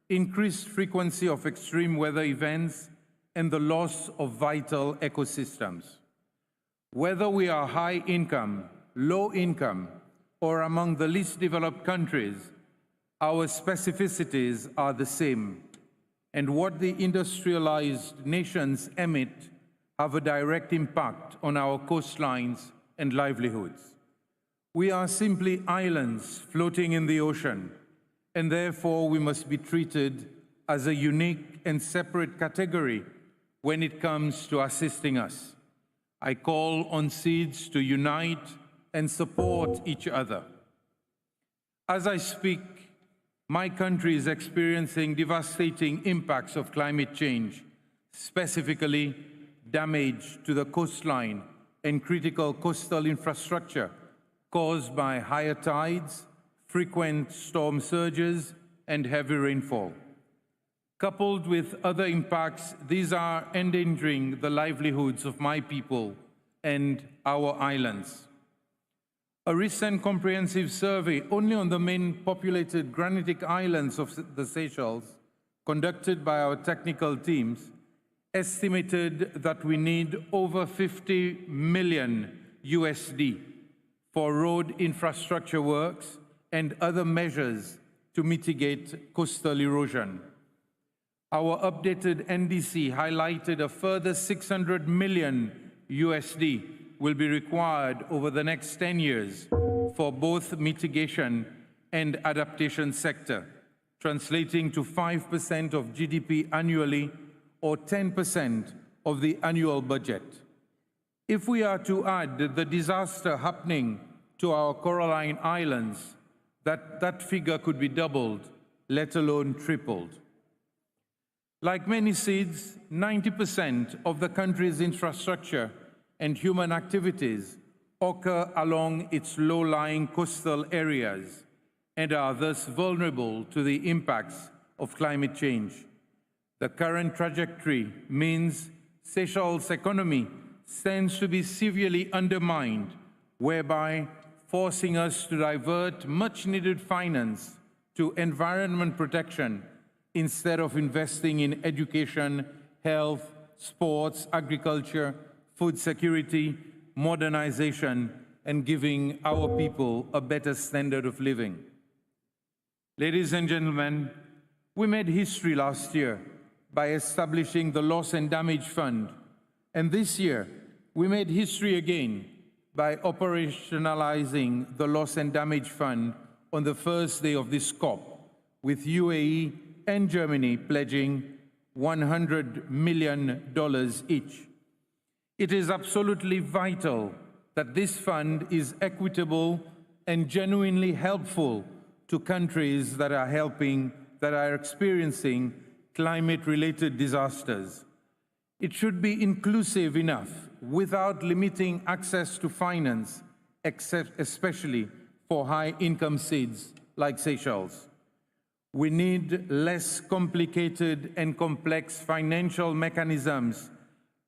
increased frequency of extreme weather events, and the loss of vital ecosystems. Whether we are high income, low income, or among the least developed countries, our specificities are the same, and what the industrialized nations emit have a direct impact on our coastlines and livelihoods. We are simply islands floating in the ocean, and therefore we must be treated as a unique and separate category when it comes to assisting us. I call on SEEDS to unite and support each other. As I speak, my country is experiencing devastating impacts of climate change, specifically damage to the coastline and critical coastal infrastructure caused by higher tides, frequent storm surges, and heavy rainfall. Coupled with other impacts, these are endangering the livelihoods of my people and our islands. A recent comprehensive survey only on the main populated granitic islands of the Seychelles, conducted by our technical teams, estimated that we need over 50 million USD for road infrastructure works and other measures to mitigate coastal erosion. Our updated NDC highlighted a further 600 million USD will be required over the next 10 years for both mitigation and adaptation sector, translating to 5% of GDP annually or 10% of the annual budget. If we are to add the disaster happening to our Coralline Islands, that figure could be doubled, let alone tripled. Like many SEEDS, 90% of the country's infrastructure and human activities occur along its low-lying coastal areas and are thus vulnerable to the impacts of climate change. The current trajectory means Seychelles' economy stands to be severely undermined, whereby forcing us to divert much-needed finance to environment protection instead of investing in education, health, sports, agriculture, food security, modernization, and giving our people a better standard of living. Ladies and gentlemen, we made history last year by establishing the Loss and Damage Fund, and this year we made history again by operationalizing the Loss and Damage Fund on the first day of this COP, with UAE and Germany pledging $100 million each. It is absolutely vital that this fund is equitable and genuinely helpful to countries that are experiencing climate-related disasters. It should be inclusive enough without limiting access to finance, especially for high-income SEEDS like Seychelles. We need less complicated and complex financial mechanisms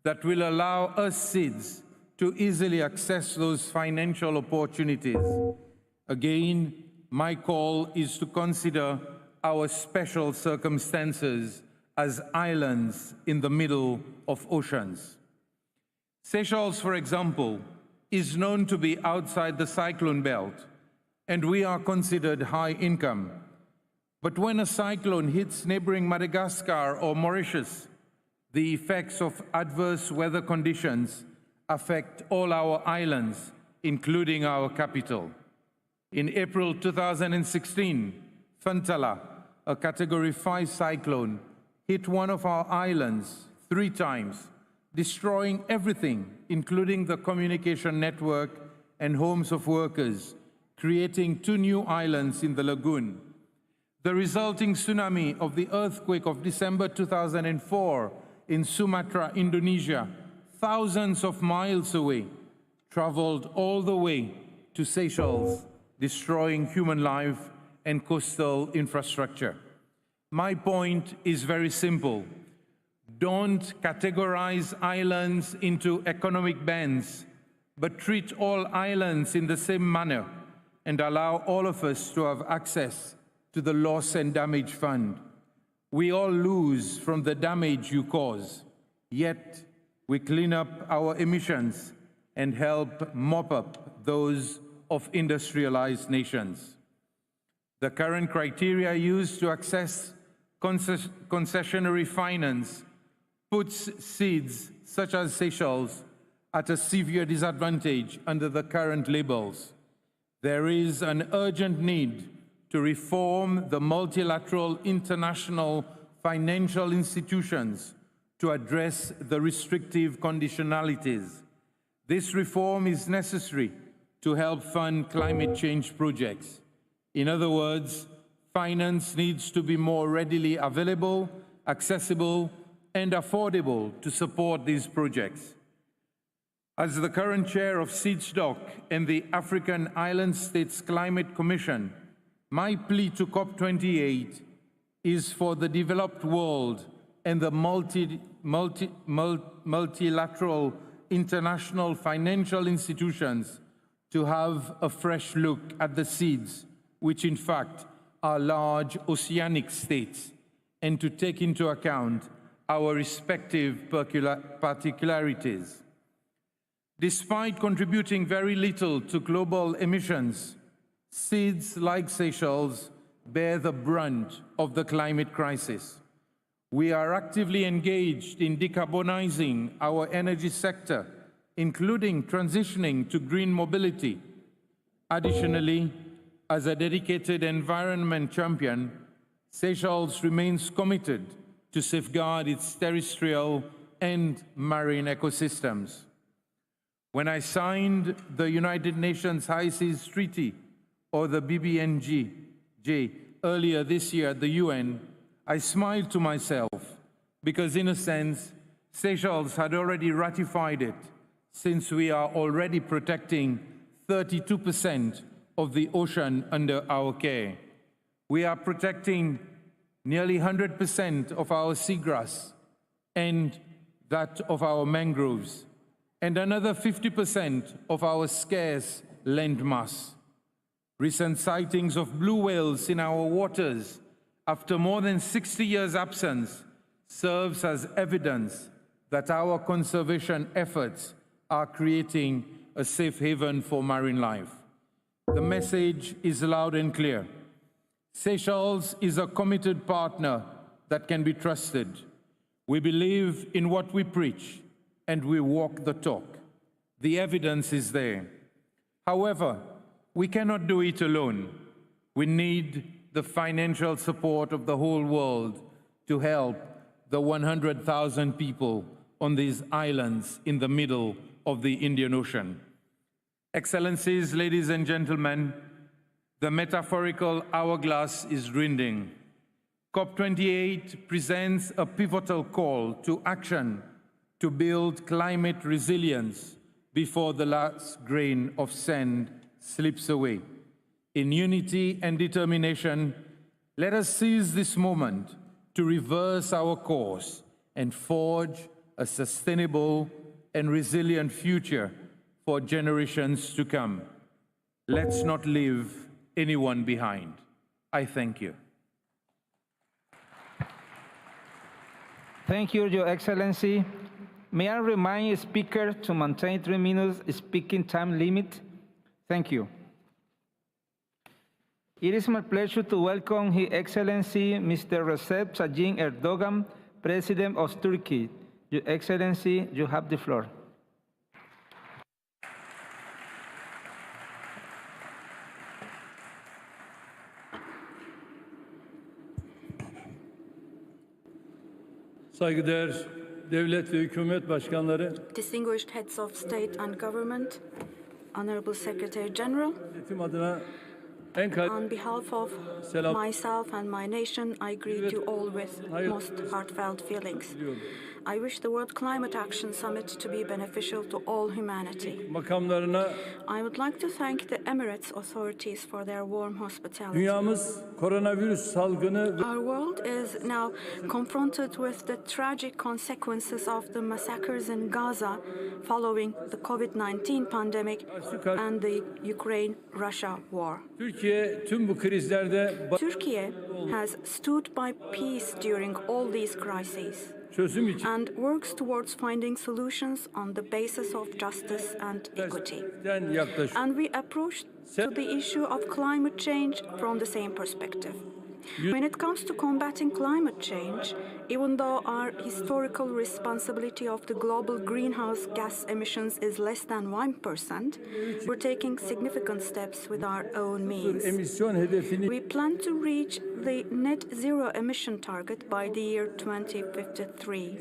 that will allow us SEEDS to easily access those financial opportunities. Again, my call is to consider our special circumstances as islands in the middle of oceans. Seychelles, for example, is known to be outside the cyclone belt, and we are considered high income. But when a cyclone hits neighboring Madagascar or Mauritius, the effects of adverse weather conditions affect all our islands, including our capital. In April 2016, Fantala, a Category 5 cyclone, hit one of our islands 3 times, destroying everything, including the communication network and homes of workers, creating 2 new islands in the lagoon. The resulting tsunami of the earthquake of December 2004 in Sumatra, Indonesia, thousands of miles away, traveled all the way to Seychelles, destroying human life and coastal infrastructure. My point is very simple. Don't categorize islands into economic bands, but treat all islands in the same manner and allow all of us to have access to the loss and damage fund. We all lose from the damage you cause, yet we clean up our emissions and help mop up those of industrialized nations. The current criteria used to access concessionary finance puts seeds such as Seychelles at a severe disadvantage under the current labels. There is an urgent need to reform the multilateral international financial institutions to address the restrictive conditionalities. This reform is necessary to help fund climate change projects. In other words, finance needs to be more readily available, accessible, and affordable to support these projects. As the current chair of SEEDSTOC and the African Island States Climate Commission, my plea to COP28 is for the developed world and the multilateral international financial institutions to have a fresh look at the seeds, which in fact are large oceanic states, and to take into account our respective particularities. Despite contributing very little to global emissions, seeds like Seychelles bear the brunt of the climate crisis. We are actively engaged in decarbonizing our energy sector, including transitioning to green mobility. Additionally, as a dedicated environment champion, Seychelles remains committed to safeguard its terrestrial and marine ecosystems. When I signed the United Nations High Seas Treaty, or the BBNJ, earlier this year at the UN, I smiled to myself because, in a sense, Seychelles had already ratified it, since we are already protecting 32% of the ocean under our care. We are protecting nearly 100% of our seagrass and that of our mangroves, and another 50% of our scarce land mass. Recent sightings of blue whales in our waters after more than 60 years' absence serves as evidence that our conservation efforts are creating a safe haven for marine life. The message is loud and clear. Seychelles is a committed partner that can be trusted. We believe in what we preach, and we walk the talk. The evidence is there. However, we cannot do it alone. We need the financial support of the whole world to help the 100,000 people on these islands in the middle of the Indian Ocean. Excellencies, ladies and gentlemen, the metaphorical hourglass is dwindling. COP28 presents a pivotal call to action to build climate resilience before the last grain of sand slips away. In unity and determination, let us seize this moment to reverse our course and forge a sustainable and resilient future for generations to come. Let's not leave anyone behind. I thank you. Thank you, Your Excellency. May I remind the speaker to maintain 3 minutes speaking time limit? Thank you. It is my pleasure to welcome His Excellency Mr. Recep Tayyip Erdogan, President of Turkey. Your Excellency, you have the floor. Saygıdeğer devlet ve hükümet başkanları, distinguished heads of state and government, Honorable Secretary General, on behalf of myself and my nation, I greet you all with most heartfelt feelings. I wish the World Climate Action Summit to be beneficial to all humanity. I would like to thank the Emirates authorities for their warm hospitality. Our world is now confronted with the tragic consequences of the massacres in Gaza following the COVID-19 pandemic and the Ukraine-Russia war. Turkey has stood by peace during all these crises and works towards finding solutions on the basis of justice and equity. And we approach to the issue of climate change from the same perspective. When it comes to combating climate change, even though our historical responsibility of the global greenhouse gas emissions is less than 1%, we're taking significant steps with our own means. We plan to reach the net zero emission target by the year 2053.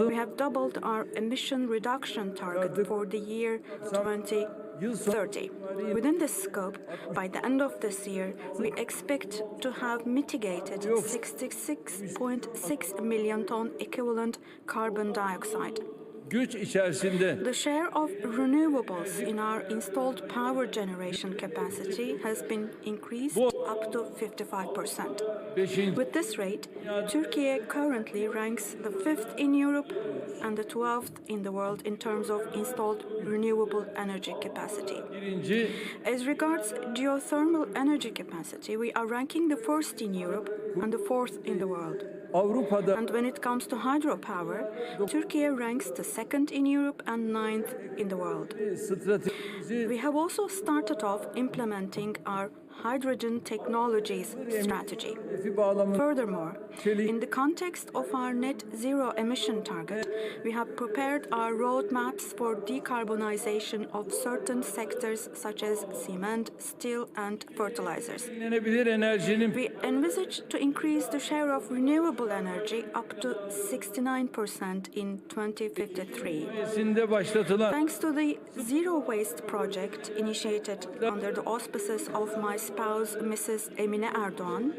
We have doubled our emission reduction target for the year 2030. Within this scope, by the end of this year, we expect to have mitigated 66.6 million ton equivalent carbon dioxide. The share of renewables in our installed power generation capacity has been increased up to 55%. With this rate, Turkey currently ranks the 5th in Europe and the 12th in the world in terms of installed renewable energy capacity. As regards geothermal energy capacity, we are ranking the 1st in Europe and the 4th in the world. And when it comes to hydropower, Turkey ranks the 2nd in Europe and 9th in the world. We have also started off implementing our hydrogen technologies strategy. Furthermore, in the context of our net zero emission target, we have prepared our roadmaps for decarbonization of certain sectors such as cement, steel, and fertilizers. We envisage to increase the share of renewable energy up to 69% in 2053. Thanks to the Zero Waste project initiated under the auspices of my spouse, Mrs. Emine Erdoğan,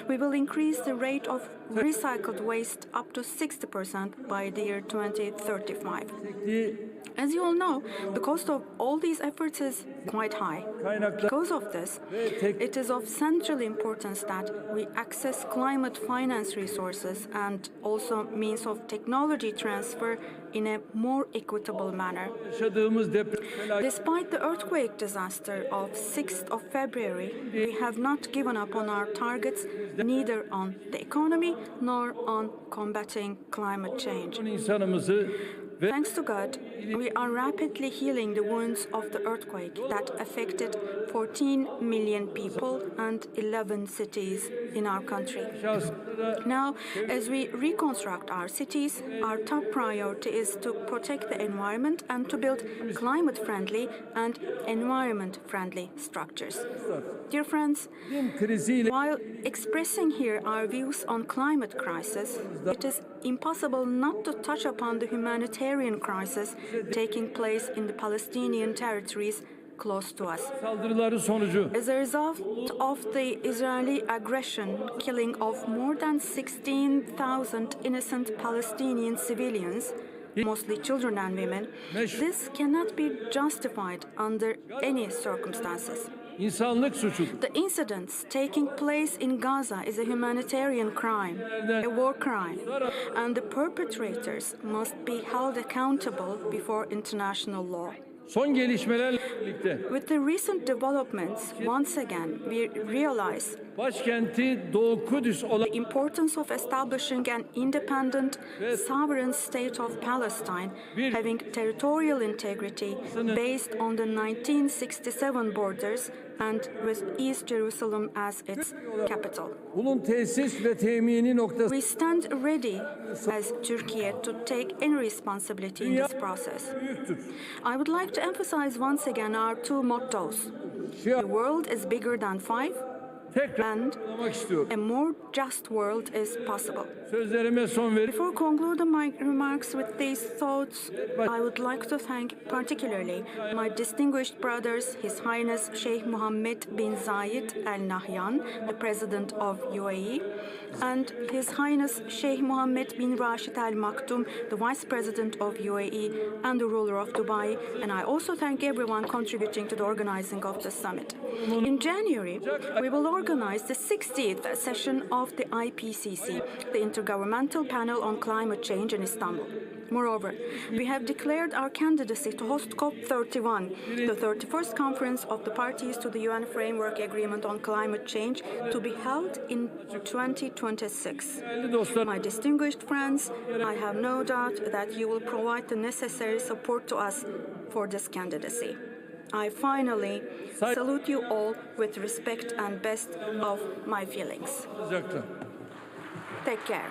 we will increase the rate of recycled waste up to 60% by the year 2035. As you all know, the cost of all these efforts is quite high. Because of this, it is of central importance that we access climate finance resources and also means of technology transfer in a more equitable manner. Despite the earthquake disaster of 6th of February, we have not given up on our targets, neither on the economy nor on combating climate change. Thanks to God, we are rapidly healing the wounds of the earthquake that affected 14 million people and 11 cities in our country. Now, as we reconstruct our cities, our top priority is to protect the environment and to build climate-friendly and environment-friendly structures. Dear friends, while expressing here our views on climate crisis, it is impossible not to touch upon the humanitarian crisis taking place in the Palestinian territories close to us. As a result of the Israeli aggression, killing of more than 16,000 innocent Palestinian civilians, mostly children and women, this cannot be justified under any circumstances. The incidents taking place in Gaza is a humanitarian crime, a war crime, and the perpetrators must be held accountable before international law. Son gelişmelerle birlikte With the recent developments, once again, we realize başkenti Doğu Kudüs olan the importance of establishing an independent, sovereign state of Palestine, having territorial integrity based on the 1967 borders and with East Jerusalem as its capital. bunun tesis ve temini noktası We stand ready as Turkey to take any responsibility in this process. I would like to emphasize once again our two mottos. The world is bigger than five, and a more just world is possible. sözlerime son verip Before concluding my remarks with these thoughts, I would like to thank particularly my distinguished brothers, His Highness Sheikh Mohammed bin Zayed Al Nahyan, the President of UAE, and His Highness Sheikh Mohammed bin Rashid Al Maktoum, the Vice President of UAE and the ruler of Dubai, and I also thank everyone contributing to the organizing of the summit. In January, we will organize the 60th session of the IPCC, the Intergovernmental Panel on Climate Change in Istanbul. Moreover, we have declared our candidacy to host COP31, the 31st conference of the parties to the UN Framework Agreement on Climate Change, to be held in 2026. My distinguished friends, I have no doubt that you will provide the necessary support to us for this candidacy. I finally salute you all with respect and best of my feelings. Take care.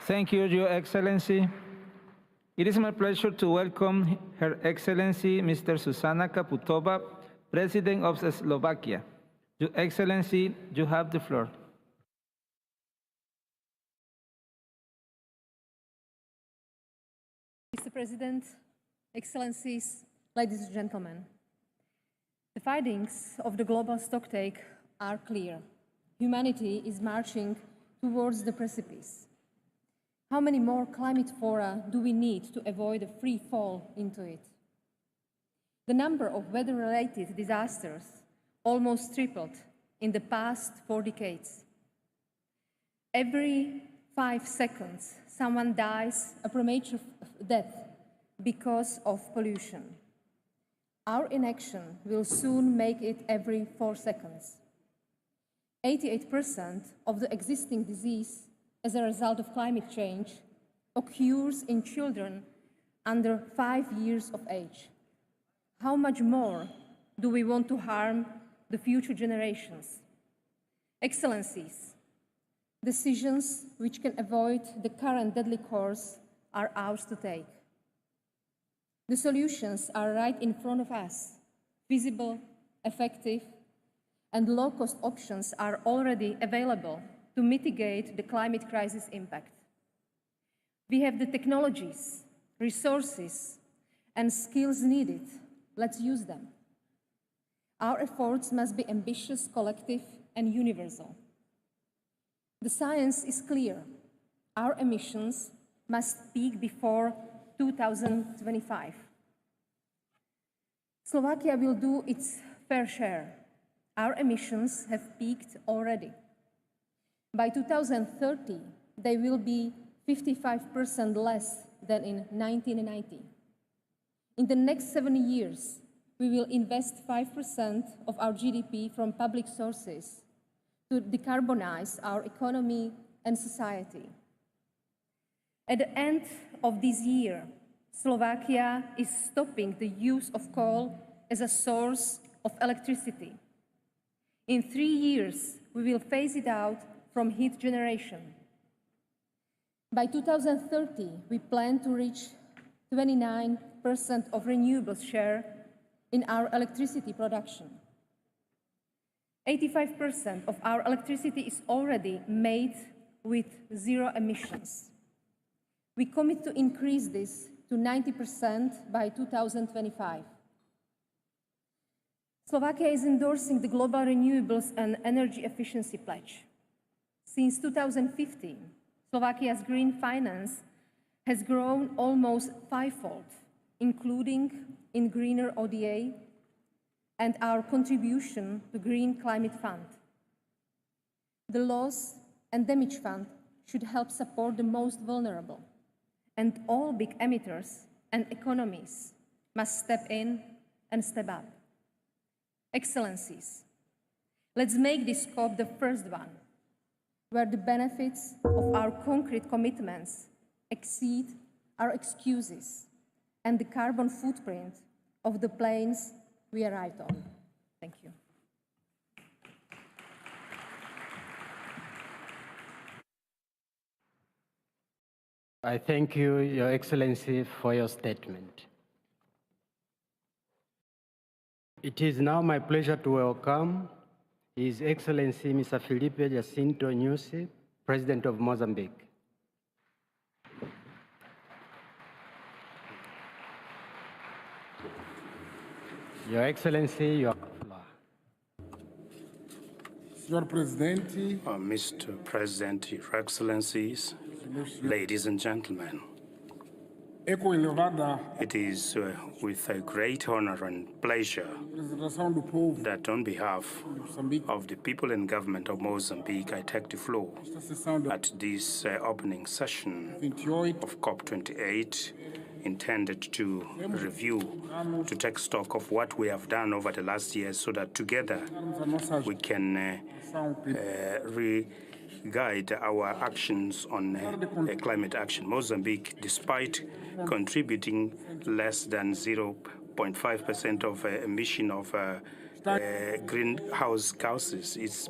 Thank you, Your Excellency. It is my pleasure to welcome Her Excellency Mr. Zuzana Kaputova, President of Slovakia. Your Excellency, you have the floor. Mr. President, Excellencies, ladies and gentlemen, the findings of the global stocktake are clear. Humanity is marching towards the precipice. How many more climate fora do we need to avoid a free fall into it? The number of weather-related disasters almost tripled in the past 4 decades. Every 5 seconds, someone dies a premature death because of pollution. Our inaction will soon make it every 4 seconds. 88% of the existing disease as a result of climate change occurs in children under 5 years of age. How much more do we want to harm the future generations? Excellencies, decisions which can avoid the current deadly course are ours to take. The solutions are right in front of us, visible, effective, and low-cost options are already available to mitigate the climate crisis impact. We have the technologies, resources, and skills needed. Let's use them. Our efforts must be ambitious, collective, and universal. The science is clear. Our emissions must peak before 2025. Slovakia will do its fair share. Our emissions have peaked already. By 2030, they will be 55% less than in 1990. In the next 7 years, we will invest 5% of our GDP from public sources to decarbonize our economy and society. At the end of this year, Slovakia is stopping the use of coal as a source of electricity. In 3 years, we will phase it out from heat generation. By 2030, we plan to reach 29% of renewables share in our electricity production. 85% of our electricity is already made with zero emissions. We commit to increase this to 90% by 2025. Slovakia is endorsing the Global Renewables and Energy Efficiency Pledge. Since 2015, Slovakia's green finance has grown almost 5-fold, including in greener ODA and our contribution to Green Climate Fund. The Loss and Damage Fund should help support the most vulnerable and all big emitters and economies must step in and step up. Excellencies, let's make this COP the first one where the benefits of our concrete commitments exceed our excuses and the carbon footprint of the planes we arrived on. Thank you. I thank you, Your Excellency, for your statement. It is now my pleasure to welcome His Excellency Mr. Felipe Jacinto Nyusi, President of Mozambique. Your Excellency, your Mr. President, Your Excellencies, ladies and gentlemen, it is with a great honor and pleasure that on behalf of the people and government of Mozambique, I take the floor at this opening session of COP28, intended to review, to take stock of what we have done over the last year so that together we can guide our actions on climate action. Mozambique, despite contributing less than 0.5% of emission of greenhouse gases, is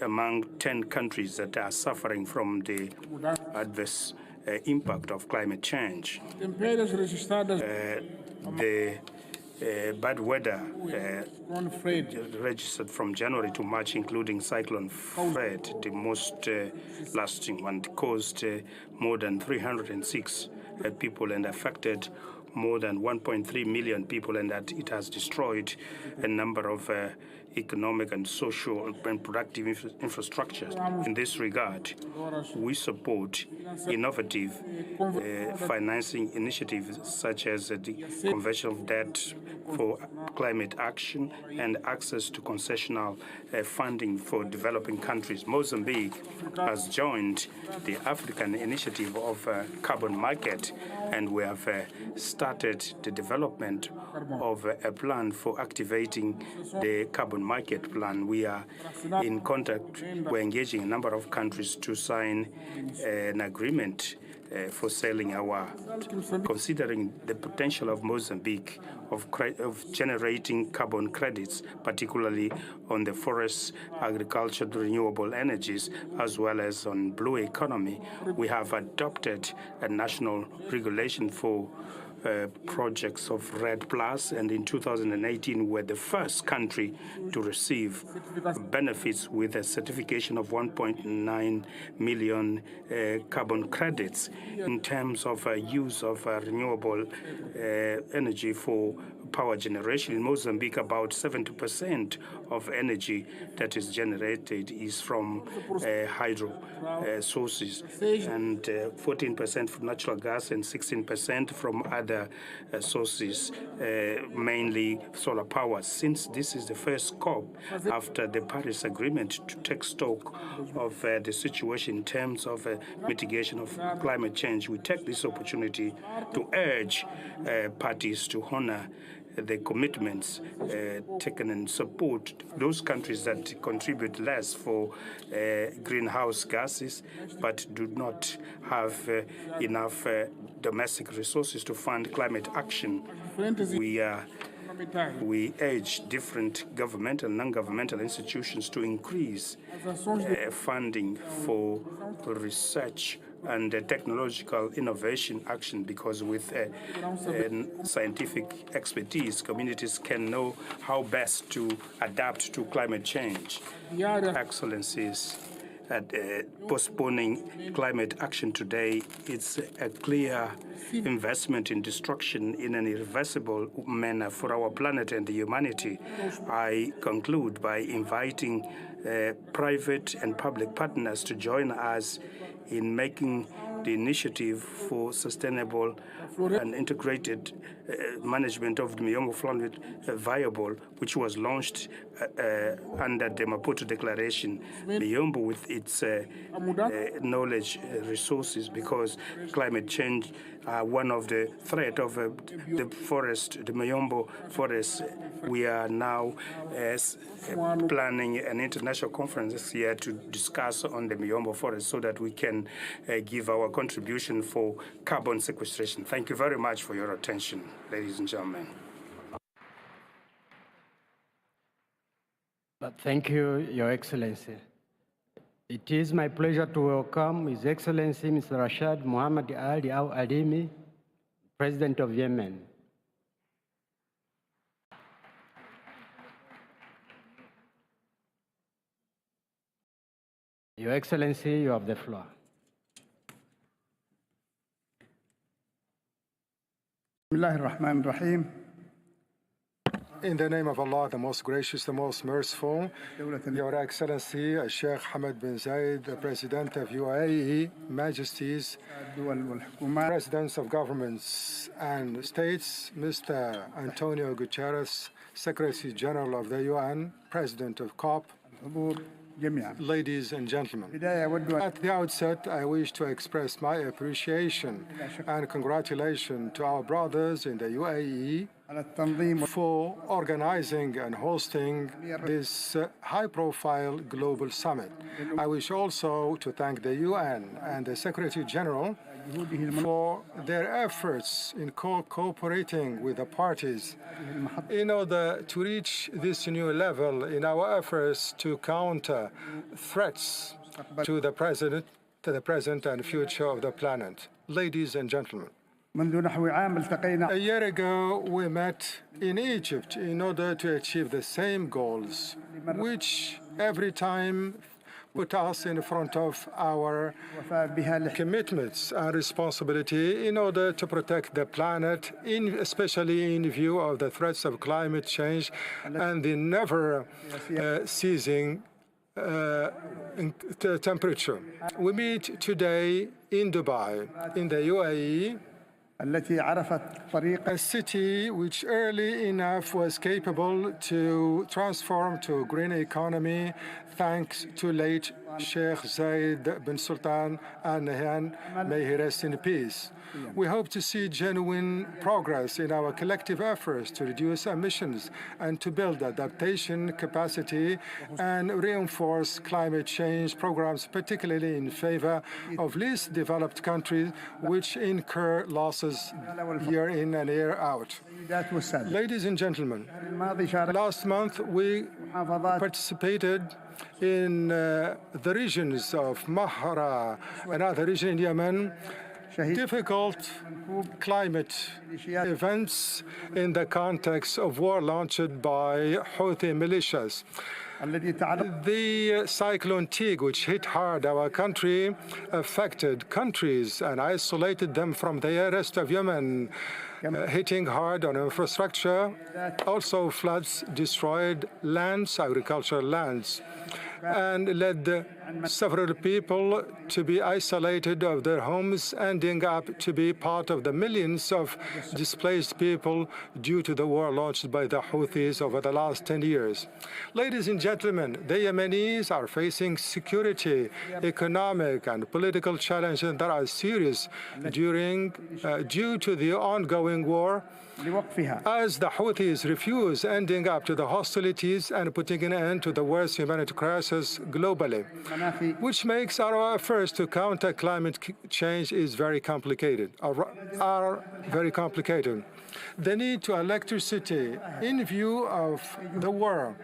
among 10 countries that are suffering from the adverse impact of climate change. The bad weather registered from January to March, including Cyclone Fred, the most lasting one, caused more than 306 people and affected more than 1.3 million people, and that it has destroyed a number of economic and social and productive infrastructures. In this regard, we support innovative financing initiatives such as the conversion of debt for climate action and access to concessional funding for developing countries. Mozambique has joined the African initiative of carbon market, and we have started the development of a plan for activating the carbon market plan. We are in contact, we're engaging a number of countries to sign an agreement for selling our, considering the potential of Mozambique of generating carbon credits, particularly on the forest, agriculture, renewable energies, as well as on blue economy. We have adopted a national regulation for projects of RED+, and in 2018 we're the first country to receive benefits with a certification of 1.9 million carbon credits in terms of use of renewable energy for power generation. In Mozambique, about 70% of energy that is generated is from hydro sources, and 14% from natural gas and 16% from other sources, mainly solar power. Since this is the first COP after the Paris Agreement to take stock of the situation in terms of mitigation of climate change, we take this opportunity to urge parties to honor the commitments taken and support those countries that contribute less for greenhouse gases but do not have enough domestic resources to fund climate action. We urge different governmental and non-governmental institutions to increase funding for research and technological innovation action, because with scientific expertise, communities can know how best to adapt to climate change. Excellencies, postponing climate action today, it's a clear investment in destruction in an irreversible manner for our planet and humanity. I conclude by inviting private and public partners to join us in making the initiative for sustainable and integrated management of the Miombo flood viable, which was launched under the Maputo Declaration. Miombo, with its knowledge resources, because climate change one of the threat of the forest, the Mayombo forest. We are now planning an international conference this year to discuss on the Mayombo forest so that we can give our contribution for carbon sequestration. Thank you very much for your attention, ladies and gentlemen. Thank you, Your Excellency. It is my pleasure to welcome His Excellency Mr. Rashad Mohammed Ali Al Adimi, President of Yemen. Your Excellency, you have the floor. Bismillahirrahmanirrahim. In the name of Allah, the most gracious, the most merciful, Your Excellency, Sheikh Hamad bin Zayed, the President of UAE, Majesties, Presidents of governments and states, Mr. Antonio Guterres, Secretary General of the UN, President of COP, ladies and gentlemen. At the outset, I wish to express my appreciation and congratulations to our brothers in the UAE for organizing and hosting this high-profile global summit. I wish also to thank the UN and the Secretary General for their efforts in cooperating with the parties in order to reach this new level in our efforts to counter threats to the present and future of the planet. Ladies and gentlemen, a year ago, we met in Egypt in order to achieve the same goals, which every time put us in front of our commitments and responsibility in order to protect the planet, especially in view of the threats of climate change and the never ceasing temperature. We meet today in Dubai, in the UAE, a city which early enough was capable to transform to a green economy thanks to late Sheikh Zayed bin Sultan Al Nahyan, may he rest in peace. We hope to see genuine progress in our collective efforts to reduce emissions and to build adaptation capacity and reinforce climate change programs, particularly in favor of least developed countries which incur losses year in and year out. Ladies and gentlemen, last month we participated in the regions of Mahra, another region in Yemen, difficult climate events in the context of war launched by Houthi militias. The cyclone Tig, which hit hard our country, affected countries and isolated them from the rest of Yemen, hitting hard on infrastructure. Also, floods destroyed lands, agricultural lands, and led several people to be isolated of their homes, ending up to be part of the millions of displaced people due to the war launched by the Houthis over the last 10 years. Ladies and gentlemen, the Yemenis are facing security, economic, and political challenges that are serious due to the ongoing war, as the Houthis refuse ending up to the hostilities and putting an end to the worst humanitarian crisis globally, which makes our efforts to counter climate change is very complicated, are very complicated. The need to electricity in view of the war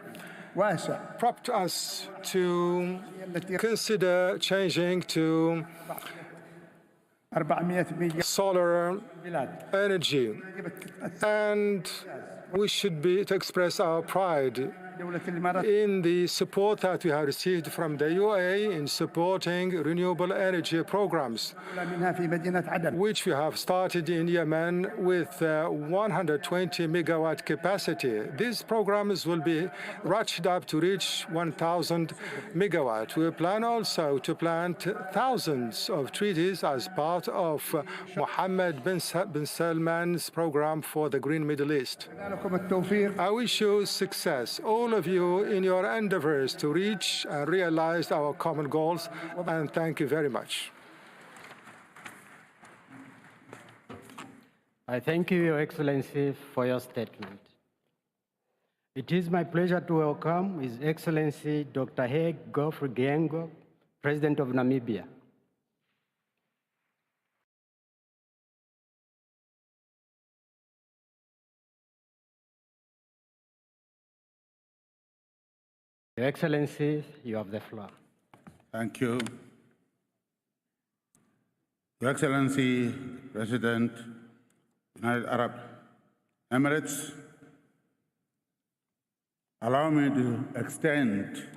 prompted us to consider changing to solar energy, and we should be to express our pride in the support that we have received from the UAE in supporting renewable energy programs, which we have started in Yemen with 120 megawatt capacity. These programs will be ratcheted up to reach 1,000 megawatt. We plan also to plant thousands of trees as part of Mohammed bin Salman's program for the Green Middle East. I wish you success, all of you, in your endeavors to reach and realize our common goals, and thank you very much. I thank you, Your Excellency, for your statement. It is my pleasure to welcome His Excellency Dr. Hage Geoffrey Geingob, President of Namibia. Your Excellency, you have the floor. Thank you. Your Excellency, President, United Arab Emirates, allow me to extend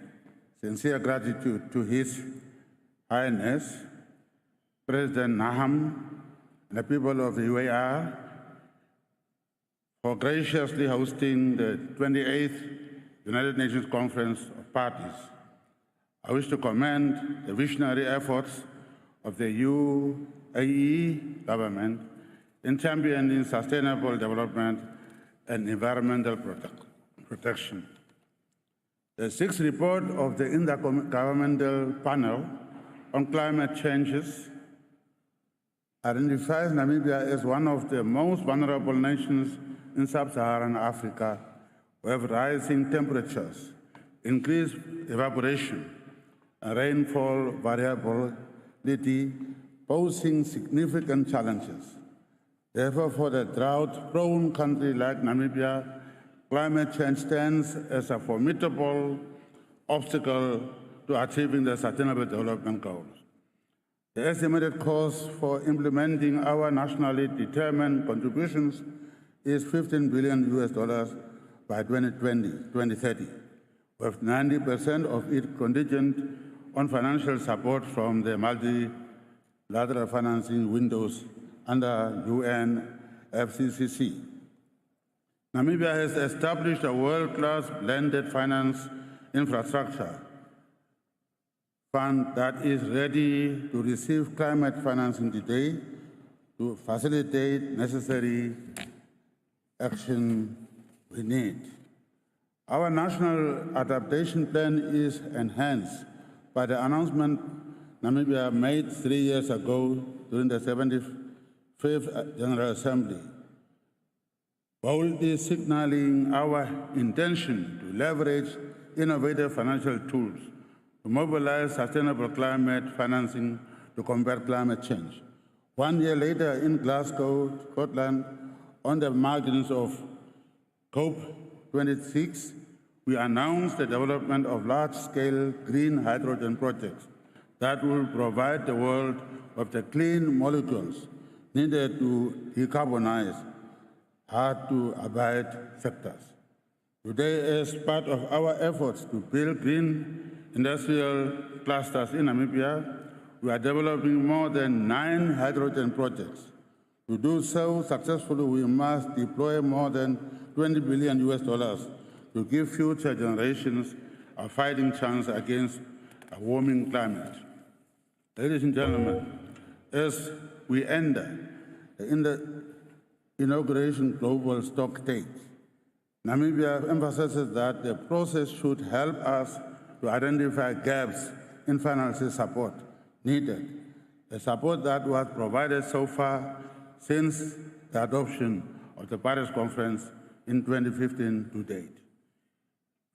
sincere gratitude to His Highness, President Naham, and the people of the UAE for graciously hosting the 28th United Nations Conference of Parties. I wish to commend the visionary efforts of the UAE government in championing sustainable development and environmental protection. The sixth report of the Intergovernmental Panel on Climate Changes identifies Namibia as one of the most vulnerable nations in sub-Saharan Africa, with rising temperatures, increased evaporation, and rainfall variability posing significant challenges. Therefore, for the drought-prone country like Namibia, climate change stands as a formidable obstacle to achieving the Sustainable Development Goals. The estimated cost for implementing our nationally determined contributions is $15 billion by 2030, with 90% of it contingent on financial support from the multilateral financing windows under UNFCCC. Namibia has established a world-class blended finance infrastructure fund that is ready to receive climate financing today to facilitate necessary action we need. Our national adaptation plan is enhanced by the announcement Namibia made 3 years ago during the 75th General Assembly, boldly signaling our intention to leverage innovative financial tools to mobilize sustainable climate financing to combat climate change. 1 year later, in Glasgow, Scotland, on the margins of COP28, we announced the development of large-scale green hydrogen projects that will provide the world with the clean molecules needed to decarbonize hard-to-abate sectors. Today, as part of our efforts to build green industrial clusters in Namibia, we are developing more than 9 hydrogen projects. To do so successfully, we must deploy more than $20 billion to give future generations a fighting chance against a warming climate. Ladies and gentlemen, as we enter the inauguration global stock take, Namibia emphasizes that the process should help us to identify gaps in financial support needed, the support that was provided so far since the adoption of the Paris Conference in 2015 to date.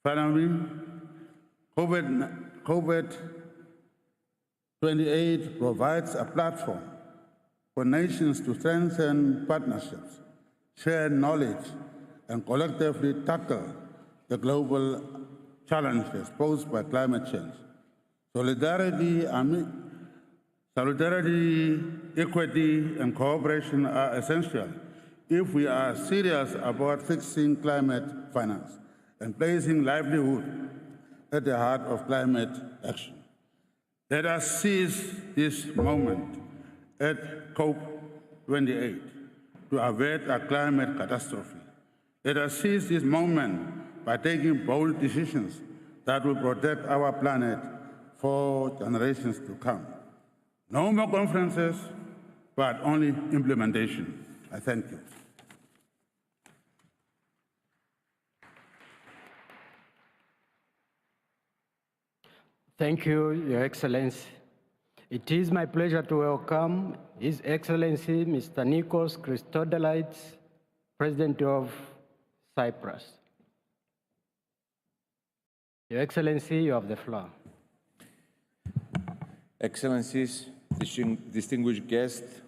Finally, COP28 provides a platform for nations to strengthen partnerships, share knowledge, and collectively tackle the global challenges posed by climate change. Solidarity, equity, and cooperation are essential if we are serious about fixing climate finance and placing livelihood at the heart of climate action. Let us seize this moment at COP28 to avert a climate catastrophe. Let us seize this moment by taking bold decisions that will protect our planet for generations to come. No more conferences, but only implementation. I thank you. Thank you, Your Excellency. It is my pleasure to welcome His Excellency Mr. Nikos Christodoulides, President of Cyprus. Your Excellency, you have the floor. Excellencies, distinguished guests,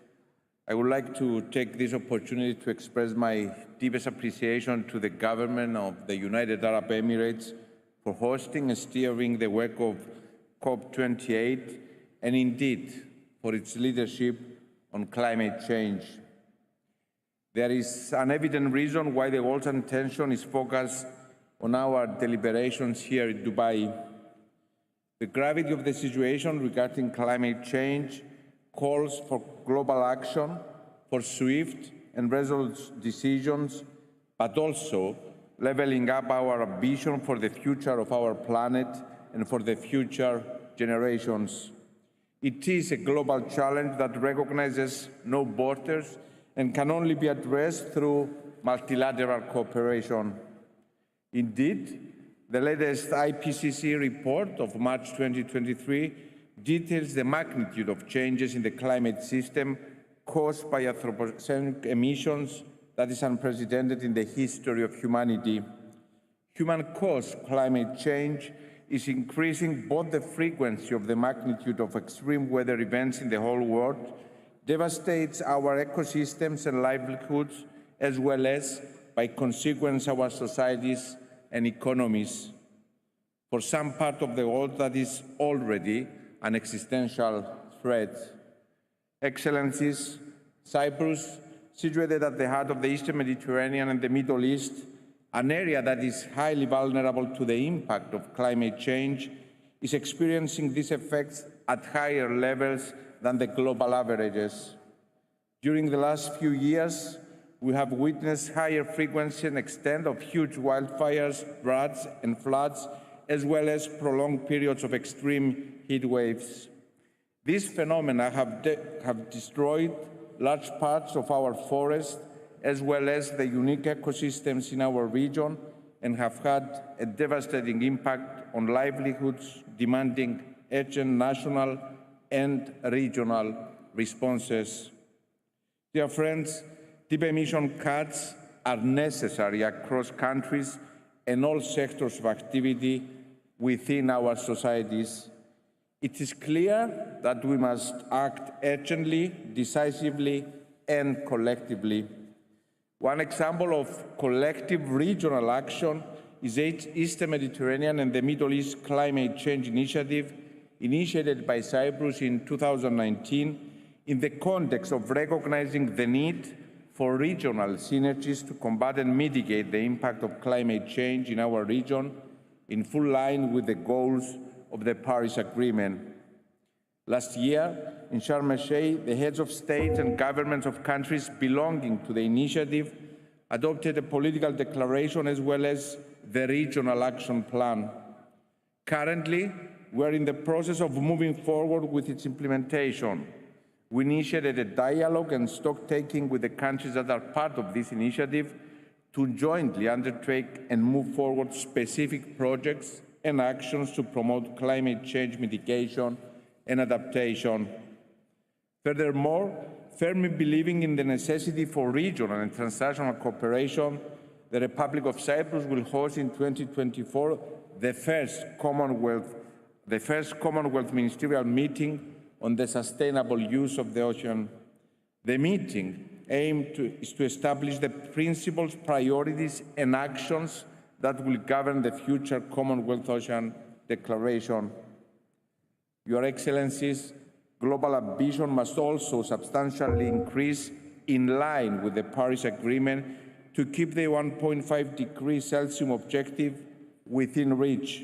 I would like to take this opportunity to express my deepest appreciation to the government of the United Arab Emirates for hosting and steering the work of COP28, and indeed for its leadership on climate change. There is an evident reason why the world's attention is focused on our deliberations here in Dubai. The gravity of the situation regarding climate change calls for global action, for swift and resolute decisions, but also leveling up our ambition for the future of our planet and for the future generations. It is a global challenge that recognizes no borders and can only be addressed through multilateral cooperation. Indeed, the latest IPCC report of March 2023 details the magnitude of changes in the climate system caused by anthropogenic emissions that is unprecedented in the history of humanity. Human-caused climate change is increasing both the frequency of the magnitude of extreme weather events in the whole world, devastates our ecosystems and livelihoods, as well as, by consequence, our societies and economies. For some part of the world, that is already an existential threat. Excellencies, Cyprus, situated at the heart of the Eastern Mediterranean and the Middle East, an area that is highly vulnerable to the impact of climate change, is experiencing these effects at higher levels than the global averages. During the last few years, we have witnessed higher frequency and extent of huge wildfires, droughts, and floods, as well as prolonged periods of extreme heat waves. These phenomena have destroyed large parts of our forests, as well as the unique ecosystems in our region, and have had a devastating impact on livelihoods, demanding urgent national and regional responses. Dear friends, deep emission cuts are necessary across countries and all sectors of activity within our societies. It is clear that we must act urgently, decisively, and collectively. One example of collective regional action is the Eastern Mediterranean and the Middle East Climate Change Initiative, initiated by Cyprus in 2019, in the context of recognizing the need for regional synergies to combat and mitigate the impact of climate change in our region, in full line with the goals of the Paris Agreement. Last year, in Sharm el-Sheikh, the heads of state and governments of countries belonging to the initiative adopted a political declaration as well as the regional action plan. Currently, we are in the process of moving forward with its implementation. We initiated a dialogue and stock-taking with the countries that are part of this initiative to jointly undertake and move forward specific projects and actions to promote climate change mitigation and adaptation. Furthermore, firmly believing in the necessity for regional and transnational cooperation, the Republic of Cyprus will host in 2024 the first Commonwealth ministerial meeting on the sustainable use of the ocean. The meeting is to establish the principles, priorities, and actions that will govern the future Commonwealth Ocean Declaration. Your Excellencies, global ambition must also substantially increase in line with the Paris Agreement to keep the 1.5 degrees Celsius objective within reach.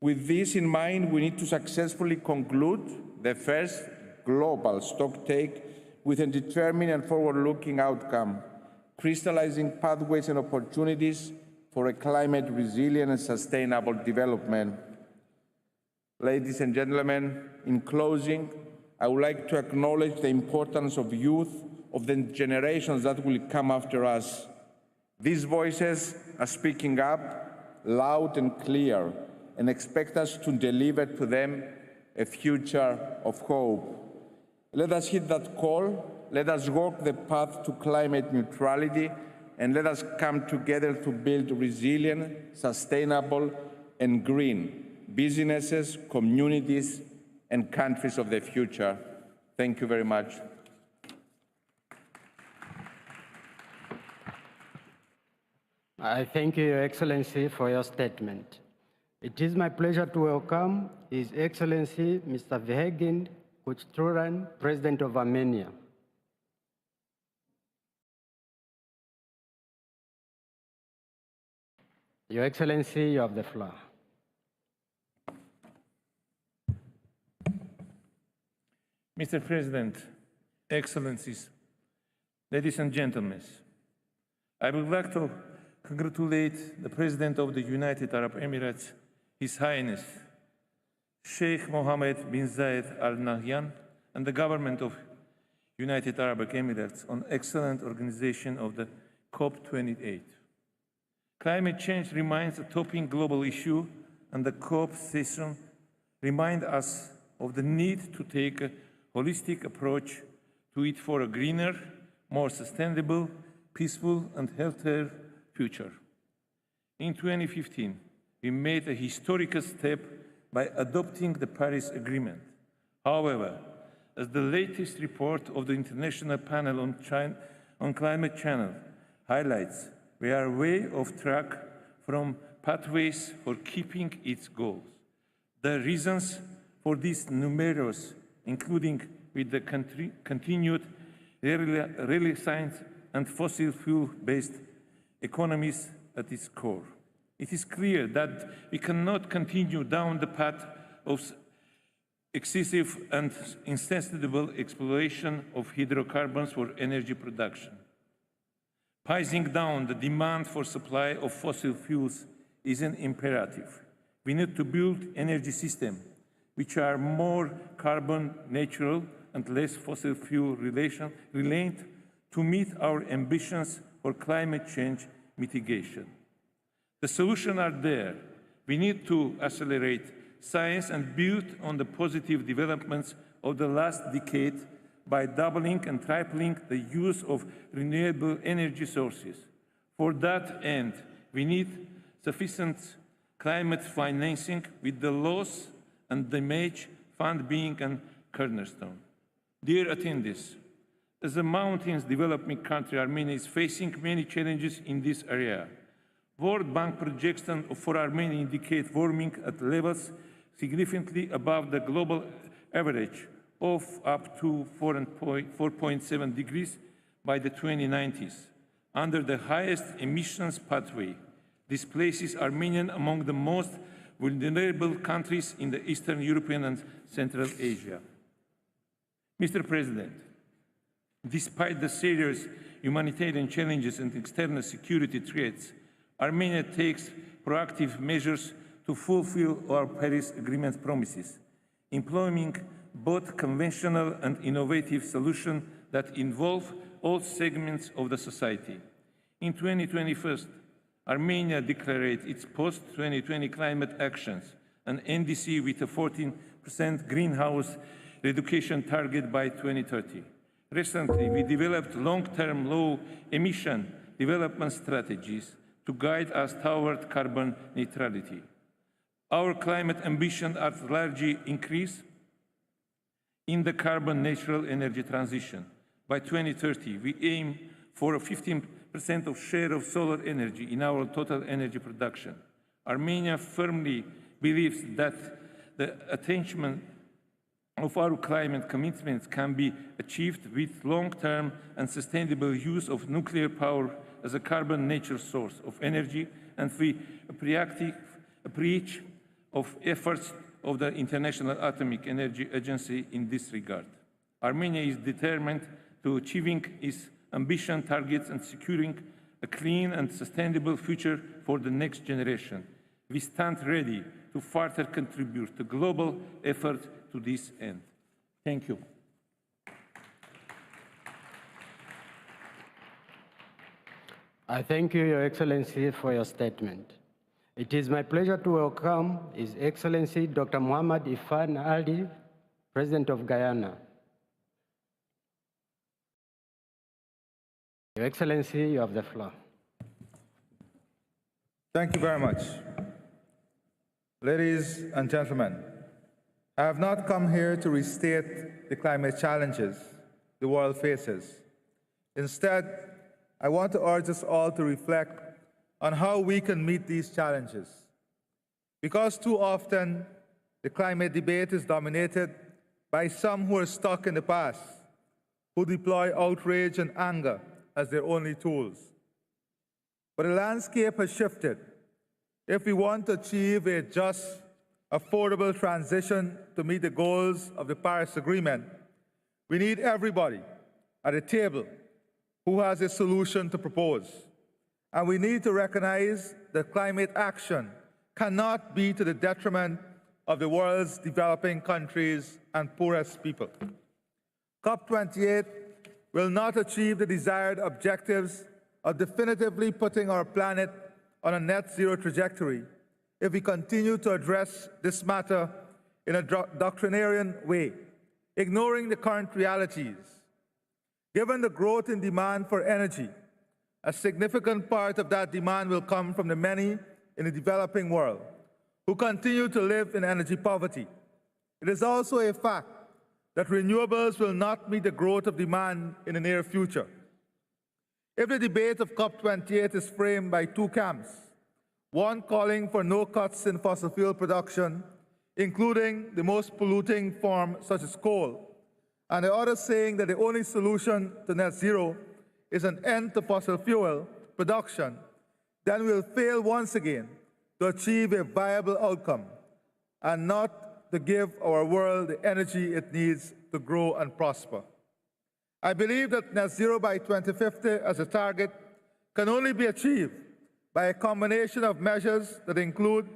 With this in mind, we need to successfully conclude the first global stocktake with a determined and forward-looking outcome, crystallizing pathways and opportunities for a climate-resilient and sustainable development. Ladies and gentlemen, in closing, I would like to acknowledge the importance of youth, of the generations that will come after us. These voices are speaking up loud and clear, and expect us to deliver to them a future of hope. Let us heed that call, let us walk the path to climate neutrality, and let us come together to build resilient, sustainable, and green businesses, communities, and countries of the future. Thank you very much. I thank you, Your Excellency, for your statement. It is my pleasure to welcome His Excellency Mr. Vehegin Kuchturan, President of Armenia. Your Excellency, you have the floor. Mr. President, Excellencies, ladies and gentlemen, I would like to congratulate the President of the United Arab Emirates, His Highness Sheikh Mohammed bin Zayed Al Nahyan, and the government of United Arab Emirates on excellent organization of the COP28. Climate change remains a topping global issue, and the COP session reminds us of the need to take a holistic approach to it for a greener, more sustainable, peaceful, and healthier future. In 2015, we made a historic step by adopting the Paris Agreement. However, as the latest report of the International Panel on Climate Change highlights, we are way off track from pathways for keeping its goals. The reasons for this numerous, including with the continued renaissance and fossil fuel-based economies at its core. It is clear that we cannot continue down the path of excessive and insensible exploitation of hydrocarbons for energy production. Pacing down the demand for supply of fossil fuels is an imperative. We need to build energy systems which are more carbon neutral and less fossil fuel reliant to meet our ambitions for climate change mitigation. The solutions are there. We need to accelerate science and build on the positive developments of the last decade by doubling and tripling the use of renewable energy sources. For that end, we need sufficient climate financing, with the loss and damage fund being a cornerstone. Dear attendees, as a mountains developing country, Armenia is facing many challenges in this area. World Bank projections for Armenia indicate warming at levels significantly above the global average of up to 4.7 degrees by the 2090s. Under the highest emissions pathway, this places Armenia among the most vulnerable countries in the Eastern European and Central Asia. Mr. President, despite the serious humanitarian challenges and external security threats, Armenia takes proactive measures to fulfill our Paris Agreement promises, employing both conventional and innovative solutions that involve all segments of the society. In 2021, Armenia declared its post-2020 climate actions, an NDC with a 14% greenhouse reduction target by 2030. Recently, we developed long-term low-emission development strategies to guide us toward carbon neutrality. Our climate ambitions are largely increased in the carbon-neutral energy transition. By 2030, we aim for a 15% of share of solar energy in our total energy production. Armenia firmly believes that the attainment of our climate commitments can be achieved with long-term and sustainable use of nuclear power as a carbon-neutral source of energy, and we appreciate of efforts of the International Atomic Energy Agency in this regard. Armenia is determined to achieving its ambition targets and securing a clean and sustainable future for the next generation. We stand ready to further contribute to global effort to this end. Thank you. I thank you, Your Excellency, for your statement. It is my pleasure to welcome His Excellency Dr. Muhammad Ifan Ali, President of Guyana. Your Excellency, you have the floor. Thank you very much. Ladies and gentlemen, I have not come here to restate the climate challenges the world faces. Instead, I want to urge us all to reflect on how we can meet these challenges. Because too often, the climate debate is dominated by some who are stuck in the past, who deploy outrage and anger as their only tools. But the landscape has shifted. If we want to achieve a just, affordable transition to meet the goals of the Paris Agreement, we need everybody at the table who has a solution to propose. And we need to recognize that climate action cannot be to the detriment of the world's developing countries and poorest people. COP28 will not achieve the desired objectives of definitively putting our planet on a net zero trajectory if we continue to address this matter in a doctrinarian way, ignoring the current realities. Given the growth in demand for energy, a significant part of that demand will come from the many in the developing world who continue to live in energy poverty. It is also a fact that renewables will not meet the growth of demand in the near future. If the debate of COP28 is framed by two camps, one calling for no cuts in fossil fuel production, including the most polluting form such as coal, and the other saying that the only solution to net zero is an end to fossil fuel production, then we'll fail once again to achieve a viable outcome and not to give our world the energy it needs to grow and prosper. I believe that net zero by 2050 as a target can only be achieved by a combination of measures that include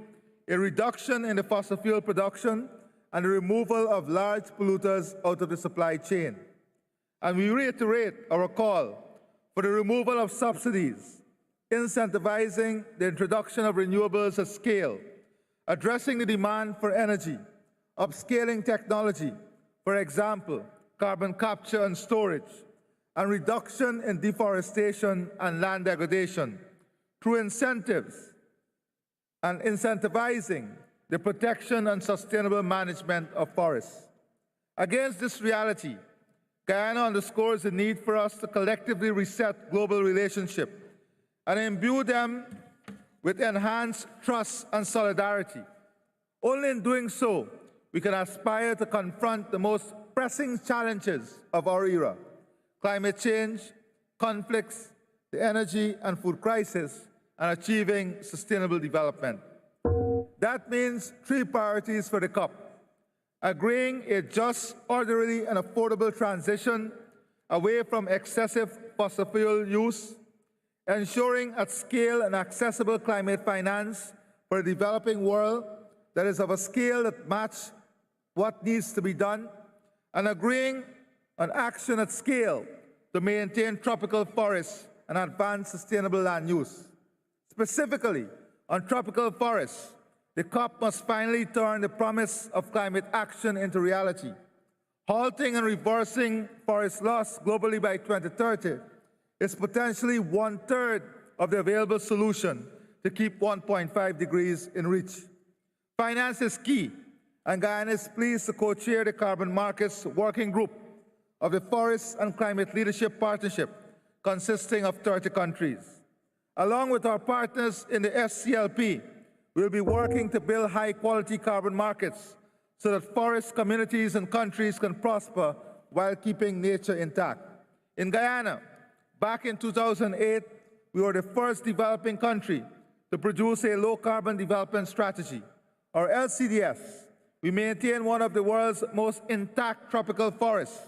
a reduction in the fossil fuel production and the removal of large polluters out of the supply chain. And we reiterate our call for the removal of subsidies, incentivizing the introduction of renewables at scale, addressing the demand for energy, upscaling technology, for example, carbon capture and storage, and reduction in deforestation and land degradation through incentives and incentivizing the protection and sustainable management of forests. Against this reality, Guyana underscores the need for us to collectively reset global relationships and imbue them with enhanced trust and solidarity. Only in doing so, we can aspire to confront the most pressing challenges of our era: climate change, conflicts, the energy and food crisis, and achieving sustainable development. That means three priorities for the COP: agreeing a just, orderly, and affordable transition away from excessive fossil fuel use, ensuring at scale and accessible climate finance for a developing world that is of a scale that matches what needs to be done, and agreeing on action at scale to maintain tropical forests and advance sustainable land use. Specifically, on tropical forests, the COP must finally turn the promise of climate action into reality. Halting and reversing forest loss globally by 2030 is potentially 1/3 of the available solution to keep 1.5 degrees in reach. Finance is key, and Guyana is pleased to co-chair the Carbon Markets Working Group of the Forest and Climate Leadership Partnership, consisting of 30 countries. Along with our partners in the SCLP, we'll be working to build high-quality carbon markets so that forest communities and countries can prosper while keeping nature intact. In Guyana, back in 2008, we were the first developing country to produce a low-carbon development strategy, or LCDS. We maintain one of the world's most intact tropical forests,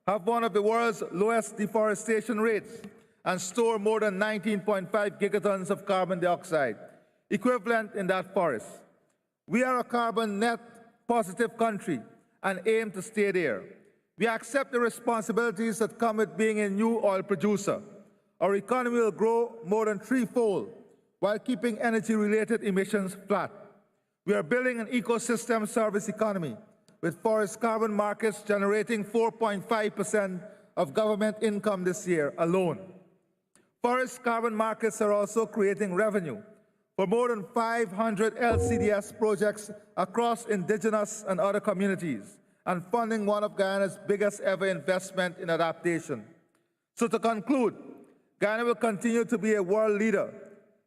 have one of the world's lowest deforestation rates, and store more than 19.5 gigatons of carbon dioxide, equivalent in that forest. We are a carbon net positive country and aim to stay there. We accept the responsibilities that come with being a new oil producer. Our economy will grow more than threefold while keeping energy-related emissions flat. We are building an ecosystem service economy with forest carbon markets generating 4.5% of government income this year alone. Forest carbon markets are also creating revenue for more than 500 LCDS projects across indigenous and other communities, and funding one of Guyana's biggest ever investment in adaptation. So to conclude, Guyana will continue to be a world leader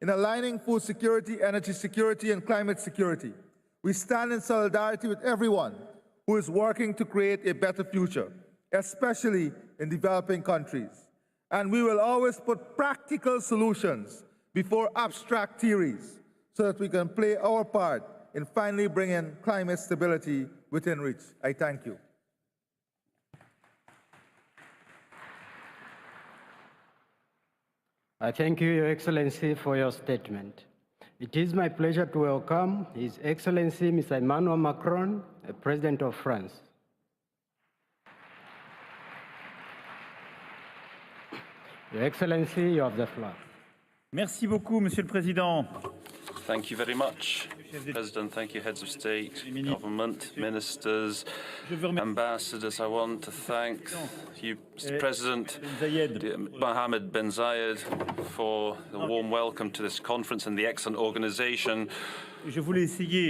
in aligning food security, energy security, and climate security. We stand in solidarity with everyone who is working to create a better future, especially in developing countries. And we will always put practical solutions before abstract theories so that we can play our part in finally bringing climate stability within reach. I thank you. I thank you, Your Excellency, for your statement. It is my pleasure to welcome His Excellency Mr. Emmanuel Macron, the President of France. Your Excellency, you have the floor. Merci beaucoup, Monsieur le Président. Thank you very much, President. Thank you, heads of state, government, ministers, ambassadors. I want to thank you, Mr. President Mohammed bin Zayed, for the warm welcome to this conference and the excellent organization.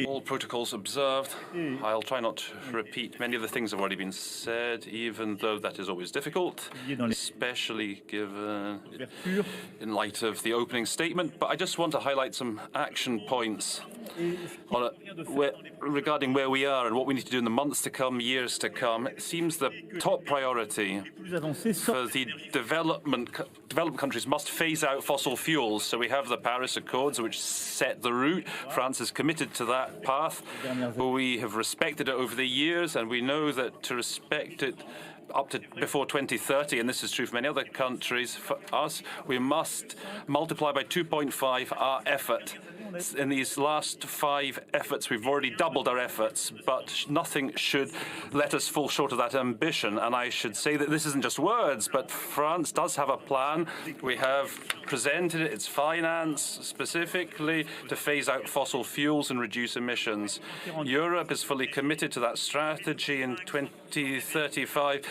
All protocols observed. I'll try not to repeat many of the things that have already been said, even though that is always difficult, especially given in light of the opening statement. But I just want to highlight some action points regarding where we are and what we need to do in the months to come, years to come. It seems the top priority for the developed countries must phase out fossil fuels. So we have the Paris Accords, which set the route. France is committed to that path. We have respected it over the years, and we know that to respect it up to before 2030, and this is true for many other countries, for us, we must multiply by 2.5 our effort. In these last 5 efforts, we've already doubled our efforts, but nothing should let us fall short of that ambition. And I should say that this isn't just words, but France does have a plan. We have presented it, it's financed specifically to phase out fossil fuels and reduce emissions. Europe is fully committed to that strategy. In 2035,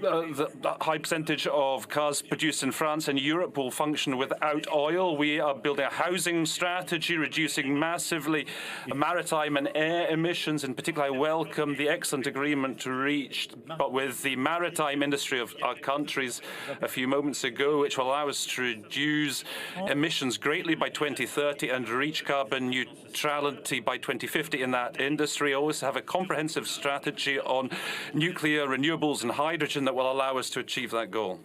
the high percentage of cars produced in France and Europe will function without oil. We are building a housing strategy, reducing massively maritime and air emissions. In particular, I welcome the excellent agreement reached with the maritime industry of our countries a few moments ago, which will allow us to reduce emissions greatly by 2030 and reach carbon neutrality by 2050 in that industry. Also have a comprehensive strategy on nuclear, renewables and hydrogen that will allow us to achieve that goal.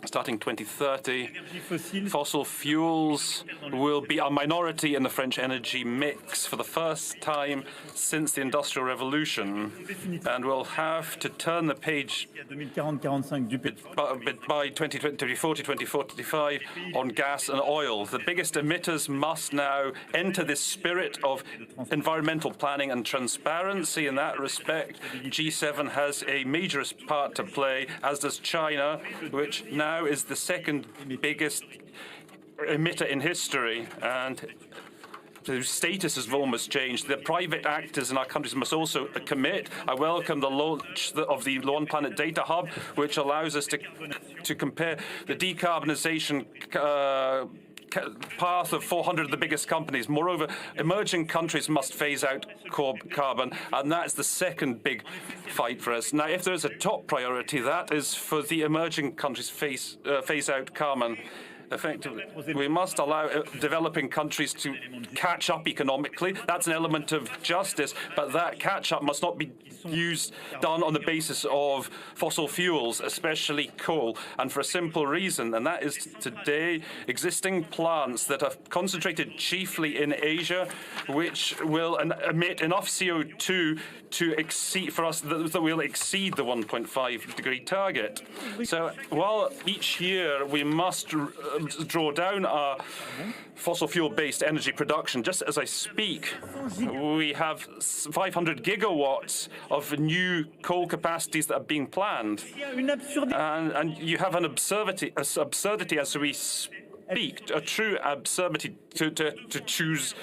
Starting 2030, fossil fuels will be a minority in the French energy mix for the first time since the Industrial Revolution, and we'll have to turn the page by 2040, 2045 on gas and oil. The biggest emitters must now enter this spirit of environmental planning and transparency. In that respect, G7 has a major part to play, as does China, which now is the second biggest emitter in history, and the status has almost changed. The private actors in our countries must also commit. I welcome the launch of the One Planet Data Hub, which allows us to compare the decarbonisation path of 400 of the biggest companies. Moreover, emerging countries must phase out carbon, and that's the second big fight for us. Now, if there's a top priority, that is for the emerging countries phase out carbon. Effectively, we must allow developing countries to catch up economically. That's an element of justice, but that catch-up must not be done on the basis of fossil fuels, especially coal, and for a simple reason, and that is today existing plants that are concentrated chiefly in Asia, which will emit enough CO2 to exceed, for us, that will exceed the 1.5 degree target. So while each year we must draw down our fossil fuel-based energy production, just as I speak, we have 500 gigawatts of new coal capacities that are being planned. And you have an absurdity as we a true absurdity to choose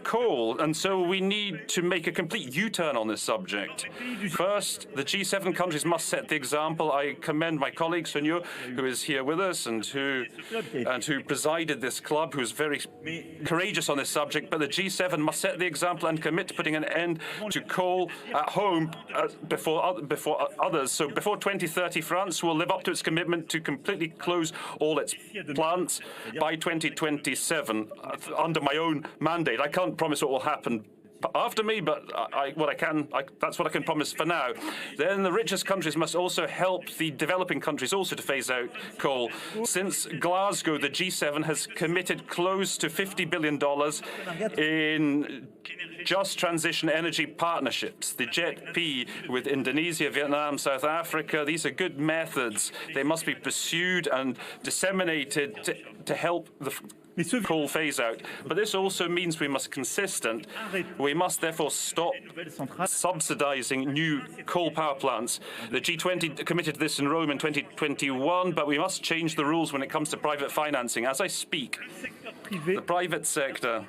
coal. And so we need to make a complete U-turn on this subject. First, the G7 countries must set the example. I commend my colleague, Sunyo, who is here with us and who presided this club, who is very courageous on this subject. But the G7 must set the example and commit to putting an end to coal at home before others. So before 2030, France will live up to its commitment to completely close all its plants by 2027 under my own mandate. I can't promise what will happen after me, but that's what I can promise for now. Then the richest countries must also help the developing countries also to phase out coal. Since Glasgow, the G7 has committed close to $50 billion in just transition energy partnerships. The JET-P with Indonesia, Vietnam, South Africa, these are good methods. They must be pursued and disseminated to help the coal phase out. But this also means we must be consistent. We must therefore stop subsidizing new coal power plants. The G20 committed to this in Rome in 2021, but we must change the rules when it comes to private financing. As I speak, the private sector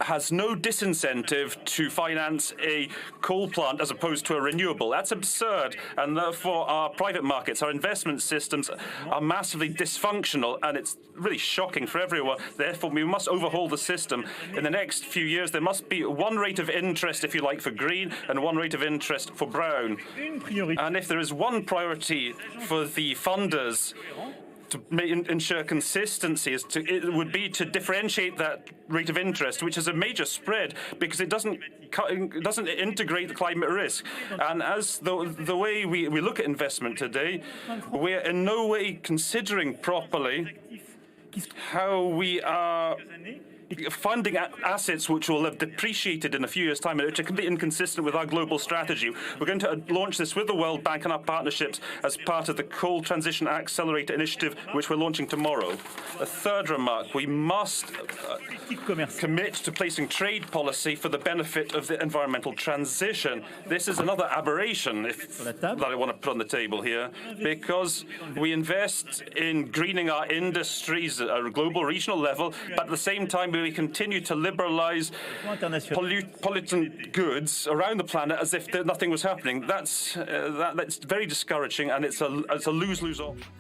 has no disincentive to finance a coal plant as opposed to a renewable. That's absurd, and therefore our private markets, our investment systems are massively dysfunctional, and it's really shocking for everyone. Therefore, we must overhaul the system. In the next few years, there must be one rate of interest, if you like, for green and one rate of interest for brown. And if there is one priority for the funders to ensure consistency, it would be to differentiate that rate of interest, which is a major spread because it doesn't integrate the climate risk. And as the way we look at investment today, we're in no way considering properly how we are funding assets which will have depreciated in a few years' time, which are completely inconsistent with our global strategy. We're going to launch this with the World Bank and our partnerships as part of the Coal Transition Accelerator Initiative, which we're launching tomorrow. A third remark, we must commit to placing trade policy for the benefit of the environmental transition. This is another aberration that I want to put on the table here, because we invest in greening our industries at a global, regional level, but at the same time, we continue to liberalize pollutant goods around the planet as if nothing was happening. That's very discouraging, and it's a lose-lose option.